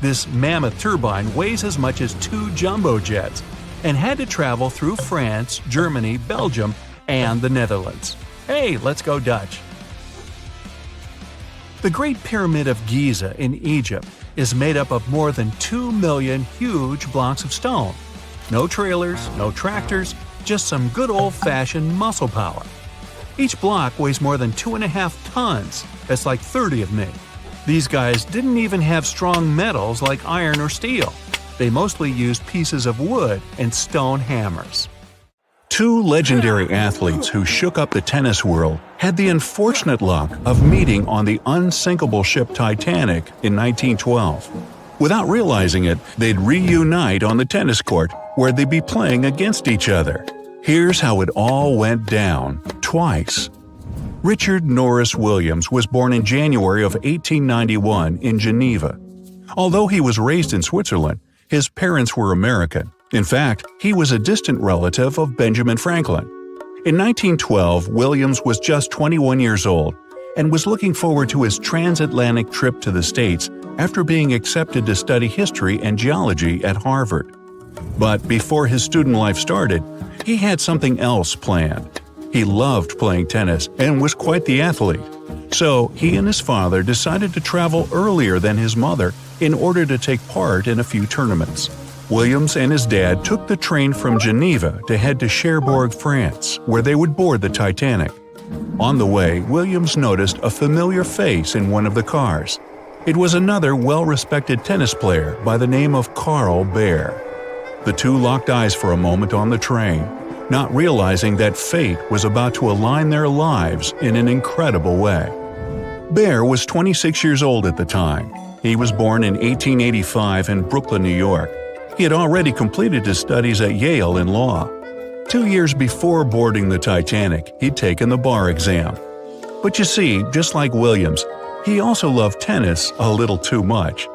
This mammoth turbine weighs as much as 2 jumbo jets and had to travel through France, Germany, Belgium, and the Netherlands. Hey, let's go Dutch! The Great Pyramid of Giza in Egypt is made up of more than 2 million huge blocks of stone. No trailers, no tractors, just some good old-fashioned muscle power. Each block weighs more than 2.5 tons. That's like 30 of me. These guys didn't even have strong metals like iron or steel. They mostly used pieces of wood and stone hammers. 2 legendary athletes who shook up the tennis world had the unfortunate luck of meeting on the unsinkable ship Titanic in 1912. Without realizing it, they'd reunite on the tennis court where they'd be playing against each other. Here's how it all went down, twice. Richard Norris Williams was born in January of 1891 in Geneva. Although he was raised in Switzerland, his parents were American. In fact, he was a distant relative of Benjamin Franklin. In 1912, Williams was just 21 years old and was looking forward to his transatlantic trip to the States after being accepted to study history and geology at Harvard. But before his student life started, he had something else planned. He loved playing tennis and was quite the athlete. So he and his father decided to travel earlier than his mother in order to take part in a few tournaments. Williams and his dad took the train from Geneva to head to Cherbourg, France, where they would board the Titanic. On the way, Williams noticed a familiar face in one of the cars. It was another well-respected tennis player by the name of Carl Bear. The two locked eyes for a moment on the train, not realizing that fate was about to align their lives in an incredible way. Bear was 26 years old at the time. He was born in 1885 in Brooklyn, New York. He had already completed his studies at Yale in law. 2 years before boarding the Titanic, he'd taken the bar exam. But you see, just like Williams, he also loved tennis a little too much.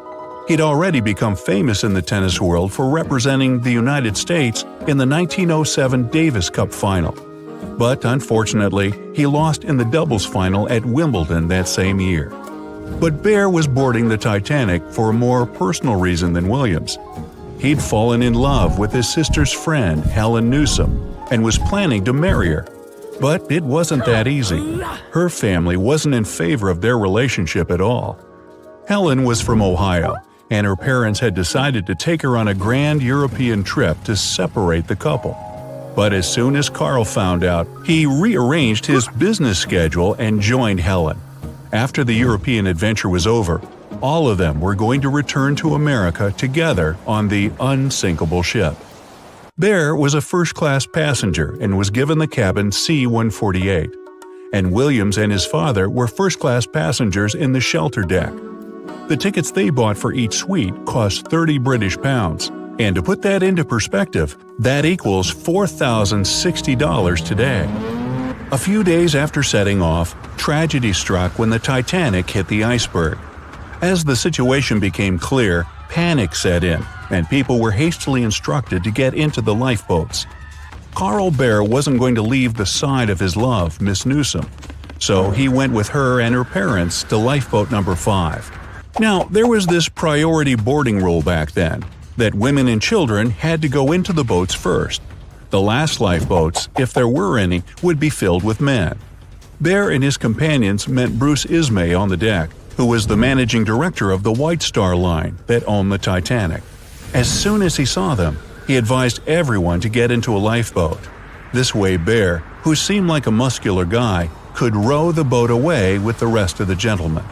He'd already become famous in the tennis world for representing the United States in the 1907 Davis Cup final. But unfortunately, he lost in the doubles final at Wimbledon that same year. But Bear was boarding the Titanic for a more personal reason than Williams. He'd fallen in love with his sister's friend, Helen Newsom, and was planning to marry her. But it wasn't that easy. Her family wasn't in favor of their relationship at all. Helen was from Ohio, and her parents had decided to take her on a grand European trip to separate the couple. But as soon as Carl found out, he rearranged his business schedule and joined Helen. After the European adventure was over, all of them were going to return to America together on the unsinkable ship. Bear was a first-class passenger and was given the cabin C-148, and Williams and his father were first-class passengers in the shelter deck. The tickets they bought for each suite cost 30 British pounds, and to put that into perspective, that equals $4,060 today. A few days after setting off, tragedy struck when the Titanic hit the iceberg. As the situation became clear, panic set in, and people were hastily instructed to get into the lifeboats. Carl Bear wasn't going to leave the side of his love, Miss Newsom, so he went with her and her parents to lifeboat number 5. Now, there was this priority boarding rule back then, that women and children had to go into the boats first. The last lifeboats, if there were any, would be filled with men. Bear and his companions met Bruce Ismay on the deck, who was the managing director of the White Star Line that owned the Titanic. As soon as he saw them, he advised everyone to get into a lifeboat. This way Bear, who seemed like a muscular guy, could row the boat away with the rest of the gentlemen.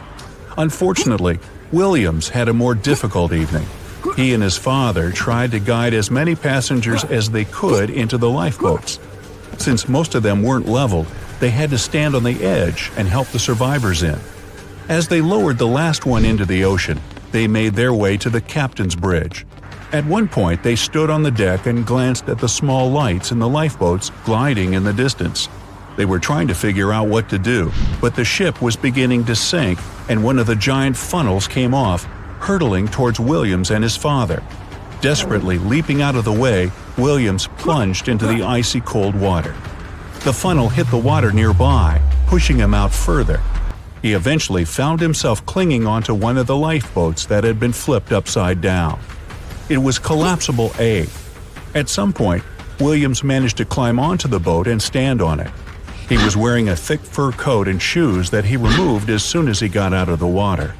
Unfortunately, Williams had a more difficult evening. He and his father tried to guide as many passengers as they could into the lifeboats. Since most of them weren't leveled, they had to stand on the edge and help the survivors in. As they lowered the last one into the ocean, they made their way to the captain's bridge. At one point, they stood on the deck and glanced at the small lights in the lifeboats gliding in the distance. They were trying to figure out what to do, but the ship was beginning to sink and one of the giant funnels came off, hurtling towards Williams and his father. Desperately leaping out of the way, Williams plunged into the icy cold water. The funnel hit the water nearby, pushing him out further. He eventually found himself clinging onto one of the lifeboats that had been flipped upside down. It was collapsible A. At some point, Williams managed to climb onto the boat and stand on it. He was wearing a thick fur coat and shoes that he removed as soon as he got out of the water.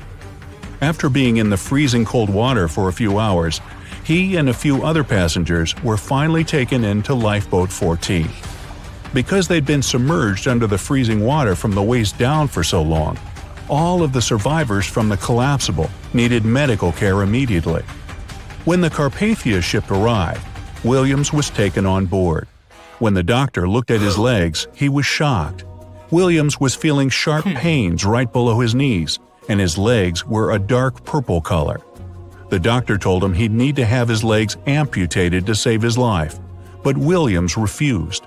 After being in the freezing cold water for a few hours, he and a few other passengers were finally taken into Lifeboat 14. Because they'd been submerged under the freezing water from the waist down for so long, all of the survivors from the collapsible needed medical care immediately. When the Carpathia ship arrived, Williams was taken on board. When the doctor looked at his legs, he was shocked. Williams was feeling sharp pains right below his knees, and his legs were a dark purple color. The doctor told him he'd need to have his legs amputated to save his life, but Williams refused.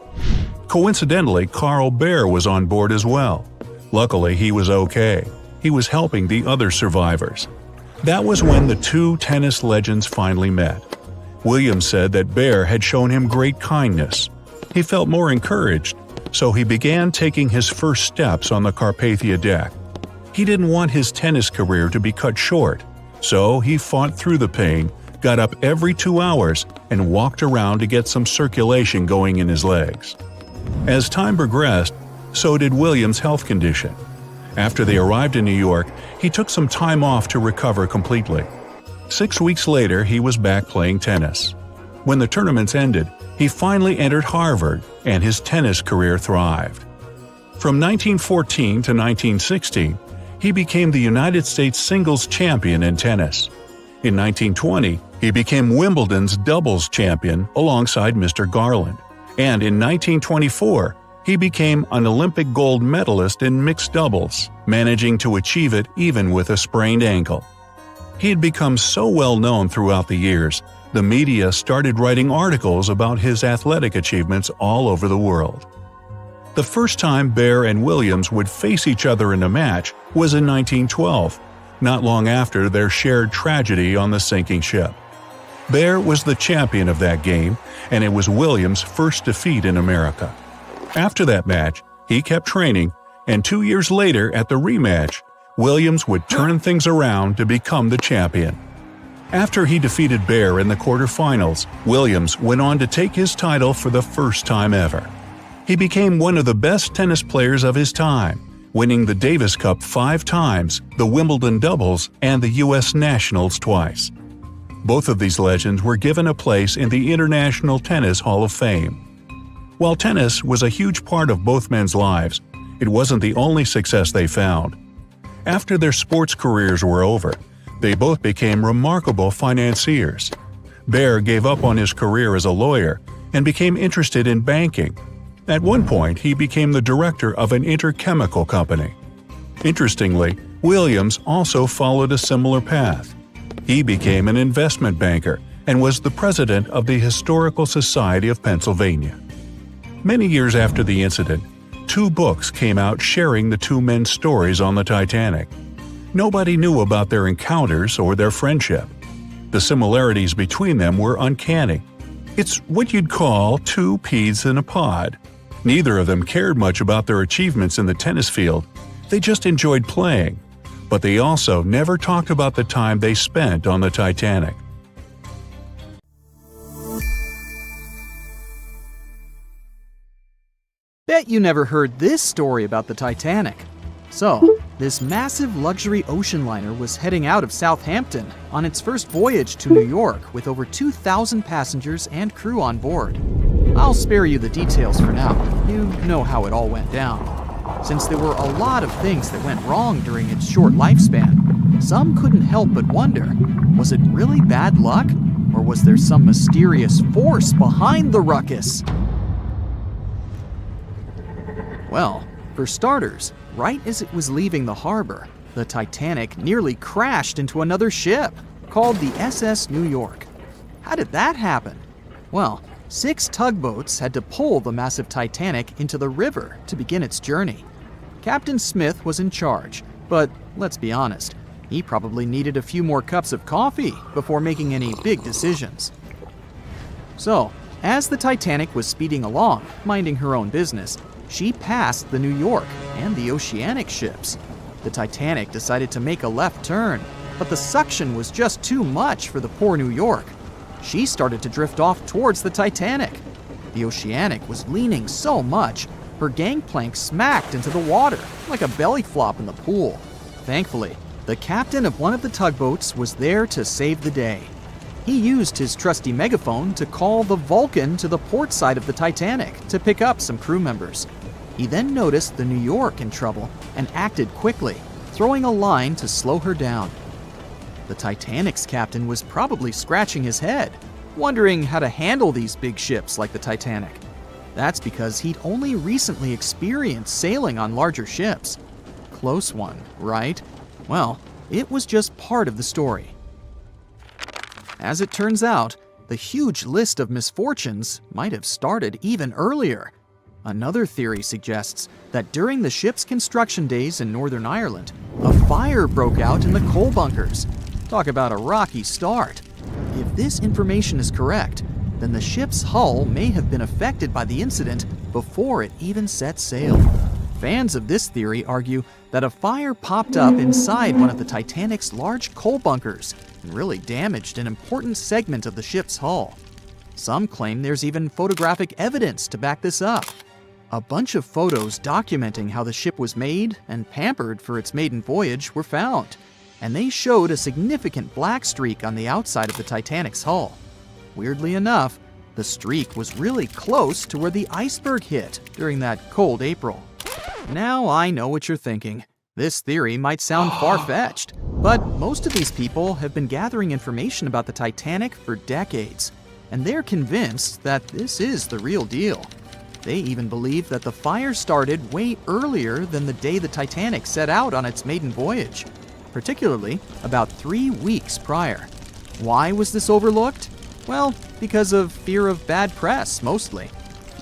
Coincidentally, Carl Bear was on board as well. Luckily, he was okay. He was helping the other survivors. That was when the two tennis legends finally met. Williams said that Bear had shown him great kindness. He felt more encouraged, so he began taking his first steps on the Carpathia deck. He didn't want his tennis career to be cut short. So he fought through the pain, got up every 2 hours, and walked around to get some circulation going in his legs. As time progressed, so did Williams' health condition. After they arrived in New York, he took some time off to recover completely. 6 weeks later, he was back playing tennis. When the tournaments ended, he finally entered Harvard, and his tennis career thrived. From 1914 to 1916, he became the United States singles champion in tennis. In 1920, he became Wimbledon's doubles champion alongside Mr. Garland, and in 1924, he became an Olympic gold medalist in mixed doubles, managing to achieve it even with a sprained ankle. He had become so well known throughout the years, the media started writing articles about his athletic achievements all over the world. The first time Bear and Williams would face each other in a match was in 1912, not long after their shared tragedy on the sinking ship. Bear was the champion of that game, and it was Williams' first defeat in America. After that match, he kept training, and 2 years later at the rematch, Williams would turn things around to become the champion. After he defeated Bear in the quarterfinals, Williams went on to take his title for the first time ever. He became one of the best tennis players of his time, winning the Davis Cup 5 times, the Wimbledon doubles, and the U.S. Nationals twice. Both of these legends were given a place in the International Tennis Hall of Fame. While tennis was a huge part of both men's lives, it wasn't the only success they found. After their sports careers were over, they both became remarkable financiers. Bear gave up on his career as a lawyer and became interested in banking. At one point, he became the director of an interchemical company. Interestingly, Williams also followed a similar path. He became an investment banker and was the president of the Historical Society of Pennsylvania. Many years after the incident, 2 books came out sharing the 2 men's stories on the Titanic. Nobody knew about their encounters or their friendship. The similarities between them were uncanny. It's what you'd call 2 peas in a pod. Neither of them cared much about their achievements in the tennis field. They just enjoyed playing. But they also never talked about the time they spent on the Titanic. Bet you never heard this story about the Titanic. So, this massive luxury ocean liner was heading out of Southampton on its first voyage to New York with over 2,000 passengers and crew on board. I'll spare you the details for now. You know how it all went down. Since there were a lot of things that went wrong during its short lifespan, some couldn't help but wonder, was it really bad luck? Or was there some mysterious force behind the ruckus? Well, for starters, right as it was leaving the harbor, the Titanic nearly crashed into another ship, called the SS New York. How did that happen? Well, 6 tugboats had to pull the massive Titanic into the river to begin its journey. Captain Smith was in charge, but let's be honest, he probably needed a few more cups of coffee before making any big decisions. So, as the Titanic was speeding along, minding her own business, she passed the New York and the Oceanic ships. The Titanic decided to make a left turn, but the suction was just too much for the poor New York. She started to drift off towards the Titanic. The Oceanic was leaning so much, her gangplank smacked into the water like a belly flop in the pool. Thankfully, the captain of one of the tugboats was there to save the day. He used his trusty megaphone to call the Vulcan to the port side of the Titanic to pick up some crew members. He then noticed the New York in trouble and acted quickly, throwing a line to slow her down. The Titanic's captain was probably scratching his head, wondering how to handle these big ships like the Titanic. That's because he'd only recently experienced sailing on larger ships. Close one, right? Well, it was just part of the story. As it turns out, the huge list of misfortunes might have started even earlier. Another theory suggests that during the ship's construction days in Northern Ireland, a fire broke out in the coal bunkers. Talk about a rocky start. If this information is correct, then the ship's hull may have been affected by the incident before it even set sail. Fans of this theory argue that a fire popped up inside one of the Titanic's large coal bunkers and really damaged an important segment of the ship's hull. Some claim there's even photographic evidence to back this up. A bunch of photos documenting how the ship was made and pampered for its maiden voyage were found, and they showed a significant black streak on the outside of the Titanic's hull. Weirdly enough, the streak was really close to where the iceberg hit during that cold April. Now I know what you're thinking. This theory might sound far-fetched, but most of these people have been gathering information about the Titanic for decades, and they're convinced that this is the real deal. They even believe that the fire started way earlier than the day the Titanic set out on its maiden voyage, particularly about 3 weeks prior. Why was this overlooked? Well, because of fear of bad press, mostly.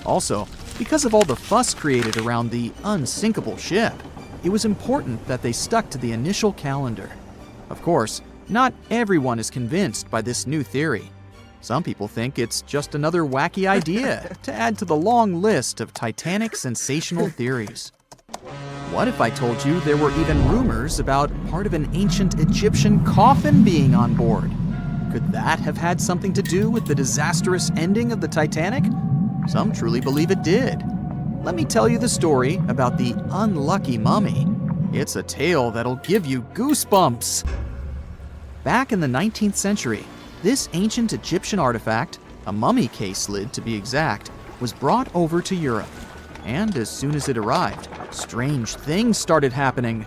Also, because of all the fuss created around the unsinkable ship, it was important that they stuck to the initial calendar. Of course, not everyone is convinced by this new theory. Some people think it's just another wacky idea to add to the long list of Titanic sensational theories. What if I told you there were even rumors about part of an ancient Egyptian coffin being on board? Could that have had something to do with the disastrous ending of the Titanic? Some truly believe it did. Let me tell you the story about the unlucky mummy. It's a tale that'll give you goosebumps. Back in the 19th century, this ancient Egyptian artifact, a mummy case lid to be exact, was brought over to Europe. And as soon as it arrived, strange things started happening.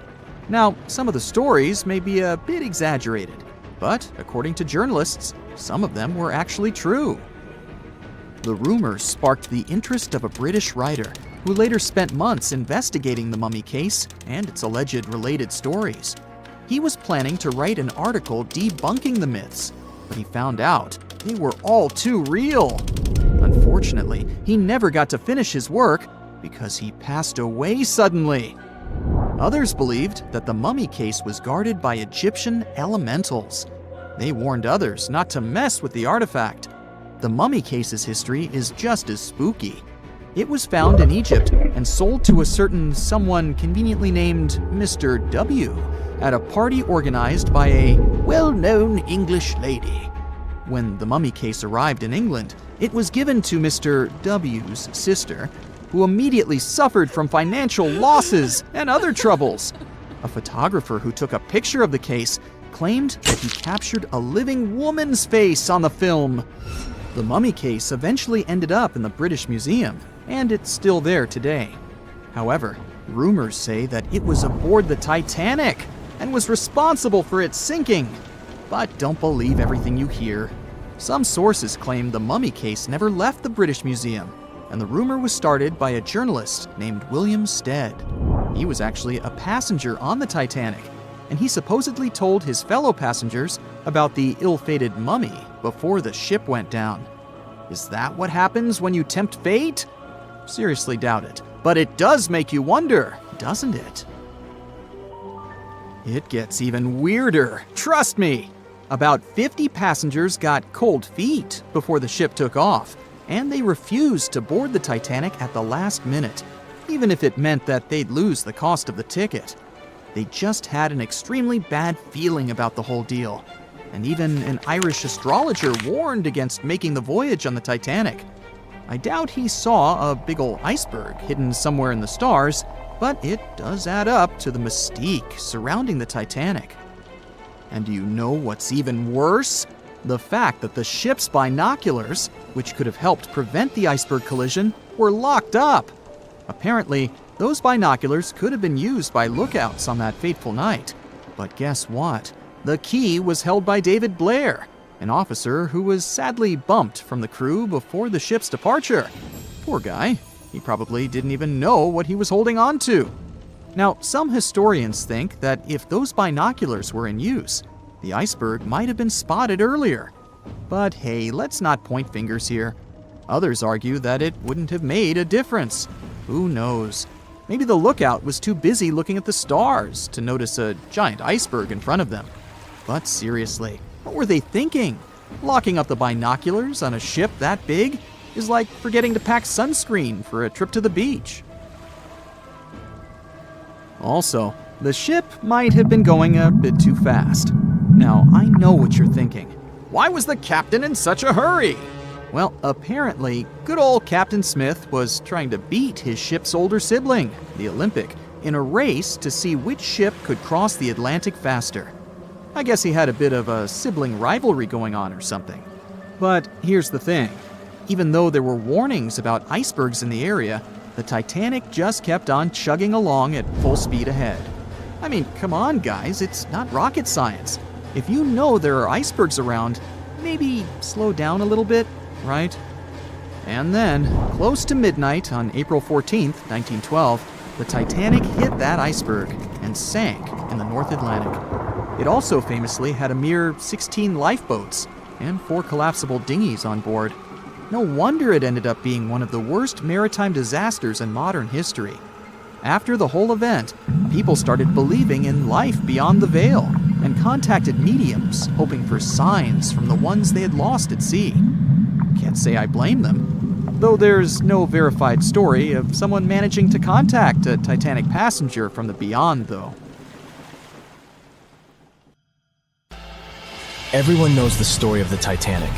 Now, some of the stories may be a bit exaggerated, but according to journalists, some of them were actually true. The rumors sparked the interest of a British writer who later spent months investigating the mummy case and its alleged related stories. He was planning to write an article debunking the myths, but he found out they were all too real. Unfortunately, he never got to finish his work because he passed away suddenly. Others believed that the mummy case was guarded by Egyptian elementals. They warned others not to mess with the artifact. The mummy case's history is just as spooky. It was found in Egypt and sold to a certain someone conveniently named Mr. W at a party organized by a well-known English lady. When the mummy case arrived in England, it was given to Mr. W's sister, who immediately suffered from financial losses and other troubles. A photographer who took a picture of the case claimed that he captured a living woman's face on the film. The mummy case eventually ended up in the British Museum, and it's still there today. However, rumors say that it was aboard the Titanic and was responsible for its sinking. But don't believe everything you hear. Some sources claim the mummy case never left the British Museum, and the rumor was started by a journalist named William Stead. He was actually a passenger on the Titanic, and he supposedly told his fellow passengers about the ill-fated mummy before the ship went down. Is that what happens when you tempt fate? Seriously doubt it, but it does make you wonder, doesn't it? It gets even weirder, trust me. About 50 passengers got cold feet before the ship took off, and they refused to board the Titanic at the last minute, even if it meant that they'd lose the cost of the ticket. They just had an extremely bad feeling about the whole deal, and even an Irish astrologer warned against making the voyage on the Titanic. I doubt he saw a big ol' iceberg hidden somewhere in the stars, but it does add up to the mystique surrounding the Titanic. And do you know what's even worse? The fact that the ship's binoculars, which could have helped prevent the iceberg collision, were locked up. Apparently, those binoculars could have been used by lookouts on that fateful night. But guess what? The key was held by David Blair, an officer who was sadly bumped from the crew before the ship's departure. Poor guy. He probably didn't even know what he was holding on to. Now, some historians think that if those binoculars were in use, the iceberg might have been spotted earlier. But hey, let's not point fingers here. Others argue that it wouldn't have made a difference. Who knows? Maybe the lookout was too busy looking at the stars to notice a giant iceberg in front of them. But seriously, what were they thinking? Locking up the binoculars on a ship that big is like forgetting to pack sunscreen for a trip to the beach. Also, the ship might have been going a bit too fast. Now, I know what you're thinking. Why was the captain in such a hurry? Well, apparently, good old Captain Smith was trying to beat his ship's older sibling, the Olympic, in a race to see which ship could cross the Atlantic faster. I guess he had a bit of a sibling rivalry going on or something. But here's the thing. Even though there were warnings about icebergs in the area, the Titanic just kept on chugging along at full speed ahead. I mean, come on, guys, it's not rocket science. If you know there are icebergs around, maybe slow down a little bit, right? And then, close to midnight on April 14th, 1912, the Titanic hit that iceberg and sank in the North Atlantic. It also famously had a mere 16 lifeboats and 4 collapsible dinghies on board. No wonder it ended up being one of the worst maritime disasters in modern history. After the whole event, people started believing in life beyond the veil and contacted mediums, hoping for signs from the ones they had lost at sea. Can't say I blame them, though there's no verified story of someone managing to contact a Titanic passenger from the beyond, though. Everyone knows the story of the Titanic,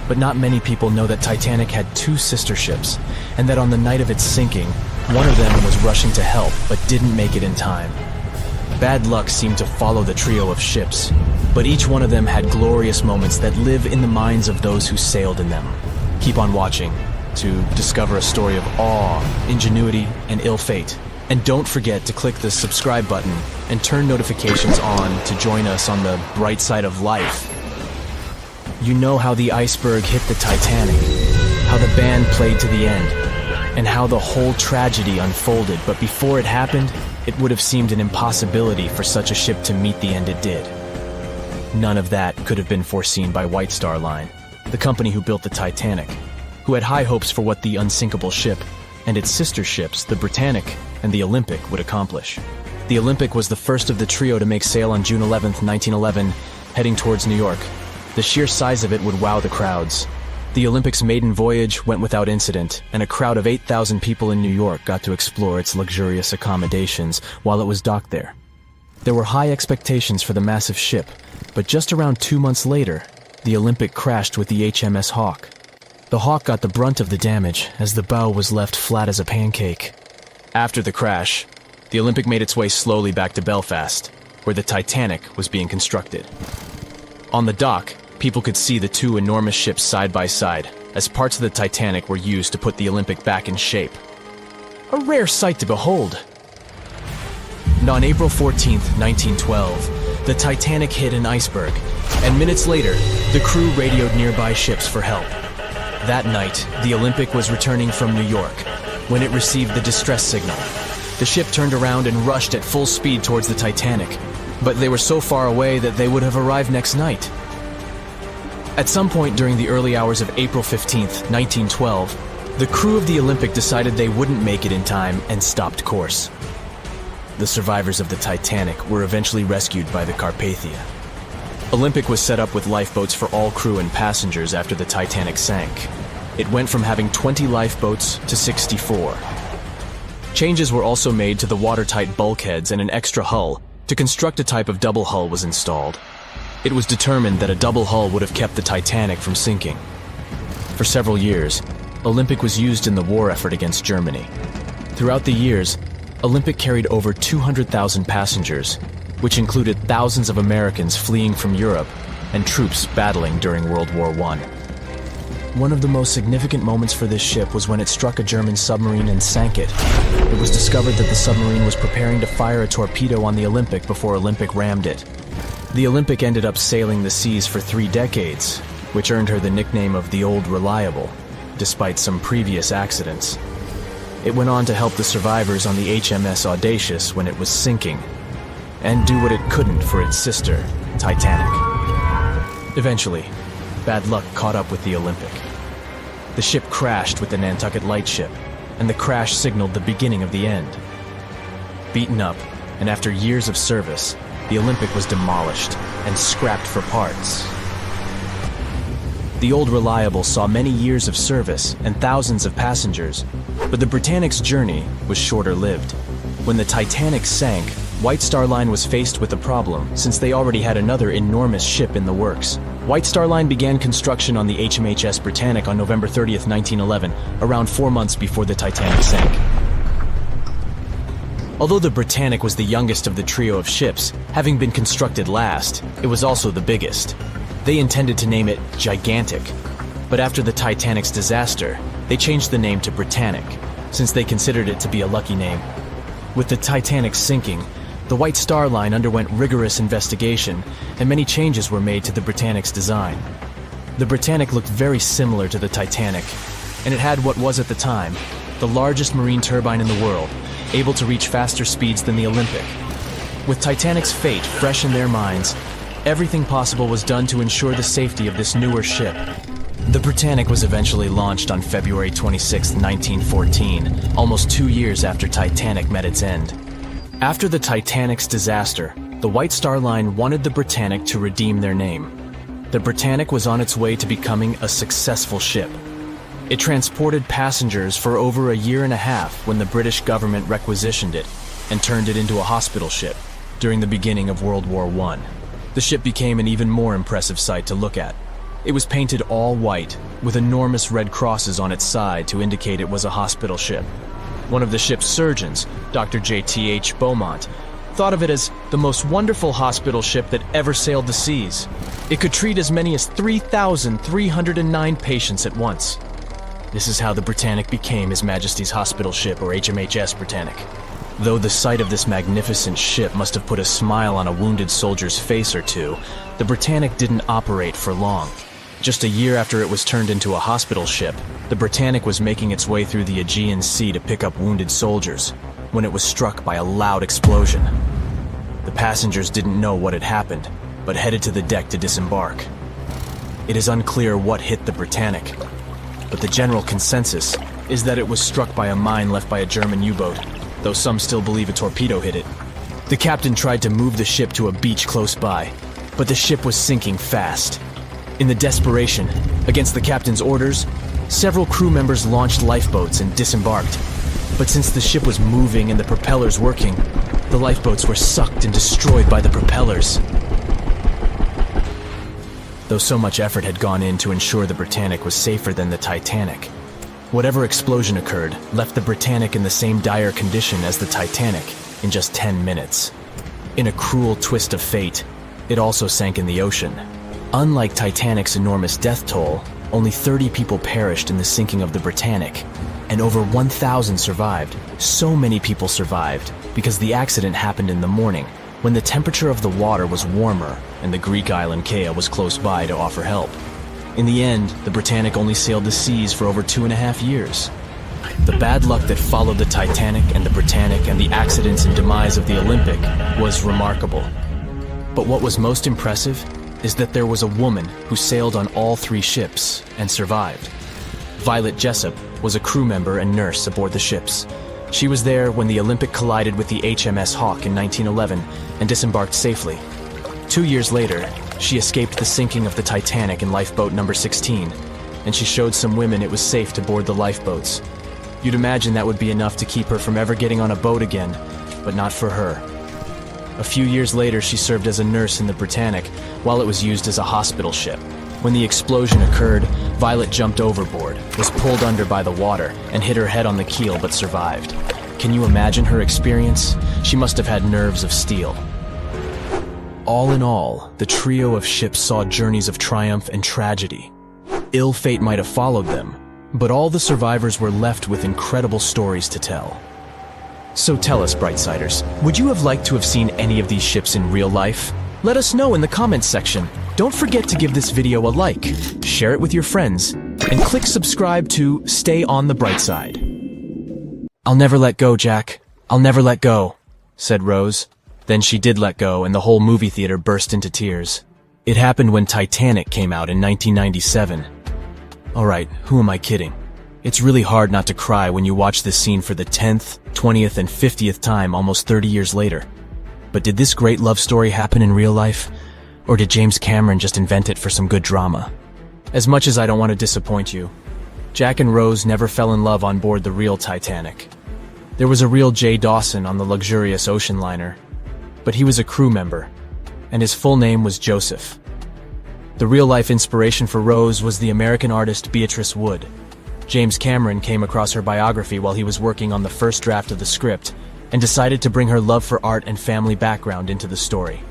but not many people know that Titanic had 2 sister ships, and that on the night of its sinking, one of them was rushing to help but didn't make it in time. Bad luck seemed to follow the trio of ships, but each one of them had glorious moments that live in the minds of those who sailed in them. Keep on watching to discover a story of awe, ingenuity, and ill fate. And don't forget to click the subscribe button and turn notifications on to join us on the bright side of life. You know how the iceberg hit the Titanic, how the band played to the end, and how the whole tragedy unfolded, but before it happened, it would have seemed an impossibility for such a ship to meet the end it did. None of that could have been foreseen by White Star Line, the company who built the Titanic, who had high hopes for what the unsinkable ship and its sister ships, the Britannic and the Olympic, would accomplish. The Olympic was the first of the trio to make sail on June 11, 1911, heading towards New York. The sheer size of it would wow the crowds. The Olympic's maiden voyage went without incident, and a crowd of 8,000 people in New York got to explore its luxurious accommodations while it was docked there. There were high expectations for the massive ship, but just around 2 months later, the Olympic crashed with the HMS Hawke. The Hawke got the brunt of the damage, as the bow was left flat as a pancake. After the crash, the Olympic made its way slowly back to Belfast, where the Titanic was being constructed. On the dock, people could see the 2 enormous ships side by side, as parts of the Titanic were used to put the Olympic back in shape. A rare sight to behold. And on April 14, 1912, the Titanic hit an iceberg, and minutes later, the crew radioed nearby ships for help. That night, the Olympic was returning from New York when it received the distress signal. The ship turned around and rushed at full speed towards the Titanic, but they were so far away that they would have arrived next night. At some point during the early hours of April 15, 1912, the crew of the Olympic decided they wouldn't make it in time and stopped course. The survivors of the Titanic were eventually rescued by the Carpathia. Olympic was set up with lifeboats for all crew and passengers after the Titanic sank. It went from having 20 lifeboats to 64. Changes were also made to the watertight bulkheads, and an extra hull to construct a type of double hull was installed. It was determined that a double hull would have kept the Titanic from sinking. For several years, Olympic was used in the war effort against Germany. Throughout the years, Olympic carried over 200,000 passengers, which included thousands of Americans fleeing from Europe and troops battling during World War I. One of the most significant moments for this ship was when it struck a German submarine and sank it. It was discovered that the submarine was preparing to fire a torpedo on the Olympic before Olympic rammed it. The Olympic ended up sailing the seas for 3 decades, which earned her the nickname of the Old Reliable, despite some previous accidents. It went on to help the survivors on the HMS Audacious when it was sinking, and do what it couldn't for its sister, Titanic. Eventually, bad luck caught up with the Olympic. The ship crashed with the Nantucket Lightship, and the crash signaled the beginning of the end. Beaten up, and after years of service, the Olympic was demolished and scrapped for parts. The Old Reliable saw many years of service and thousands of passengers, but the Britannic's journey was shorter-lived. When the Titanic sank, White Star Line was faced with a problem since they already had another enormous ship in the works. White Star Line began construction on the HMHS Britannic on November 30th, 1911, around 4 months before the Titanic sank. Although the Britannic was the youngest of the trio of ships, having been constructed last, it was also the biggest. They intended to name it Gigantic, but after the Titanic's disaster, they changed the name to Britannic, since they considered it to be a lucky name. With the Titanic sinking, the White Star Line underwent rigorous investigation, and many changes were made to the Britannic's design. The Britannic looked very similar to the Titanic, and it had what was at the time the largest marine turbine in the world, able to reach faster speeds than the Olympic. With Titanic's fate fresh in their minds, everything possible was done to ensure the safety of this newer ship. The Britannic was eventually launched on February 26, 1914, almost 2 years after Titanic met its end. After the Titanic's disaster, the White Star Line wanted the Britannic to redeem their name. The Britannic was on its way to becoming a successful ship. It transported passengers for over a year and a half when the British government requisitioned it and turned it into a hospital ship during the beginning of World War I. The ship became an even more impressive sight to look at. It was painted all white, with enormous red crosses on its side to indicate it was a hospital ship. One of the ship's surgeons, Dr. J.T.H. Beaumont, thought of it as the most wonderful hospital ship that ever sailed the seas. It could treat as many as 3,309 patients at once. This is how the Britannic became His Majesty's Hospital Ship, or HMHS Britannic. Though the sight of this magnificent ship must have put a smile on a wounded soldier's face or two, the Britannic didn't operate for long. Just a year after it was turned into a hospital ship, the Britannic was making its way through the Aegean Sea to pick up wounded soldiers, when it was struck by a loud explosion. The passengers didn't know what had happened, but headed to the deck to disembark. It is unclear what hit the Britannic, but the general consensus is that it was struck by a mine left by a German U-boat, though some still believe a torpedo hit it. The captain tried to move the ship to a beach close by, but the ship was sinking fast. In the desperation, against the captain's orders, several crew members launched lifeboats and disembarked. But since the ship was moving and the propellers working, the lifeboats were sucked and destroyed by the propellers. Though so much effort had gone in to ensure the Britannic was safer than the Titanic, whatever explosion occurred left the Britannic in the same dire condition as the Titanic in just 10 minutes. In a cruel twist of fate, it also sank in the ocean. Unlike Titanic's enormous death toll, only 30 people perished in the sinking of the Britannic, and over 1,000 survived. So many people survived because the accident happened in the morning, when the temperature of the water was warmer and the Greek island Kea was close by to offer help. In the end, the Britannic only sailed the seas for over 2.5 years. The bad luck that followed the Titanic and the Britannic and the accidents and demise of the Olympic was remarkable. But what was most impressive is that there was a woman who sailed on all 3 ships and survived. Violet Jessup was a crew member and nurse aboard the ships. She was there when the Olympic collided with the HMS Hawk in 1911 and disembarked safely. 2 years later, she escaped the sinking of the Titanic in lifeboat number 16, and she showed some women it was safe to board the lifeboats. You'd imagine that would be enough to keep her from ever getting on a boat again, but not for her. A few years later, she served as a nurse in the Britannic while it was used as a hospital ship. When the explosion occurred, Violet jumped overboard, was pulled under by the water, and hit her head on the keel but survived. Can you imagine her experience? She must have had nerves of steel. All in all, the trio of ships saw journeys of triumph and tragedy. Ill fate might have followed them, but all the survivors were left with incredible stories to tell. So tell us, Brightsiders, would you have liked to have seen any of these ships in real life? Let us know in the comments section. Don't forget to give this video a like, share it with your friends, and click subscribe to stay on the bright side. "I'll never let go, Jack. I'll never let go," said Rose. Then she did let go, and the whole movie theater burst into tears. It happened when Titanic came out in 1997. Alright, who am I kidding? It's really hard not to cry when you watch this scene for the 10th, 20th, and 50th time almost 30 years later. But did this great love story happen in real life? Or did James Cameron just invent it for some good drama? As much as I don't want to disappoint you, Jack and Rose never fell in love on board the real Titanic. There was a real Jay Dawson on the luxurious ocean liner, but he was a crew member, and his full name was Joseph. The real-life inspiration for Rose was the American artist Beatrice Wood. James Cameron came across her biography while he was working on the first draft of the script and decided to bring her love for art and family background into the story.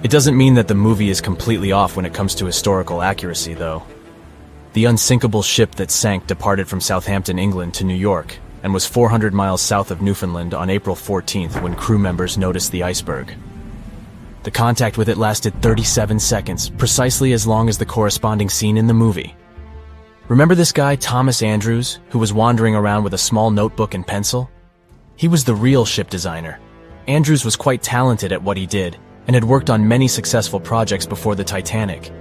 It doesn't mean that the movie is completely off when it comes to historical accuracy, though. The unsinkable ship that sank departed from Southampton, England to New York and was 400 miles south of Newfoundland on April 14th when crew members noticed the iceberg. The contact with it lasted 37 seconds, precisely as long as the corresponding scene in the movie. Remember this guy, Thomas Andrews, who was wandering around with a small notebook and pencil? He was the real ship designer. Andrews was quite talented at what he did and had worked on many successful projects before the Titanic.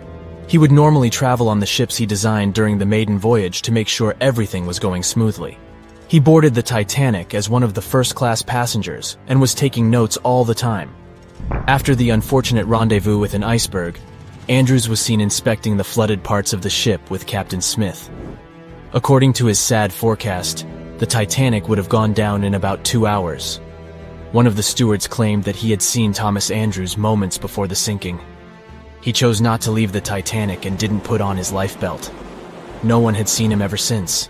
He would normally travel on the ships he designed during the maiden voyage to make sure everything was going smoothly. He boarded the Titanic as one of the first-class passengers and was taking notes all the time. After the unfortunate rendezvous with an iceberg, Andrews was seen inspecting the flooded parts of the ship with Captain Smith. According to his sad forecast, the Titanic would have gone down in about 2 hours. One of the stewards claimed that he had seen Thomas Andrews moments before the sinking. He chose not to leave the Titanic and didn't put on his life belt. No one had seen him ever since.